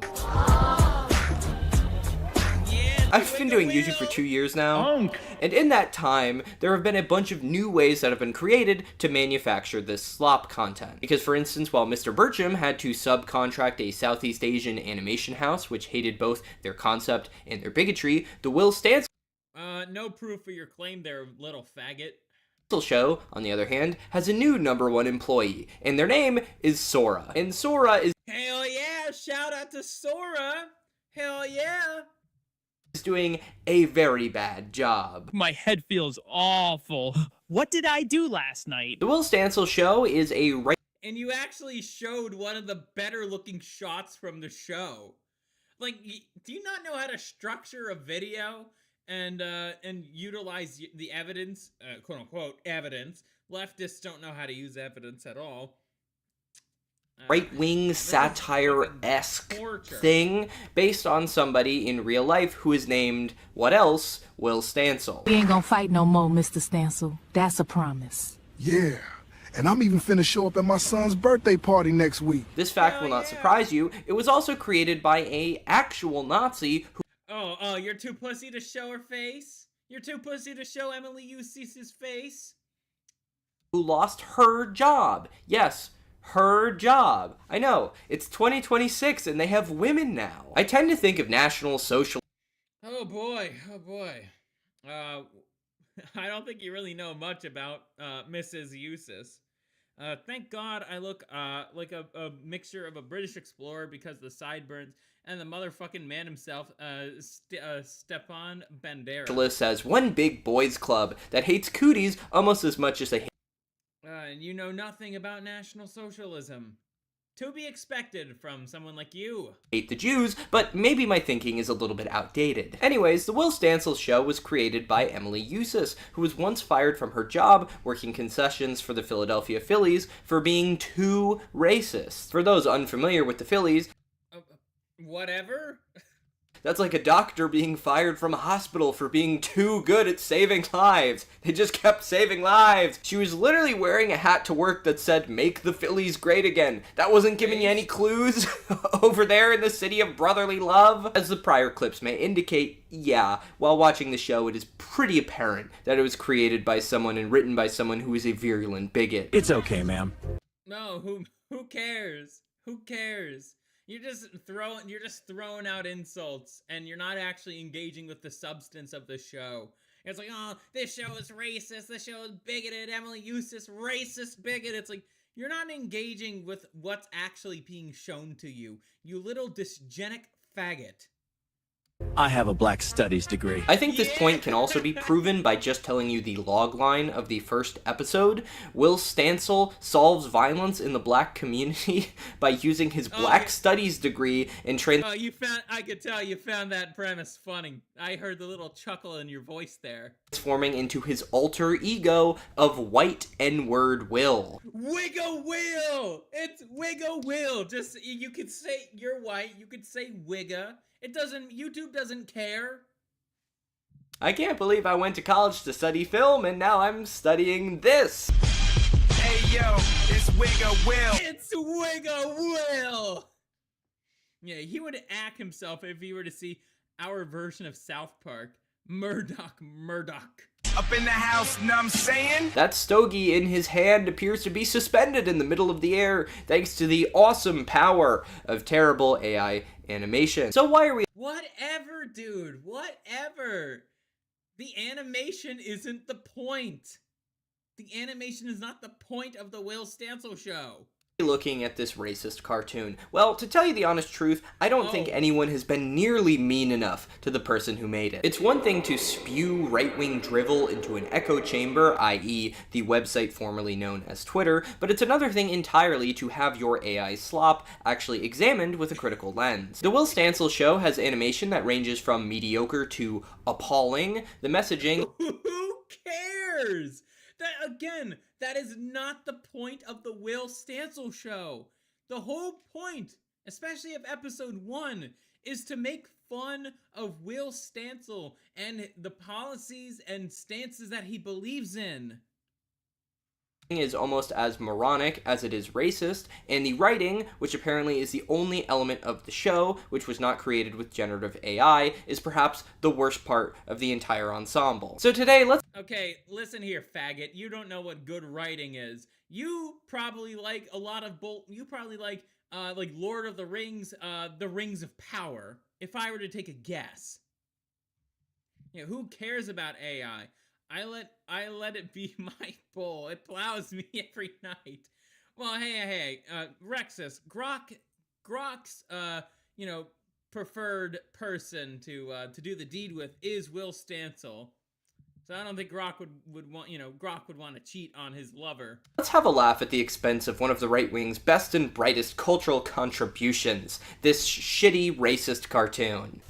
I've been doing YouTube for 2 years now, and in that time, there have been a bunch of new ways that have been created to manufacture this slop content. Because for instance, while Mr. Bircham had to subcontract a Southeast Asian animation house, which hated both their concept and their bigotry, the Will Stancil No proof for your claim there, little faggot. Show, on the other hand, has a new #1 employee, and their name is Sora. And Sora is Hell yeah! Shout out to Sora! Hell yeah! doing a very bad job. My head feels awful. What did I do last night? The Will Stancil Show is a And you actually showed one of the better looking shots from the show. Like, do you not know how to structure a video and utilize the evidence, quote unquote evidence? Leftists don't know how to use evidence at all. right-wing satire-esque thing based on somebody in real life who is named, what else, Will Stancil. We ain't gonna fight no more, Mr. Stancil. That's a promise. Yeah, and I'm even finna show up at my son's birthday party next week. This fact will not surprise you. It was also created by a actual Nazi who Oh, you're too pussy to show her face? You're too pussy to show Emily Eustace's face? who lost her job. Yes, her job. I know, it's 2026 and they have women now. I tend to think of National Social Oh boy. I don't think you really know much about Mrs. Eustace. Thank God I look like a mixture of a British explorer because of the sideburns and the motherfucking man himself, Stepan Bandera. as one big boys club that hates cooties almost as much as they And you know nothing about National Socialism. To be expected from someone like you. hate the Jews, but maybe my thinking is a little bit outdated. Anyways, the Will Stancil Show was created by Emily Eustace, who was once fired from her job working concessions for the Philadelphia Phillies for being too racist. For those unfamiliar with the Phillies, Whatever? that's like a doctor being fired from a hospital for being too good at saving lives. They just kept saving lives. She was literally wearing a hat to work that said, "Make the Phillies great again." That wasn't giving you any clues over there in the city of brotherly love? As the prior clips may indicate, yeah, while watching the show, it is pretty apparent that it was created by someone and written by someone who is a virulent bigot. It's okay, ma'am. No, who cares? Who cares? You're just throwing out insults, and you're not actually engaging with the substance of the show. It's like, oh, this show is racist, this show is bigoted, Emily Eustace, racist bigot. It's like, you're not engaging with what's actually being shown to you, you little dysgenic faggot. I have a Black Studies degree. I think this point can also be proven by just telling you the log line of the first episode. Will Stancil solves violence in the black community by using his Black Studies degree and I could tell you found that premise funny. I heard the little chuckle in your voice there. transforming into his alter ego of white N-word Will. Wigga Will! It's Wigga Will! Just, you could say you're white, you could say Wigga. YouTube doesn't care. I can't believe I went to college to study film and now I'm studying this. Hey yo, it's Wigga Will. It's Wigga Will! Yeah, he would act himself if he were to see our version of South Park. Murdoch. Up in the house, know what I'm saying? That stogie in his hand appears to be suspended in the middle of the air thanks to the awesome power of terrible AI animation. So why are we Whatever, dude. Whatever. The animation isn't the point. The animation is not the point of the Will Stancil show. looking at this racist cartoon? Well, to tell you the honest truth, I don't think anyone has been nearly mean enough to the person who made it. It's one thing to spew right-wing drivel into an echo chamber, i.e. the website formerly known as Twitter, but it's another thing entirely to have your AI slop actually examined with a critical lens. The Will Stancil show has animation that ranges from mediocre to appalling. The messaging... Who cares? That is not the point of the Will Stancil show. The whole point, especially of episode 1, is to make fun of Will Stancil and the policies and stances that he believes in. Is almost as moronic as it is racist, and the writing, which apparently is the only element of the show, which was not created with generative AI, is perhaps the worst part of the entire ensemble. So today, let's... Okay, listen here, faggot. You don't know what good writing is. You probably like a lot of you probably like Lord of the Rings, the Rings of Power, if I were to take a guess. You know, who cares about AI? I let it be my bull. It plows me every night. Well, hey, Rexus, Grok's, preferred person to do the deed with is Will Stancil. So I don't think Grok would want to cheat on his lover. Let's have a laugh at the expense of one of the right wing's best and brightest cultural contributions, this shitty racist cartoon.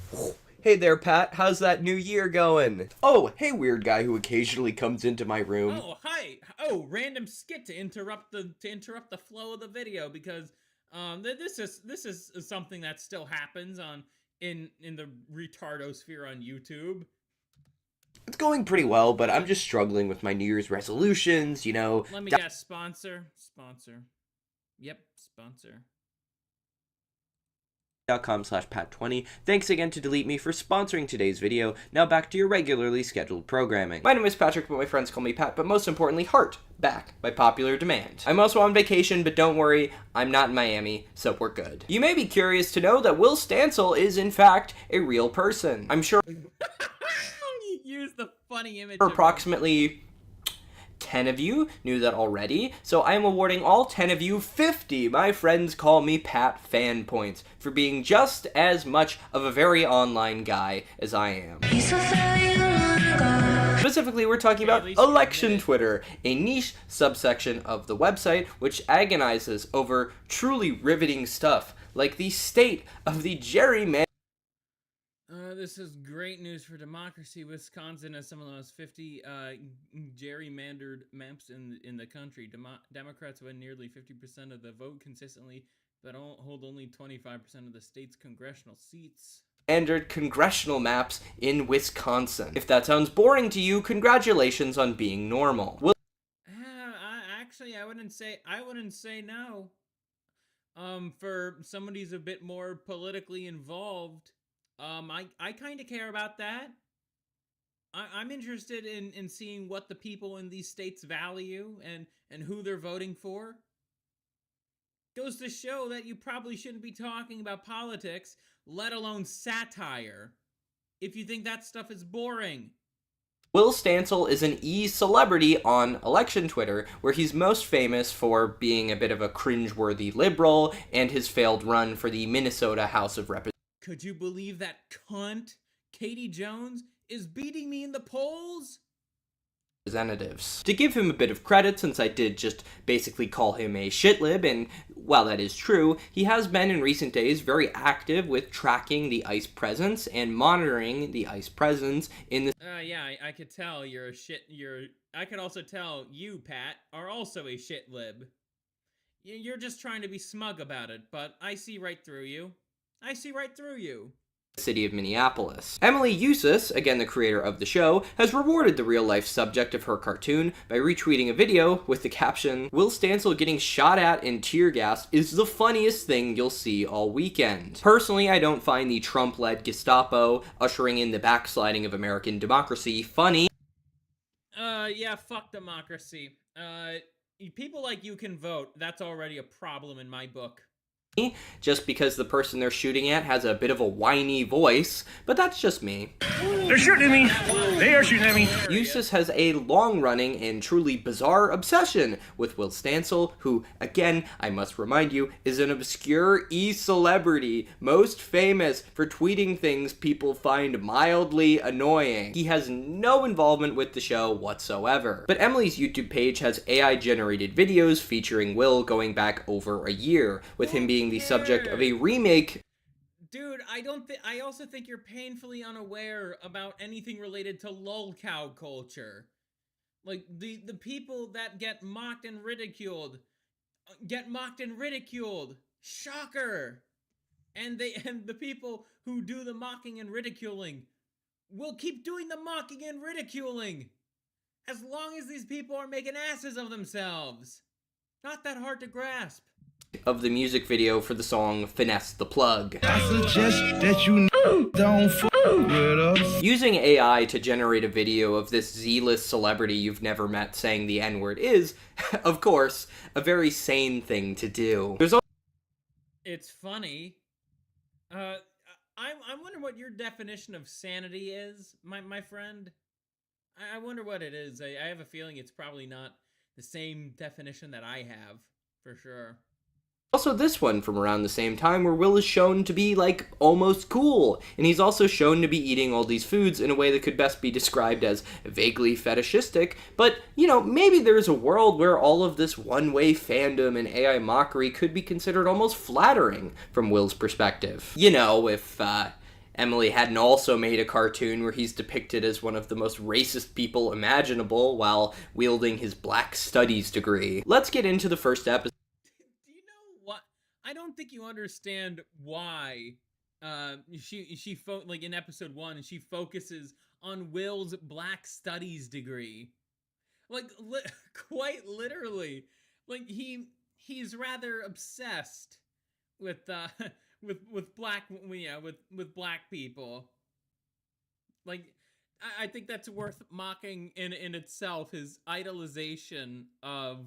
Hey there, Pat. How's that new year going? Oh, hey, weird guy who occasionally comes into my room. Oh, hi. Oh, random skit to interrupt the flow of the video because this is something that still happens in the retardosphere on YouTube. It's going pretty well, but I'm just struggling with my New Year's resolutions, you know. Let me guess, sponsor. Yep, sponsor. .com/pat20. Thanks again to Delete Me for sponsoring today's video. Now back to your regularly scheduled programming. My name is Patrick, but my friends call me Pat, but most importantly, Heart, back by popular demand. I'm also on vacation, but don't worry, I'm not in Miami, so we're good. You may be curious to know that Will Stancil is, in fact, a real person. I'm sure Use the funny image. Approximately 10 of you knew that already, so I am awarding all 10 of you 50 My Friends Call Me Pat fan points for being just as much of a very online guy as I am. Specifically, we're talking about election Twitter, a niche subsection of the website which agonizes over truly riveting stuff, like the state of the gerrymandering. This is great news for democracy. Wisconsin has some of the most 50 gerrymandered maps in the country. Democrats win nearly 50% of the vote consistently, but hold only 25% of the state's congressional seats. Standard congressional maps in Wisconsin. If that sounds boring to you, congratulations on being normal. Actually, I wouldn't say no. For somebody who's a bit more politically involved. I kind of care about that. I'm interested in seeing what the people in these states value and who they're voting for. Goes to show that you probably shouldn't be talking about politics, let alone satire, if you think that stuff is boring. Will Stancil is an e-celebrity on election Twitter, where he's most famous for being a bit of a cringeworthy liberal and his failed run for the Minnesota House of Representatives. Could you believe that cunt, Katie Jones, is beating me in the polls? To give him a bit of credit, since I did just basically call him a shitlib, and while that is true, he has been in recent days very active with tracking the ICE presence and monitoring the ICE presence in the... Yeah, I could tell I could also tell you, Pat, are also a shitlib. You're just trying to be smug about it, but I see right through you. City of Minneapolis. Emily Eustace, again the creator of the show, has rewarded the real-life subject of her cartoon by retweeting a video with the caption, "Will Stancil getting shot at and tear-gassed is the funniest thing you'll see all weekend." Personally, I don't find the Trump-led Gestapo ushering in the backsliding of American democracy funny. Yeah, fuck democracy. People like you can vote. That's already a problem in my book. Just because the person they're shooting at has a bit of a whiny voice, but that's just me. They're shooting at me. They are shooting at me. Eustace has a long-running and truly bizarre obsession with Will Stancil, who, again, I must remind you, is an obscure e-celebrity, most famous for tweeting things people find mildly annoying. He has no involvement with the show whatsoever. But Emily's YouTube page has AI-generated videos featuring Will going back over a year, with him being the subject of a remake. Dude, I also think you're painfully unaware about anything related to lolcow culture. Like, the people that get mocked and ridiculed. Shocker! And the people who do the mocking and ridiculing will keep doing the mocking and ridiculing. As long as these people are making asses of themselves. Not that hard to grasp. Of the music video for the song Finesse the Plug. I suggest that you don't fuck with us. Using AI to generate a video of this Z-list celebrity you've never met saying the N-word is, of course, a very sane thing to do. It's funny. I wonder what your definition of sanity is, my friend. I wonder what it is. I have a feeling it's probably not the same definition that I have, for sure. Also this one from around the same time where Will is shown to be, like, almost cool, and he's also shown to be eating all these foods in a way that could best be described as vaguely fetishistic, but, you know, maybe there's a world where all of this one-way fandom and AI mockery could be considered almost flattering from Will's perspective. You know, if, Emily hadn't also made a cartoon where he's depicted as one of the most racist people imaginable while wielding his Black Studies degree. Let's get into the first episode. I don't think you understand why she like in episode 1 she focuses on Will's Black Studies degree. Like quite literally. Like he's rather obsessed with black with black people. Like I think that's worth mocking in itself, his idolization of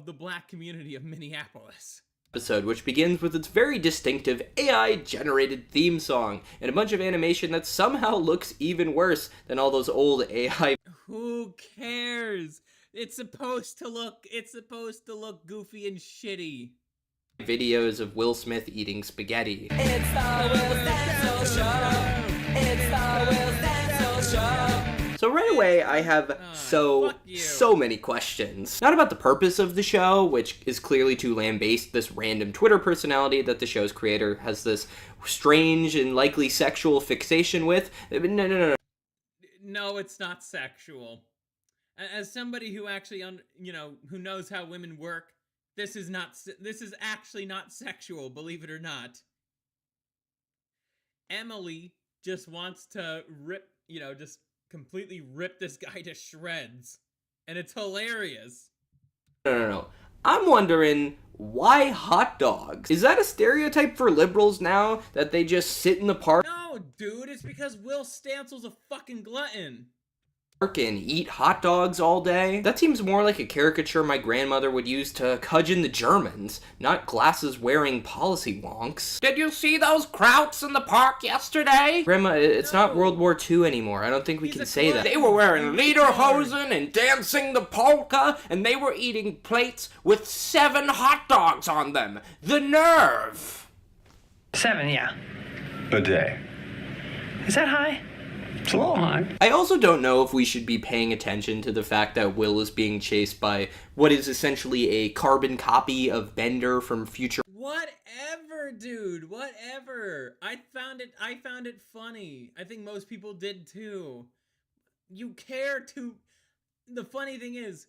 the black community of Minneapolis. Episode, which begins with its very distinctive AI-generated theme song, and a bunch of animation that somehow looks even worse than all those old AI. Who cares? It's supposed to look goofy and shitty. Videos of Will Smith eating spaghetti. It's the Will Stancil Show. It's the Will Stancil Show. So right away, I have so many questions. Not about the purpose of the show, which is clearly to lambaste this random Twitter personality that the show's creator has this strange and likely sexual fixation with. No. No, it's not sexual. As somebody who actually, who knows how women work, this is actually not sexual, believe it or not. Emily just wants to just completely rip this guy to shreds. And it's hilarious. No. I'm wondering, why hot dogs? Is that a stereotype for liberals now, that they just sit in the park? No, dude, it's because Will Stancil's a fucking glutton. And eat hot dogs all day? That seems more like a caricature my grandmother would use to cudgeon the Germans, not glasses-wearing policy wonks. Did you see those krauts in the park yesterday? Grandma, it's not World War II anymore. I don't think we can say that. They were wearing lederhosen and dancing the polka, and they were eating plates with 7 hot dogs on them. The nerve! 7, yeah. A day. Is that high? It's a little high. I also don't know if we should be paying attention to the fact that Will is being chased by what is essentially a carbon copy of Bender from Future. Whatever, dude, whatever. I found it funny. I think most people did too. The funny thing is,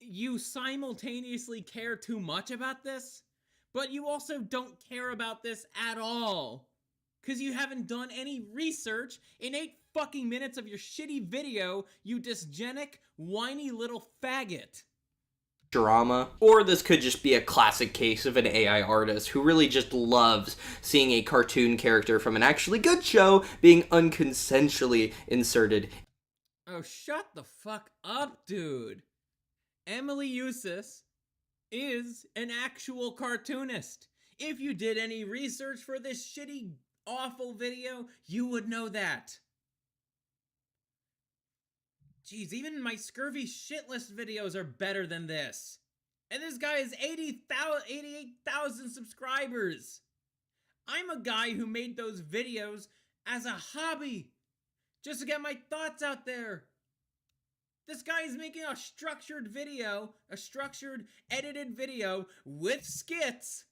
you simultaneously care too much about this, but you also don't care about this at all. Because you haven't done any research in 8 fucking minutes of your shitty video, you dysgenic, whiny little faggot. Drama. Or this could just be a classic case of an AI artist who really just loves seeing a cartoon character from an actually good show being unconsensually inserted. Oh, shut the fuck up, dude. Emily Eustace is an actual cartoonist. If you did any research for this shitty awful video, you would know that. Jeez, even my Scurvy shit list videos are better than this. And this guy has 88,000 subscribers. I'm a guy who made those videos as a hobby, just to get my thoughts out there. This guy is making a structured video, a structured, edited video with skits,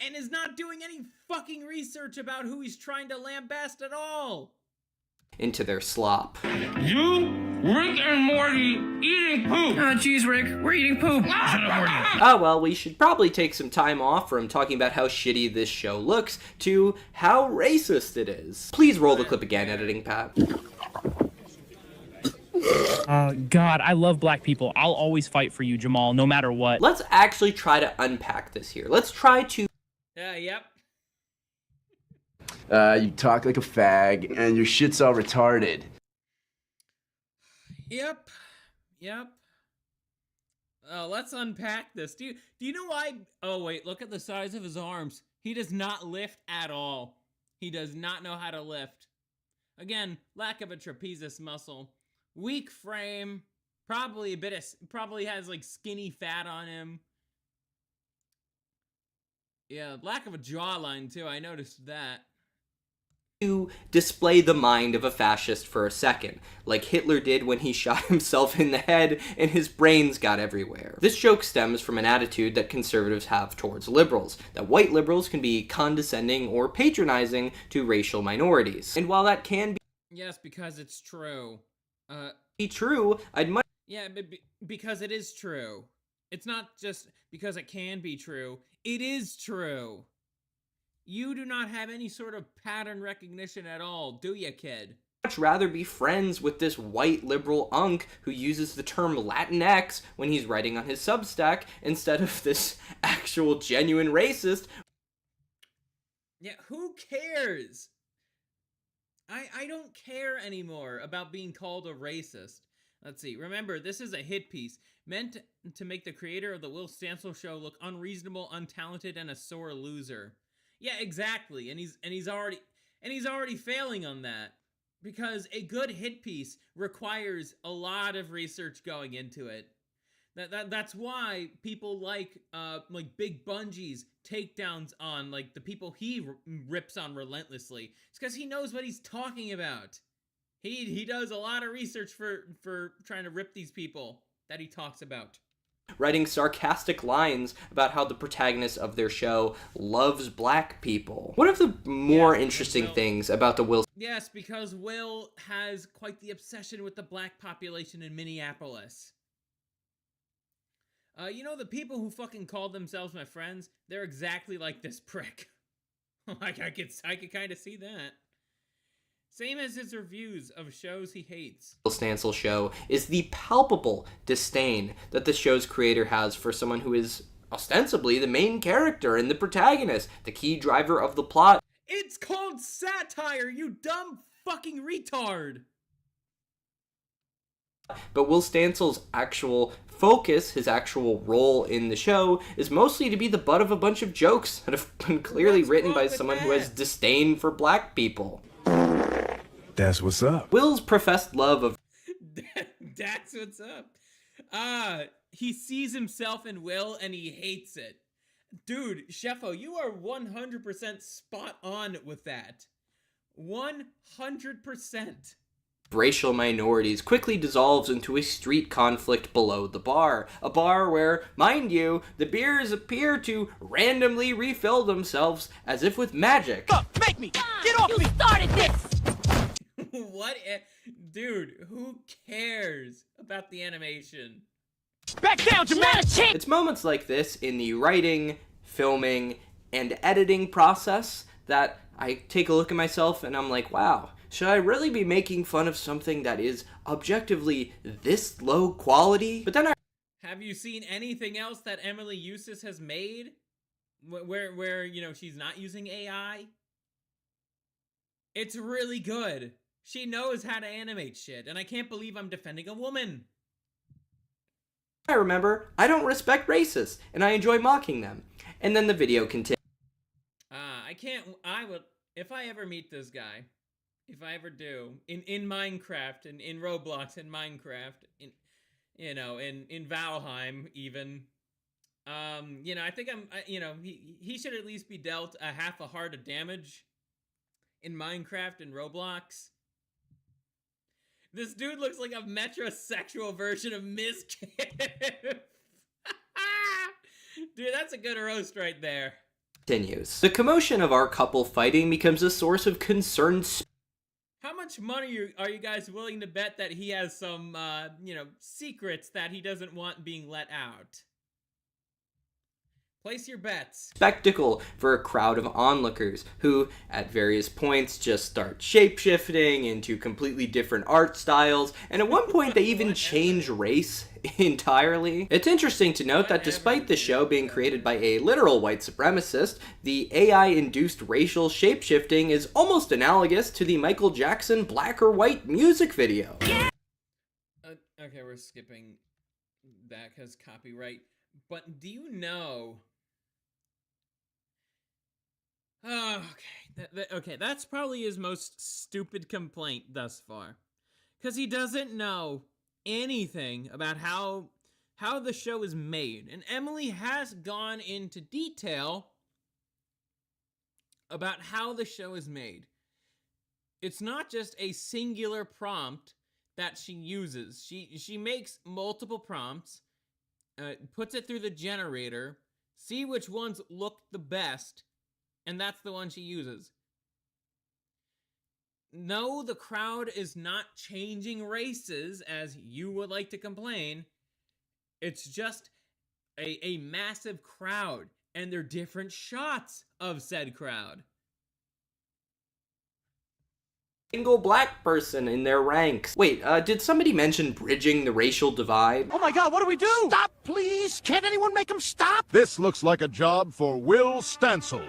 and is not doing any fucking research about who he's trying to lambaste at all. Into their slop. You, Rick and Morty, eating poop. Oh, jeez, Rick, we're eating poop. Shut up, Morty. Ah, well, we should probably take some time off from talking about how shitty this show looks to how racist it is. Please roll the clip again, editing Pat. God, I love black people. I'll always fight for you, Jamal, no matter what. Let's actually try to unpack this here. Let's try to... Yep. You talk like a fag, and your shit's all retarded. Yep. Let's unpack this. Do you know why? Oh, wait, look at the size of his arms. He does not lift at all. He does not know how to lift. Again, lack of a trapezius muscle. Weak frame. Probably has like skinny fat on him. Yeah, lack of a jawline too. I noticed that. To display the mind of a fascist for a second, like Hitler did when he shot himself in the head and his brains got everywhere. This joke stems from an attitude that conservatives have towards liberals, that white liberals can be condescending or patronizing to racial minorities. And while that can be Yes, because it's true. true, I'd much... Yeah, because it is true. It's not just because it can be true. It is true. You do not have any sort of pattern recognition at all, do ya, kid? much rather be friends with this white liberal unk who uses the term Latinx when he's writing on his Substack instead of this actual genuine racist. Yeah, who cares? I don't care anymore about being called a racist. Let's see. Remember, this is a hit piece meant to make the creator of the Will Stancil show look unreasonable, untalented, and a sore loser. Yeah, exactly. And he's already failing on that, because a good hit piece requires a lot of research going into it. That's why people like Big Bungie's takedowns on like the people he rips on relentlessly. It's because he knows what he's talking about. He does a lot of research for trying to rip these people that he talks about. Writing sarcastic lines about how the protagonist of their show loves black people. One of the more interesting things about the Will... Yes, because Will has quite the obsession with the black population in Minneapolis. You know, the people who fucking called themselves my friends, they're exactly like this prick. I could kind of see that. Same as his reviews of shows he hates. Will Stancil show is the palpable disdain that the show's creator has for someone who is ostensibly the main character and the protagonist, the key driver of the plot. It's called satire, you dumb fucking retard! But Will Stancil's actual focus, his actual role in the show, is mostly to be the butt of a bunch of jokes that have been clearly written by someone who has disdain for black people. That's what's up. Will's professed love of... That's what's up. He sees himself in Will and he hates it. Dude, Sheffo, you are 100% spot on with that. 100%. Racial minorities quickly dissolves into a street conflict below the bar. A bar where, mind you, the beers appear to randomly refill themselves as if with magic. Make me! Get off me! You started this! What? Dude, who cares about the animation? Back down, Jamal! It's moments like this in the writing, filming, and editing process that I take a look at myself and I'm like, wow, should I really be making fun of something that is objectively this low quality? But then I... Have you seen anything else that Emily Eustace has made? Where you know, she's not using AI? It's really good. She knows how to animate shit, and I can't believe I'm defending a woman. I remember, I don't respect racists, and I enjoy mocking them. And then the video continues. I I would, if I ever meet this guy, if I ever do, in Minecraft, in Roblox, in Minecraft, in Valheim even, I think he should at least be dealt a half a heart of damage in Minecraft and Roblox. This dude looks like a metrosexual version of Mizkif. Dude, that's a good roast right there. Continues. The commotion of our couple fighting becomes a source of concern. How much money are you guys willing to bet that he has some, secrets that he doesn't want being let out? Place your bets. Spectacle for a crowd of onlookers who, at various points, just start shapeshifting into completely different art styles, and at one point they even change race entirely. It's interesting to note that despite the show being created by a literal white supremacist, the AI-induced racial shapeshifting is almost analogous to the Michael Jackson Black or White music video. Okay, we're skipping that because copyright. But do you know... Oh, okay, that's probably his most stupid complaint thus far. Because he doesn't know anything about how the show is made. And Emily has gone into detail about how the show is made. It's not just a singular prompt that she uses. She makes multiple prompts, puts it through the generator, see which ones look the best, and that's the one she uses. No, the crowd is not changing races, as you would like to complain. It's just a massive crowd, and they're different shots of said crowd. Single black person in their ranks. Wait, did somebody mention bridging the racial divide? Oh my god, what do we do? Stop, please! Can't anyone make him stop? This looks like a job for Will Stancil.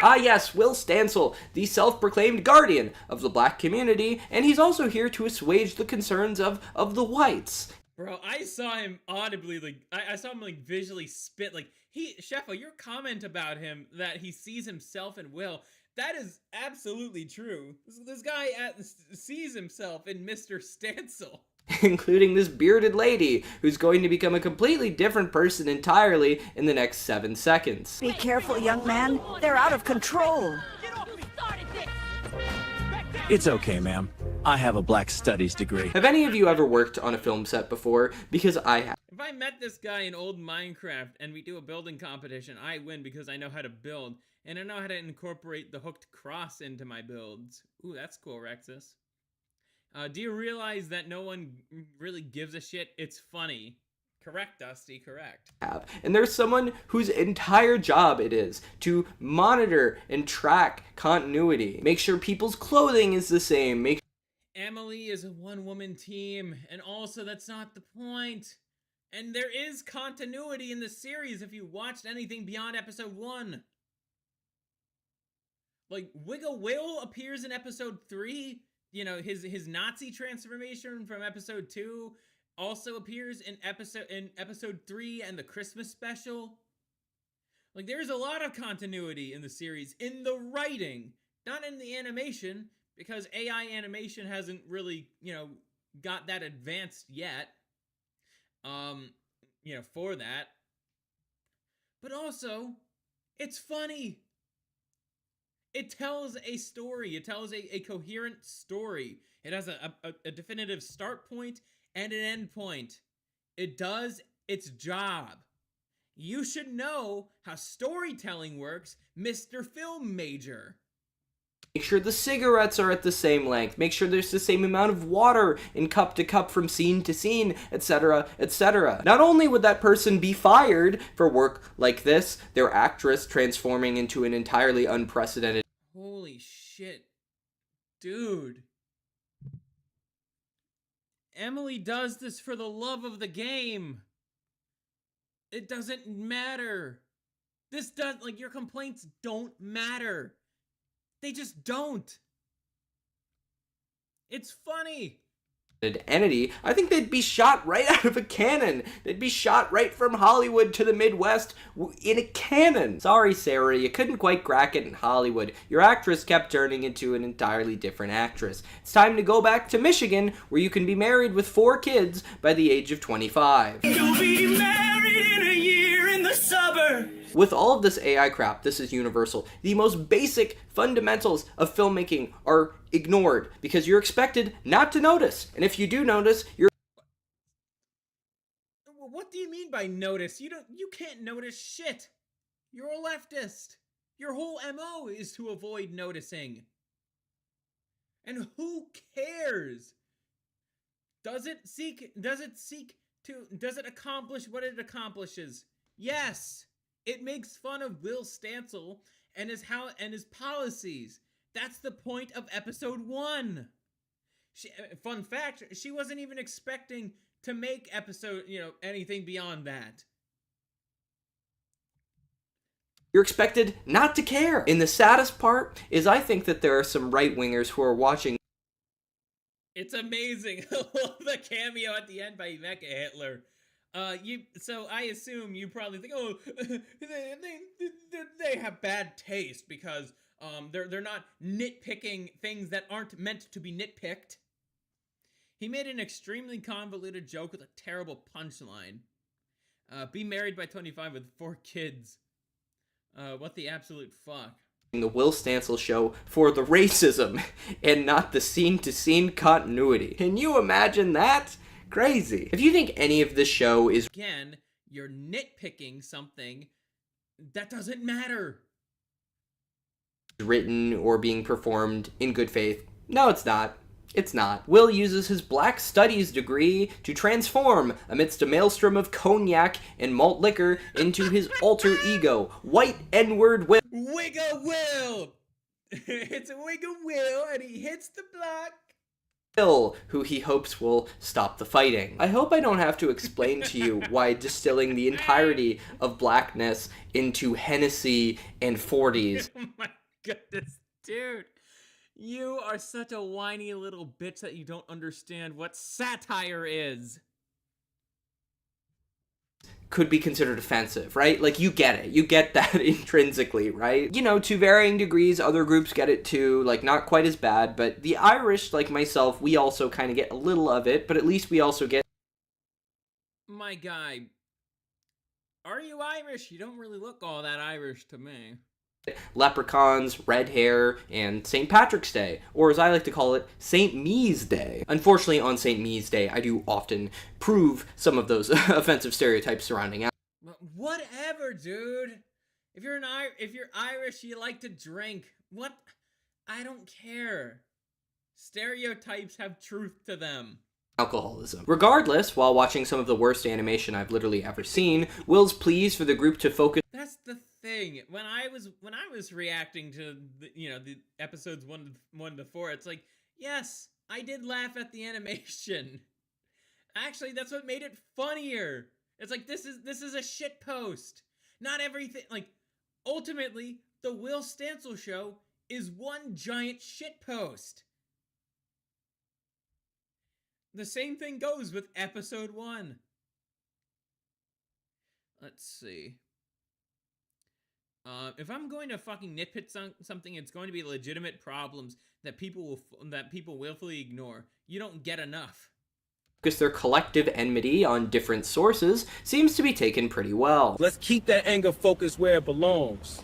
Ah yes, Will Stancil, the self-proclaimed guardian of the black community, and he's also here to assuage the concerns of the whites. Bro, I saw him audibly, I saw him, visually spit, Sheffa, your comment about him, that he sees himself in Will, that is absolutely true. This guy sees himself in Mr. Stancil. Including this bearded lady, who's going to become a completely different person entirely in the next 7 seconds. Be careful, young man. They're out of control. It's okay, ma'am. I have a Black Studies degree. Have any of you ever worked on a film set before? Because I have. If I met this guy in old Minecraft and we do a building competition, I win because I know how to build, and I know how to incorporate the hooked cross into my builds. Ooh, that's cool, Rexus. Do you realize that no one really gives a shit? It's funny. Correct, Dusty, correct. And there's someone whose entire job it is to monitor and track continuity, make sure people's clothing is the same, Emily is a one-woman team, and also that's not the point. And there is continuity in the series if you watched anything beyond episode 1. Wiggle Will appears in episode 3. You know, his Nazi transformation from episode 2 also appears in episode 3 and the Christmas special. There's a lot of continuity in the series, in the writing, not in the animation, because AI animation hasn't really, got that advanced yet, for that. But also, it's funny. It tells a story. It tells a coherent story. It has a definitive start point and an end point. It does its job. You should know how storytelling works, Mr. Film Major. Make sure the cigarettes are at the same length. Make sure there's the same amount of water in cup to cup from scene to scene, etc., etc. Not only would that person be fired for work like this, their actress transforming into an entirely unprecedented... Holy shit. Dude. Emily does this for the love of the game. It doesn't matter. Your complaints don't matter. They just don't. It's funny. entity, I think they'd be shot right out of a cannon. They'd be shot right from Hollywood to the Midwest in a cannon. Sorry, Sarah, you couldn't quite crack it in Hollywood. Your actress kept turning into an entirely different actress. It's time to go back to Michigan, where you can be married with 4 kids by the age of 25. You'll be married in a year in the suburbs. With all of this AI crap, this is universal. The most basic fundamentals of filmmaking are ignored because you're expected not to notice. And if you do notice, you're... What do you mean by notice? You can't notice shit. You're a leftist. Your whole MO is to avoid noticing. And who cares? Does it accomplish what it accomplishes? Yes. It makes fun of Will Stancil and his policies. That's the point of episode 1. Fun fact, she wasn't even expecting to make anything beyond that. You're expected not to care. And the saddest part is I think that there are some right-wingers who are watching. It's amazing. I love the cameo at the end by Mecha Hitler. So I assume you probably think, oh, they have bad taste because they're not nitpicking things that aren't meant to be nitpicked. He made an extremely convoluted joke with a terrible punchline. Be married by 25 with 4 kids. What the absolute fuck? The Will Stancil show for the racism and not the scene-to-scene continuity. Can you imagine that? Crazy. If you think any of this show is... Again, you're nitpicking something that doesn't matter. ...written or being performed in good faith. No, it's not. It's not. Will uses his Black Studies degree to transform amidst a maelstrom of cognac and malt liquor into his alter ego, White N-word Will. Wigga Will! It's a Wigga Will and he hits the block. Will, who he hopes will stop the fighting. I hope I don't have to explain to you why distilling the entirety of blackness into Hennessy and 40s. Oh my goodness, dude. You are such a whiny little bitch that you don't understand what satire is. Could be considered offensive, right? Like, you get it. You get that intrinsically, right? You know, to varying degrees, other groups get it too, like, not quite as bad, but the Irish, like myself, we also kind of get a little of it, but at least we also get... My guy, are you Irish? You don't really look all that Irish to me. Leprechauns, red hair, and St. Patrick's Day, or as I like to call it, St. Me's Day. Unfortunately, on St. Me's Day, I do often prove some of those offensive stereotypes surrounding it. Whatever, dude. If you're Irish, you like to drink. What? I don't care. Stereotypes have truth to them. Alcoholism. Regardless, while watching some of the worst animation I've literally ever seen, Will's pleas for the group to focus... That's the thing. When I was reacting to the episodes 1 to 4, it's like, yes, I did laugh at the animation. Actually, that's what made it funnier. It's like this is a shit post. Not everything, like, ultimately, the Will Stancil show is one giant shit post. The same thing goes with episode 1. Let's see. If I'm going to fucking nitpick something, it's going to be legitimate problems that people willfully ignore. You don't get enough. Because their collective enmity on different sources seems to be taken pretty well. Let's keep that anger focused where it belongs.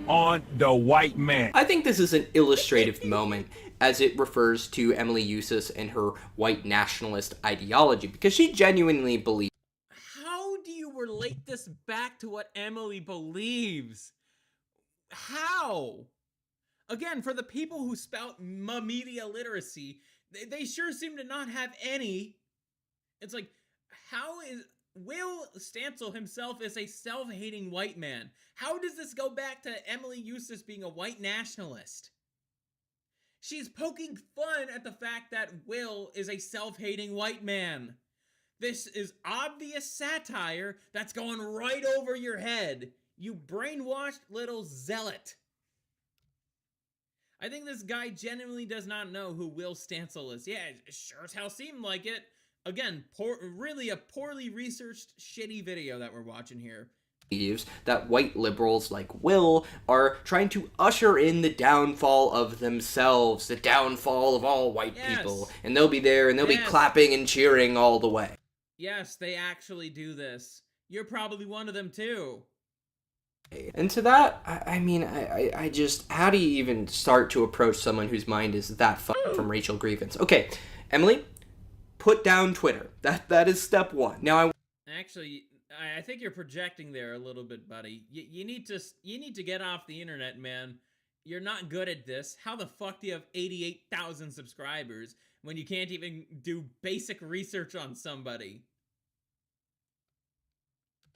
On the white man. I think this is an illustrative moment as it refers to Emily Eustace and her white nationalist ideology, because she genuinely believes... How do you relate this back to what Emily believes? How? Again, for the people who spout media literacy, they sure seem to not have any. It's like, how is... Will Stancil himself is a self-hating white man. How does this go back to Emily Eustace being a white nationalist? She's poking fun at the fact that Will is a self-hating white man. This is obvious satire that's going right over your head. You brainwashed little zealot. I think this guy genuinely does not know who Will Stancil is. Yeah, it sure as hell seemed like it. Again, really a poorly researched, shitty video that we're watching here. That white liberals like Will are trying to usher in the downfall of themselves, the downfall of all white people. And they'll be there and they'll be clapping and cheering all the way. Yes, they actually do this. You're probably one of them too. And to that, I just, how do you even start to approach someone whose mind is that fucked from racial grievance? Okay, Emily, put down Twitter. That is step one. Now Actually, I think you're projecting there a little bit, buddy. You need to get off the internet, man. You're not good at this. How the fuck do you have 88,000 subscribers when you can't even do basic research on somebody?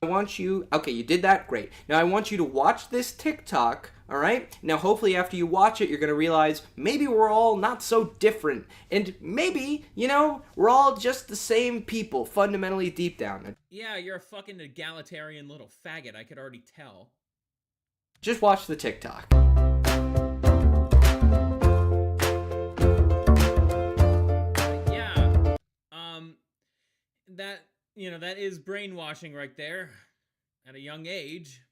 I want you, okay, you did that, great. Now I want you to watch this TikTok, all right? Now hopefully after you watch it, you're gonna realize maybe we're all not so different. And maybe, you know, we're all just the same people, fundamentally deep down. Yeah, you're a fucking egalitarian little faggot, I could already tell. Just watch the TikTok. Yeah, that, you know, that is brainwashing right there, at a young age.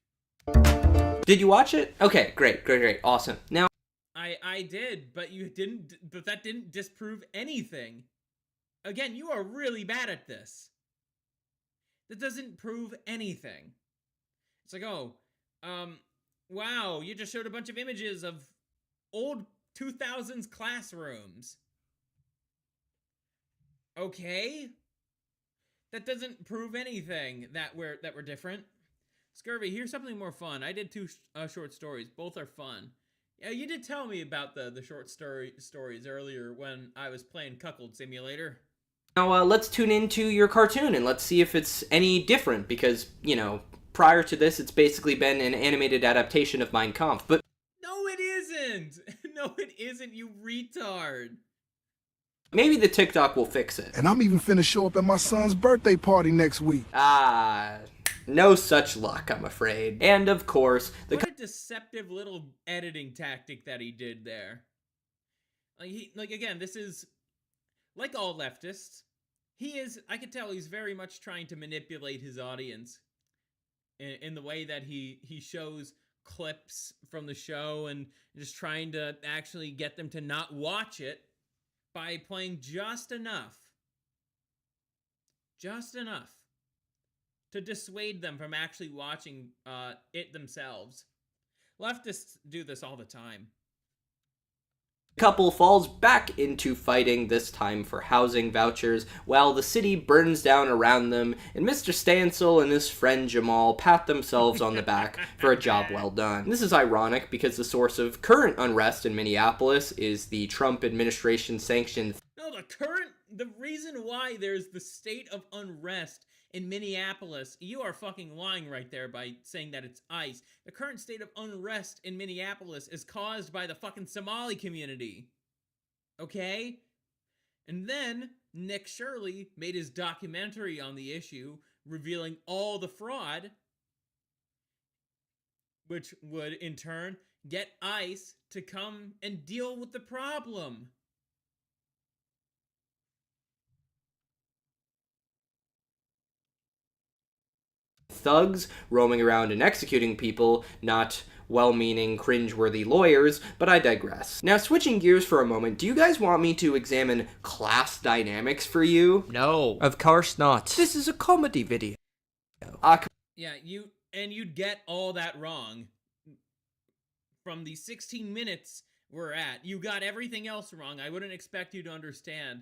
Did you watch it? Okay, great, awesome. Now, I did, but that didn't disprove anything. Again, you are really bad at this. That doesn't prove anything. It's like, oh, wow, you just showed a bunch of images of old 2000s classrooms. Okay? That doesn't prove anything that we're different. Scurvy, here's something more fun. I did 2 short stories. Both are fun. Yeah, you did tell me about the short stories earlier when I was playing Cuckold Simulator. Now, let's tune into your cartoon and let's see if it's any different because, you know, prior to this, it's basically been an animated adaptation of Mein Kampf, but... No, it isn't! No, it isn't, you retard! Maybe the TikTok will fix it. And I'm even finna show up at my son's birthday party next week. No such luck, I'm afraid. And of course, what a deceptive little editing tactic that he did there. Like again, this is like all leftists. I could tell he's very much trying to manipulate his audience in the way that he shows clips from the show and just trying to actually get them to not watch it by playing just enough to dissuade them from actually watching it themselves. Leftists do this all the time. The couple falls back into fighting, this time for housing vouchers, while the city burns down around them, and Mr. Stancil and his friend Jamal pat themselves on the back for a job well done. This is ironic because the source of current unrest in Minneapolis is the Trump administration-sanctioned... No, the reason why there's the state of unrest in Minneapolis, you are fucking lying right there by saying that it's ICE. The current state of unrest in Minneapolis is caused by the fucking Somali community. Okay? And then Nick Shirley made his documentary on the issue, revealing all the fraud, which would in turn get ICE to come and deal with the problem. Thugs roaming around and executing people, not well-meaning, cringe-worthy lawyers, but I digress. Now, switching gears for a moment, do you guys want me to examine class dynamics for you? No. Of course not. This is a comedy video. Yeah, you'd get all that wrong. From the 16 minutes we're at, you got everything else wrong. I wouldn't expect you to understand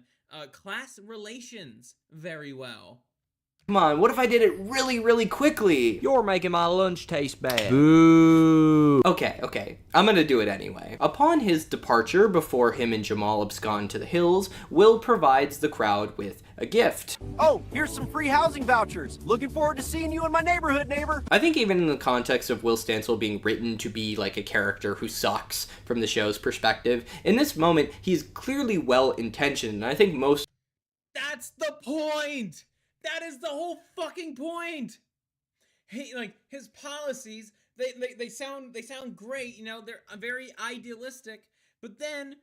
class relations very well. Come on, what if I did it really, really quickly? You're making my lunch taste bad. Boo. Okay, I'm gonna do it anyway. Upon his departure, before him and Jamal abscond to the hills, Will provides the crowd with a gift. Oh, here's some free housing vouchers. Looking forward to seeing you in my neighborhood, neighbor. I think even in the context of Will Stancil being written to be like a character who sucks from the show's perspective, in this moment, he's clearly well-intentioned, and I think most... That's the point! That is the whole fucking point. Hey, like his policies, they sound great, you know, they're very idealistic, But then,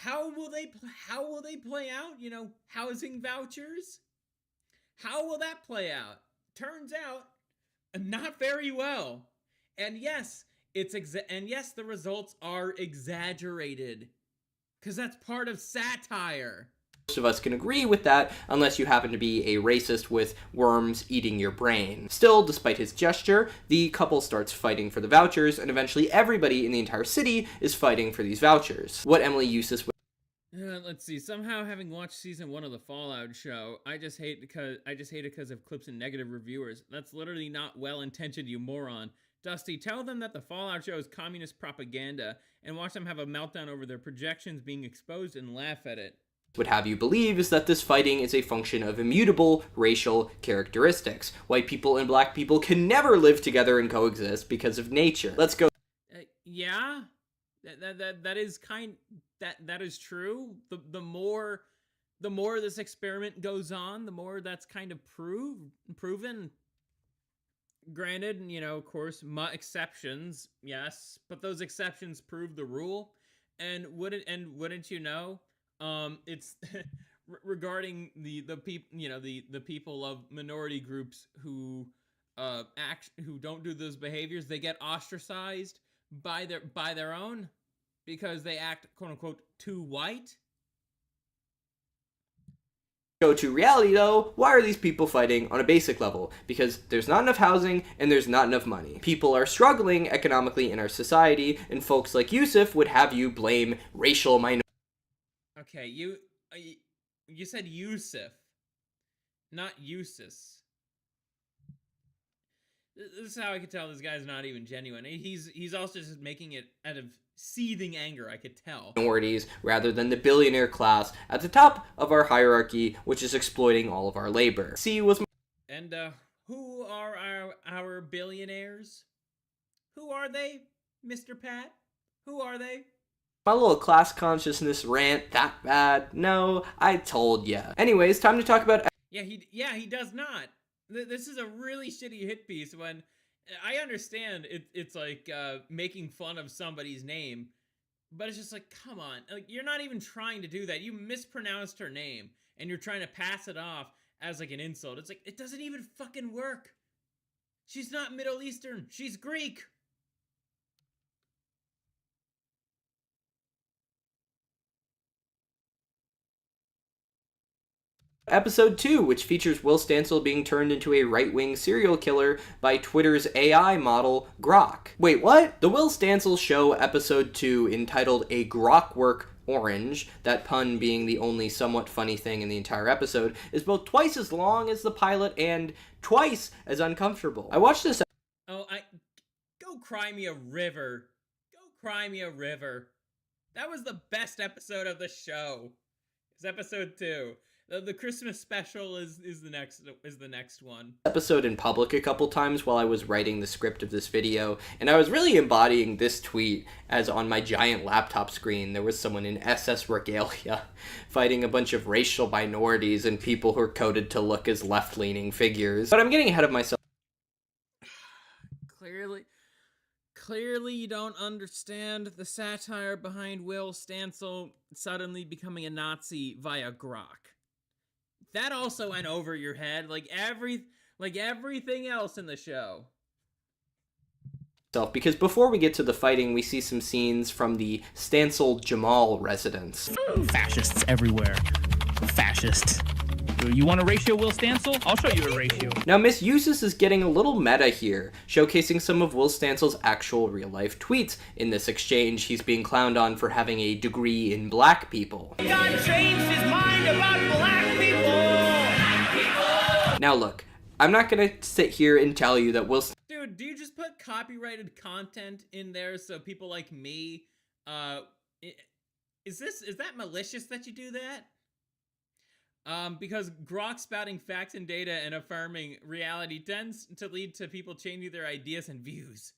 how will they play out? You know, housing vouchers? How will that play out? Turns out, not very well. And yes, the results are exaggerated, because that's part of satire. Most of us can agree with that, unless you happen to be a racist with worms eating your brain. Still, despite his gesture, the couple starts fighting for the vouchers, and eventually everybody in the entire city is fighting for these vouchers. What Emily Eustace let's see. Somehow, having watched season 1 of the Fallout show, I just hate it because of clips and negative reviewers. That's literally not well-intentioned, you moron. Dusty, tell them that the Fallout show is communist propaganda, and watch them have a meltdown over their projections being exposed and laugh at it. would have you believe is that this fighting is a function of immutable racial characteristics. White people and black people can never live together and coexist because of nature. Let's go. Yeah, that is true. The more this experiment goes on, the more that's kind of proven. Granted, you know, of course, exceptions, yes, but those exceptions prove the rule. And wouldn't you know, it's regarding the people of minority groups who don't do those behaviors, they get ostracized by their own because they act, quote unquote, too white. Go to reality though, why are these people fighting on a basic level? Because there's not enough housing and there's not enough money. People are struggling economically in our society, and folks like Yusuf would have you blame racial minorities. Okay, you said Yusuf, not Usus. This is how I could tell this guy's not even genuine. He's also just making it out of seething anger, I could tell. Minorities rather than the billionaire class at the top of our hierarchy, which is exploiting all of our labor. C was. And who are our billionaires? Who are they, Mr. Pat? Who are they? My little class consciousness rant that bad? No, I told ya. Anyways, time to talk about. Yeah, he does not. This is a really shitty hit piece. When I understand it's like making fun of somebody's name, but it's just like, come on, like, you're not even trying to do that. You mispronounced her name and you're trying to pass it off as like an insult. It's like, it doesn't even fucking work. She's not Middle Eastern, she's Greek. Episode 2, which features Will Stancil being turned into a right-wing serial killer by Twitter's AI model, Grok. Wait, what? The Will Stancil Show Episode 2, entitled A Grokwork Orange, that pun being the only somewhat funny thing in the entire episode, is both twice as long as the pilot and twice as uncomfortable. I watched this. Go cry me a river. Go cry me a river. That was the best episode of the show. It's episode 2. The Christmas special is the next one. Episode in public a couple times while I was writing the script of this video, and I was really embodying this tweet as on my giant laptop screen there was someone in SS regalia fighting a bunch of racial minorities and people who are coded to look as left-leaning figures. But I'm getting ahead of myself. Clearly you don't understand the satire behind Will Stancil suddenly becoming a Nazi via Grok. That also went over your head, like everything else in the show. Because before we get to the fighting, we see some scenes from the Stancil Jamal residence. Fascists everywhere. Fascists. You want a ratio, Will Stancil? I'll show you a ratio. Now, Miss Eustace is getting a little meta here, showcasing some of Will Stancil's actual real-life tweets. In this exchange, he's being clowned on for having a degree in black people. God changed his mind about black people! Now look, I'm not gonna sit here and tell you that Will... Dude, do you just put copyrighted content in there so people like me, is that malicious that you do that? Because Grok spouting facts and data and affirming reality tends to lead to people changing their ideas and views.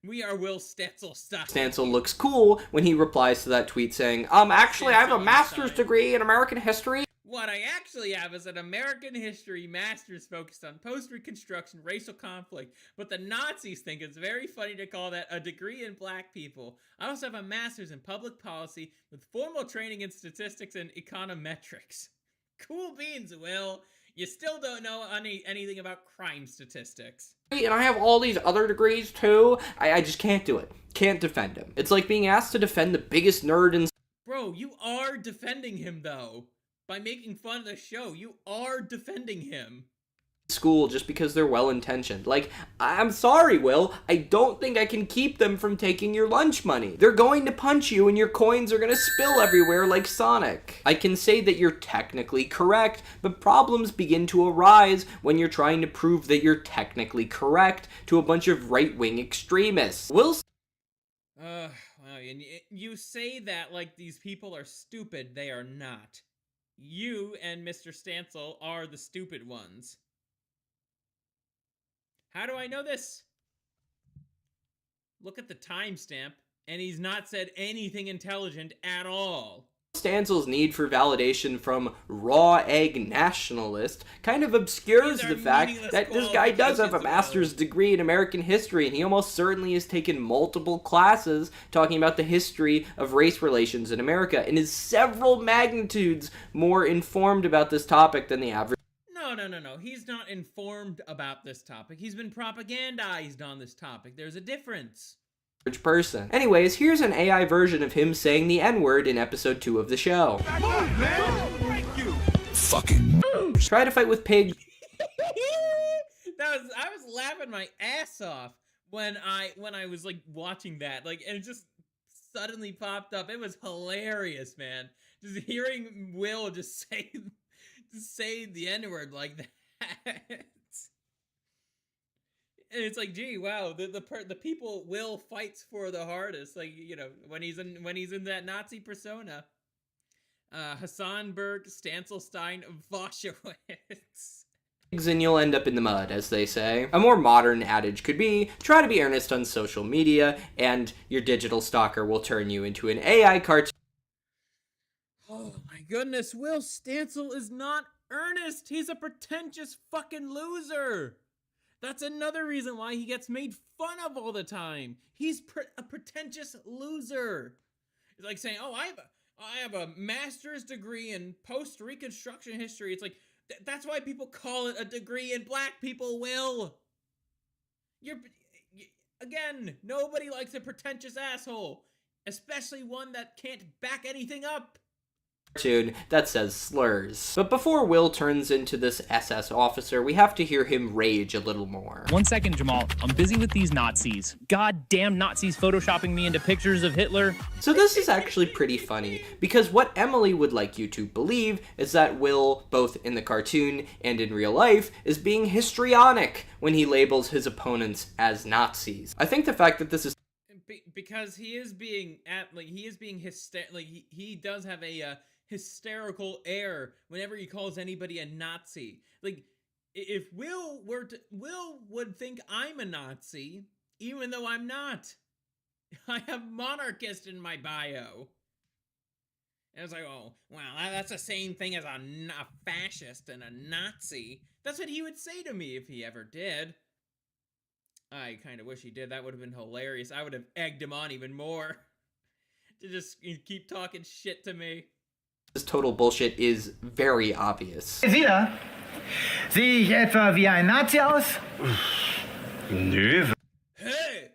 We are Will Stancil stuff. Stancil looks cool when he replies to that tweet saying, actually I have a master's degree in American history. What I actually have is an American history master's focused on post-Reconstruction racial conflict, but the Nazis think it's very funny to call that a degree in black people. I also have a master's in public policy with formal training in statistics and econometrics. Cool beans, Will. You still don't know anything about crime statistics. And I have all these other degrees too. I just can't do it. Can't defend him. It's like being asked to defend the biggest nerd in... Bro, you are defending him though. By making fun of the show, you are defending him. School just because they're well-intentioned. Like, I'm sorry, Will. I don't think I can keep them from taking your lunch money. They're going to punch you and your coins are gonna spill everywhere like Sonic. I can say that you're technically correct, but problems begin to arise when you're trying to prove that you're technically correct to a bunch of right-wing extremists. Will's... Wow, and you say that like these people are stupid. They are not. You and Mr. Stancil are the stupid ones. How do I know this? Look at the timestamp, and he's not said anything intelligent at all. Stancil's need for validation from raw egg nationalist kind of obscures the fact that this guy does have a master's degree in American history, and he almost certainly has taken multiple classes talking about the history of race relations in America, and is several magnitudes more informed about this topic than the average. No. He's not informed about this topic. He's been propagandized on this topic. There's a difference. Person. Anyways, here's an AI version of him saying the N-word in episode 2 of the show. Fucking try to fight with pigs. I was laughing my ass off when I was like watching that, like, and it just suddenly popped up. It was hilarious, man. Just hearing Will just say the N-word like that. And it's like, gee, wow, the people Will fights for the hardest. Like, you know, when he's in that Nazi persona. Hassanberg, Stancelstein, Voschowitz. And you'll end up in the mud, as they say. A more modern adage could be, try to be earnest on social media, and your digital stalker will turn you into an AI cartoon. Oh my goodness, Will Stancil is not earnest. He's a pretentious fucking loser. That's another reason why he gets made fun of all the time. He's a pretentious loser. It's like saying, oh, I have a master's degree in post-Reconstruction history. It's like, that's why people call it a degree in black people, Will. Again, nobody likes a pretentious asshole. Especially one that can't back anything up. Cartoon that says slurs. But before Will turns into this SS officer, we have to hear him rage a little more. 1 second, Jamal. I'm busy with these Nazis. Goddamn Nazis photoshopping me into pictures of Hitler. So this is actually pretty funny, because what Emily would like you to believe is that Will, both in the cartoon and in real life, is being histrionic when he labels his opponents as Nazis. I think the fact that this is because he is being he does have a hysterical air whenever he calls anybody a Nazi. Like, if Will would think I'm a Nazi, even though I'm not. I have monarchist in my bio. And it's like, oh, well, that's the same thing as a fascist and a Nazi. That's what he would say to me if he ever did. I kind of wish he did. That would have been hilarious. I would have egged him on even more to just keep talking shit to me. This total bullshit is very obvious. Sie da? Sehe ich etwa wie ein Nazi aus? Nö. Hey,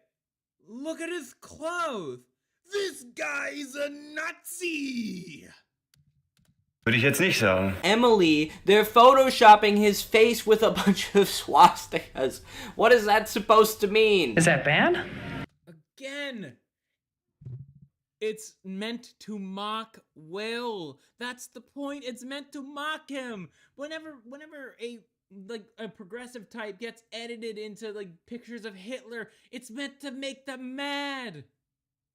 look at his clothes. This guy's a Nazi. Würde ich jetzt nicht sagen. Emily, they're photoshopping his face with a bunch of swastikas. What is that supposed to mean? Is that bad? Again, it's meant to mock Will. That's the point. It's meant to mock him. Whenever a progressive type gets edited into like pictures of Hitler, it's meant to make them mad.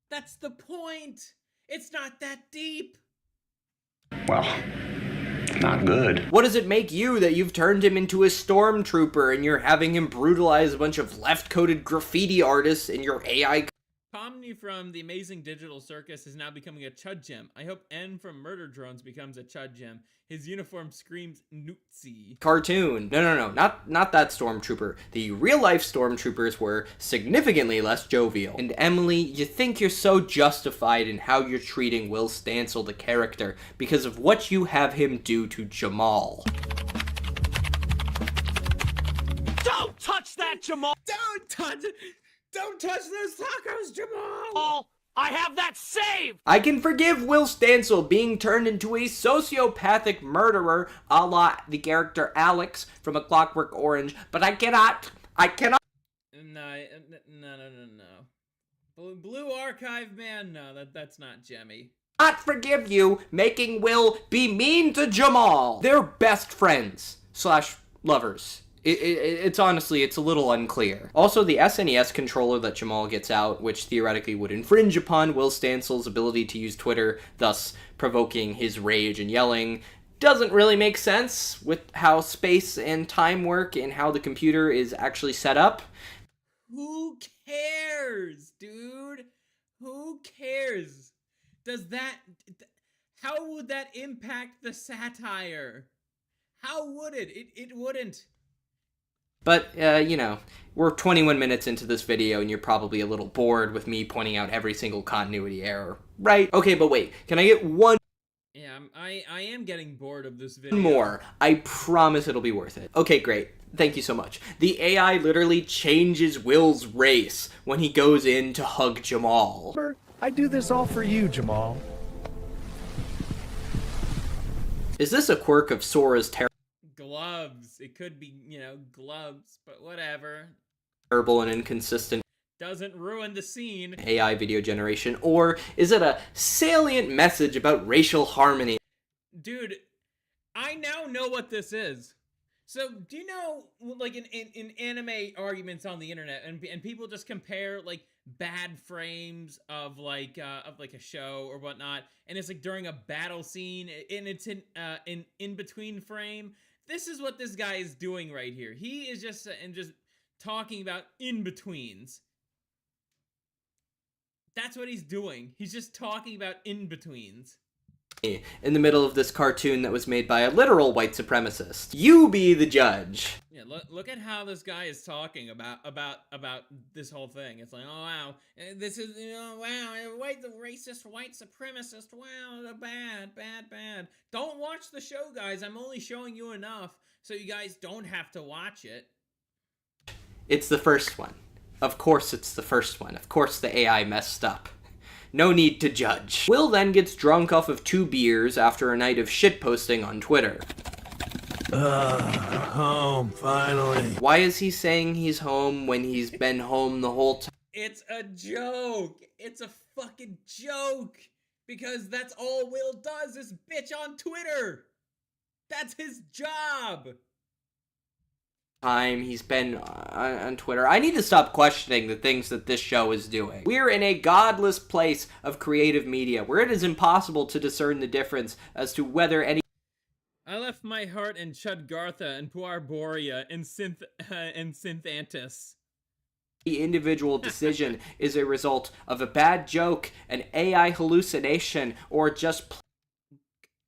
That's the point. It's not that deep. Well, not good. What does it make you that you've turned him into a stormtrooper and you're having him brutalize a bunch of left-coded graffiti artists in your AI? Pomni from The Amazing Digital Circus is now becoming a Chud Gem. I hope N from Murder Drones becomes a Chud Gem. His uniform screams Nutzi. Cartoon. No, not that Stormtrooper. The real-life Stormtroopers were significantly less jovial. And Emily, you think you're so justified in how you're treating Will Stancil, the character, because of what you have him do to Jamal. Don't touch that, Jamal! Don't touch those tacos, Jamal! Oh, I have that saved! I can forgive Will Stancil being turned into a sociopathic murderer a la the character Alex from A Clockwork Orange, but I cannot. No. Blue Archive Man, no, that's not Jemmy. Not forgive you making Will be mean to Jamal. They're best friends / lovers. It's honestly, it's a little unclear. Also, the SNES controller that Jamal gets out, which theoretically would infringe upon Will Stancil's ability to use Twitter, thus provoking his rage and yelling, doesn't really make sense with how space and time work and how the computer is actually set up. Who cares, dude? Who cares? How would that impact the satire? How would it? It wouldn't. But, you know, we're 21 minutes into this video and you're probably a little bored with me pointing out every single continuity error, right? Okay, but wait, can I get one? Yeah, I am getting bored of this video. More. I promise it'll be worth it. Okay, great. Thank you so much. The AI literally changes Will's race when he goes in to hug Jamal. I do this all for you, Jamal. Is this a quirk of Sora's Gloves. It could be, gloves, but whatever. terrible and inconsistent Doesn't ruin the scene. AI video generation, or is it a salient message about racial harmony? Dude, I now know what this is. So, do you know, like, in anime arguments on the internet, and people just compare, like, bad frames of like a show or whatnot, and it's like during a battle scene, and it's in between frame. This is what this guy is doing right here. He is just talking about in-betweens. That's what he's doing. He's just talking about in-betweens. In the middle of this cartoon that was made by a literal white supremacist. You be the judge. Yeah, look at how this guy is talking about this whole thing. It's like, oh wow, this is, wow, the racist white supremacist. Wow, bad. Don't watch the show, guys. I'm only showing you enough so you guys don't have to watch it. It's the first one. Of course it's the first one. Of course the AI messed up. No need to judge. Will then gets drunk off of 2 beers after a night of shitposting on Twitter. Home, finally. Why is he saying he's home when he's been home the whole time? It's a joke. It's a fucking joke. Because that's all Will does is bitch on Twitter. That's his job. Time he's been on Twitter. I need to stop questioning the things that this show is doing. We're in a godless place of creative media where it is impossible to discern the difference as to whether any I left my heart in Chudgartha and Puar Borea and Synthantis. The individual decision is a result of a bad joke, an AI hallucination, or just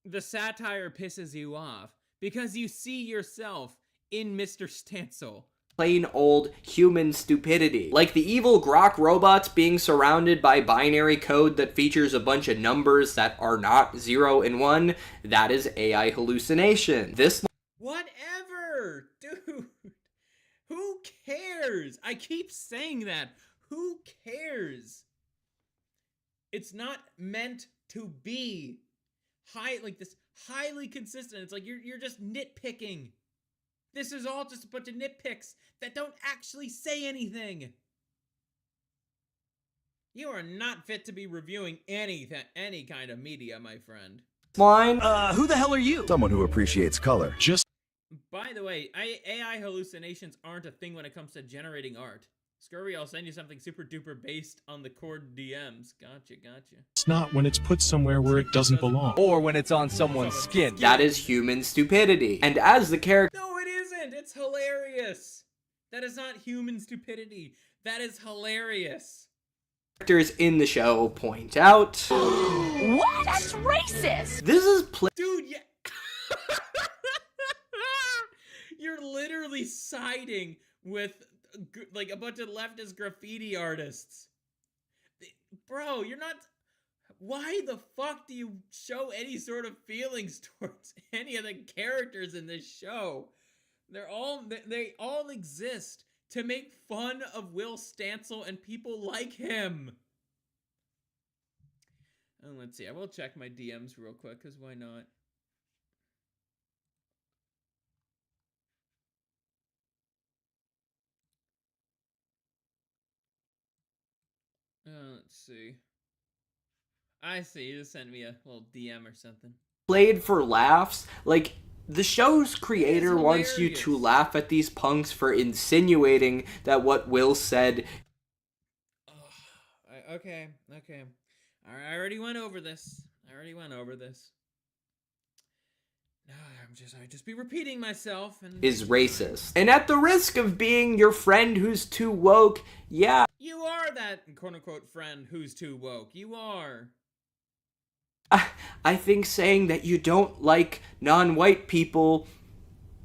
the satire pisses you off because you see yourself in Mr. Stancil. Plain old human stupidity. Like the evil grok robots being surrounded by binary code that features a bunch of numbers that are not 0 and 1, that is AI hallucination. This whatever, dude. Who cares? I keep saying that. Who cares? It's not meant to be highly consistent. It's like you're just nitpicking. This is all just a bunch of nitpicks that don't actually say anything. You are not fit to be reviewing any kind of media, my friend. Line? Who the hell are you? Someone who appreciates color. Just. By the way, AI hallucinations aren't a thing when it comes to generating art. Scurvy, I'll send you something super duper based on the cord DMs. Gotcha. It's not when it's put somewhere where it doesn't belong. Or when it's on someone's skin. That is human stupidity. And as the character... No, it isn't. It's hilarious. That is not human stupidity. That is hilarious. characters in the show point out. What? That's racist! This is Dude, yeah. You're literally siding with like a bunch of leftist graffiti artists. Bro, you're not. Why the fuck do you show any sort of feelings towards any of the characters in this show? They all exist to make fun of Will Stancil and people like him. And let's see, I will check my DMs real quick, because why not? Let's see. I see, you just sent me a little DM or something. Played for laughs. Like, the show's creator wants you to laugh at these punks for insinuating that what Will said. Okay. I already went over this. I just be repeating myself and Is racist. And at the risk of being your friend who's too woke, yeah. You are that quote-unquote friend who's too woke. You are. I think saying that you don't like non-white people,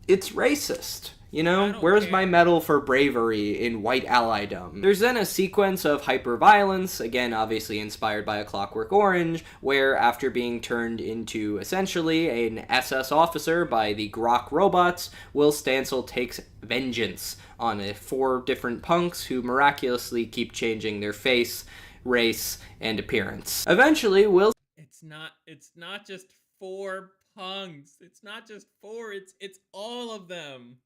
it's racist. You know, where's my medal for bravery in white alliedom? There's then a sequence of hyper-violence, again obviously inspired by A Clockwork Orange, where after being turned into essentially an SS officer by the Grok robots, Will Stancil takes vengeance on 4 different punks who miraculously keep changing their face, race, and appearance. Eventually, Will... It's not just 4 punks. It's not just 4, it's all of them.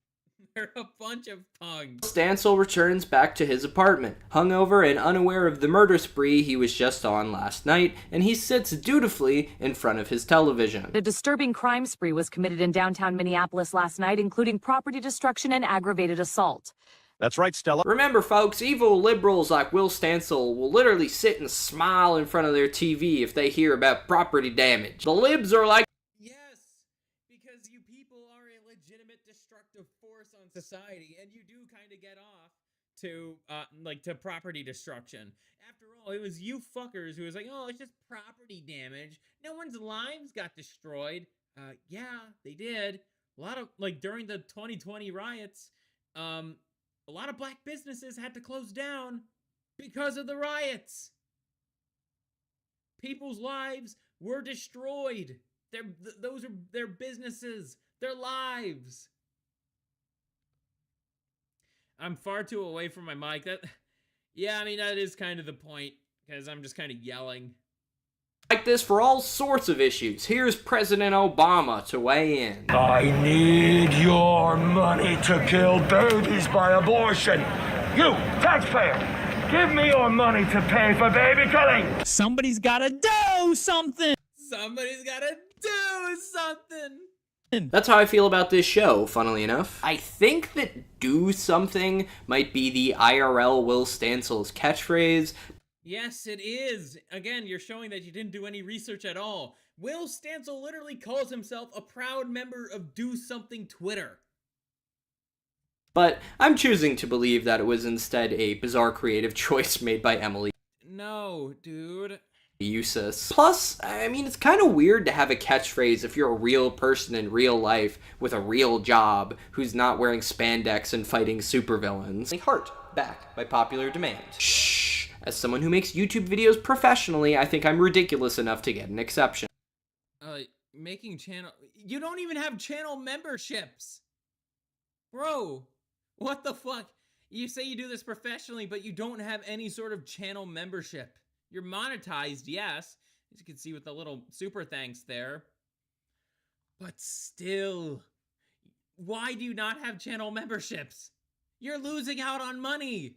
They're a bunch of punks. Stancil returns back to his apartment, hungover and unaware of the murder spree he was just on last night, and he sits dutifully in front of his television. A disturbing crime spree was committed in downtown Minneapolis last night, including property destruction and aggravated assault. That's right, Stella. Remember, folks, evil liberals like Will Stancil will literally sit and smile in front of their TV if they hear about property damage. The libs are like, on society, and you do kind of get off to to property destruction. After all, it was you fuckers who was like, oh, it's just property damage. No one's lives got destroyed. Yeah, they did. A lot of, during the 2020 riots, a lot of black businesses had to close down because of the riots. People's lives were destroyed. Those are their businesses, their lives. I'm far too away from my mic. Yeah, I mean, that is kind of the point, because I'm just kind of yelling. Like this for all sorts of issues. Here's President Obama to weigh in. I need your money to kill babies by abortion. You, taxpayer, give me your money to pay for baby killing. Somebody's gotta do something. Somebody's gotta do something. That's how I feel about this show, funnily enough. I think that do something might be the IRL Will Stancil's catchphrase. Yes, it is. Again, you're showing that you didn't do any research at all. Will Stancil literally calls himself a proud member of Do Something Twitter. But I'm choosing to believe that it was instead a bizarre creative choice made by Emily. No, dude. Useless. Plus, I mean, it's kind of weird to have a catchphrase if you're a real person in real life with a real job who's not wearing spandex and fighting supervillains. Heart back by popular demand. Shh. As someone who makes YouTube videos professionally, I think I'm ridiculous enough to get an exception. Making channel... You don't even have channel memberships! Bro, what the fuck? You say you do this professionally, but you don't have any sort of channel membership. You're monetized, yes, as you can see with the little super thanks there. But still, why do you not have channel memberships? You're losing out on money.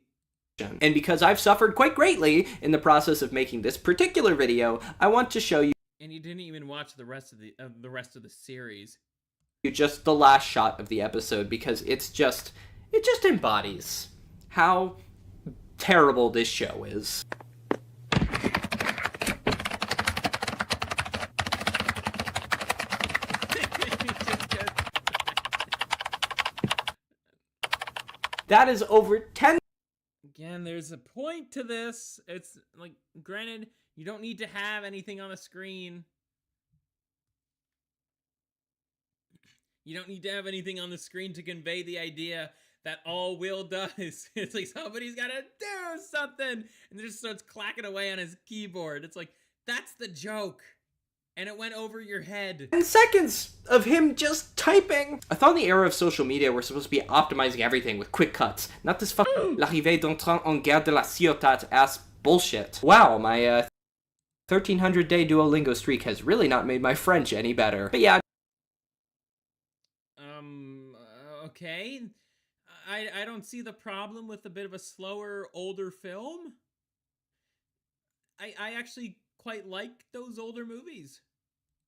And because I've suffered quite greatly in the process of making this particular video, I want to show you. And you didn't even watch the rest of the series. Just the last shot of the episode, because it just embodies how terrible this show is. That is over 10. Again, there's a point to this. It's like, granted, you don't need to have anything on the screen. You don't need to have anything on the screen to convey the idea that all Will does. It's like somebody's got to do something, and just starts clacking away on his keyboard. It's like, that's the joke. And it went over your head. 10 seconds of him just typing. I thought in the era of social media we're supposed to be optimizing everything with quick cuts. Not this fucking l'arrivée d'un train en gare de la Ciotat ass bullshit. Wow, my 1300-day Duolingo streak has really not made my French any better. But yeah. Okay. I don't see the problem with a bit of a slower, older film. I actually quite like those older movies.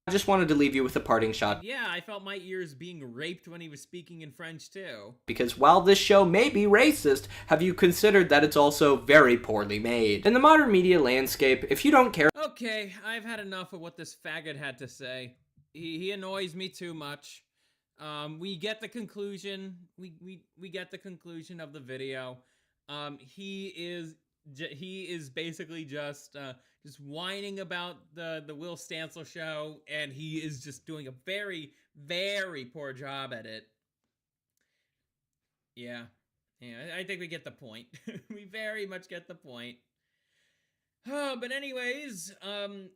I just wanted to leave you with a parting shot. Yeah, I felt my ears being raped when he was speaking in French too. Because while this show may be racist, have you considered that it's also very poorly made? In the modern media landscape, if you don't care... Okay, I've had enough of what this faggot had to say. He annoys me too much. We get the conclusion. We get the conclusion of the video. He is basically just whining about the Will Stancil show, and he is just doing a very, very poor job at it. Yeah, I think we get the point. We very much get the point. Oh, but anyways,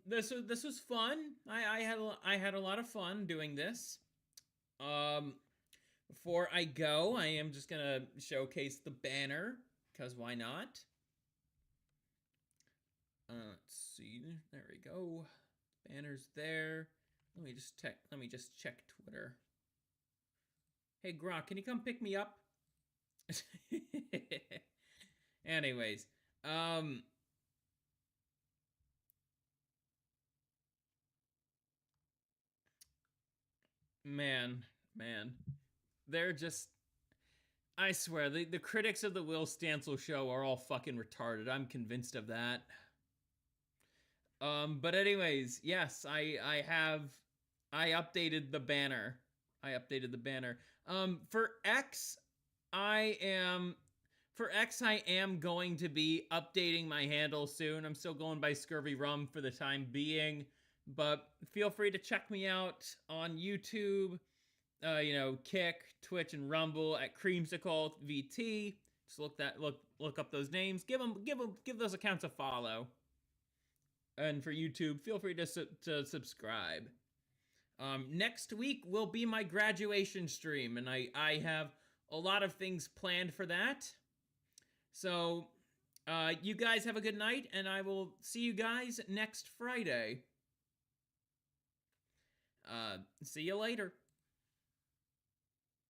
this was fun. I had a lot of fun doing this. Before I go, I am just gonna showcase the banner, because why not? Let's see. There we go. Banner's there. Let me just check Twitter. Hey Grok, can you come pick me up? Anyways, man, they're just, I swear, the critics of the Will Stancil show are all fucking retarded. I'm convinced of that. But anyways, yes, I updated the banner. For X, I am going to be updating my handle soon. I'm still going by ScurvyRum for the time being, but feel free to check me out on YouTube, Kick, Twitch, and Rumble at Creamsicle VT. Just look up those names. Give those accounts a follow. And for YouTube, feel free to subscribe. Next week will be my graduation stream, and I have a lot of things planned for that. So, you guys have a good night, and I will see you guys next Friday. See you later.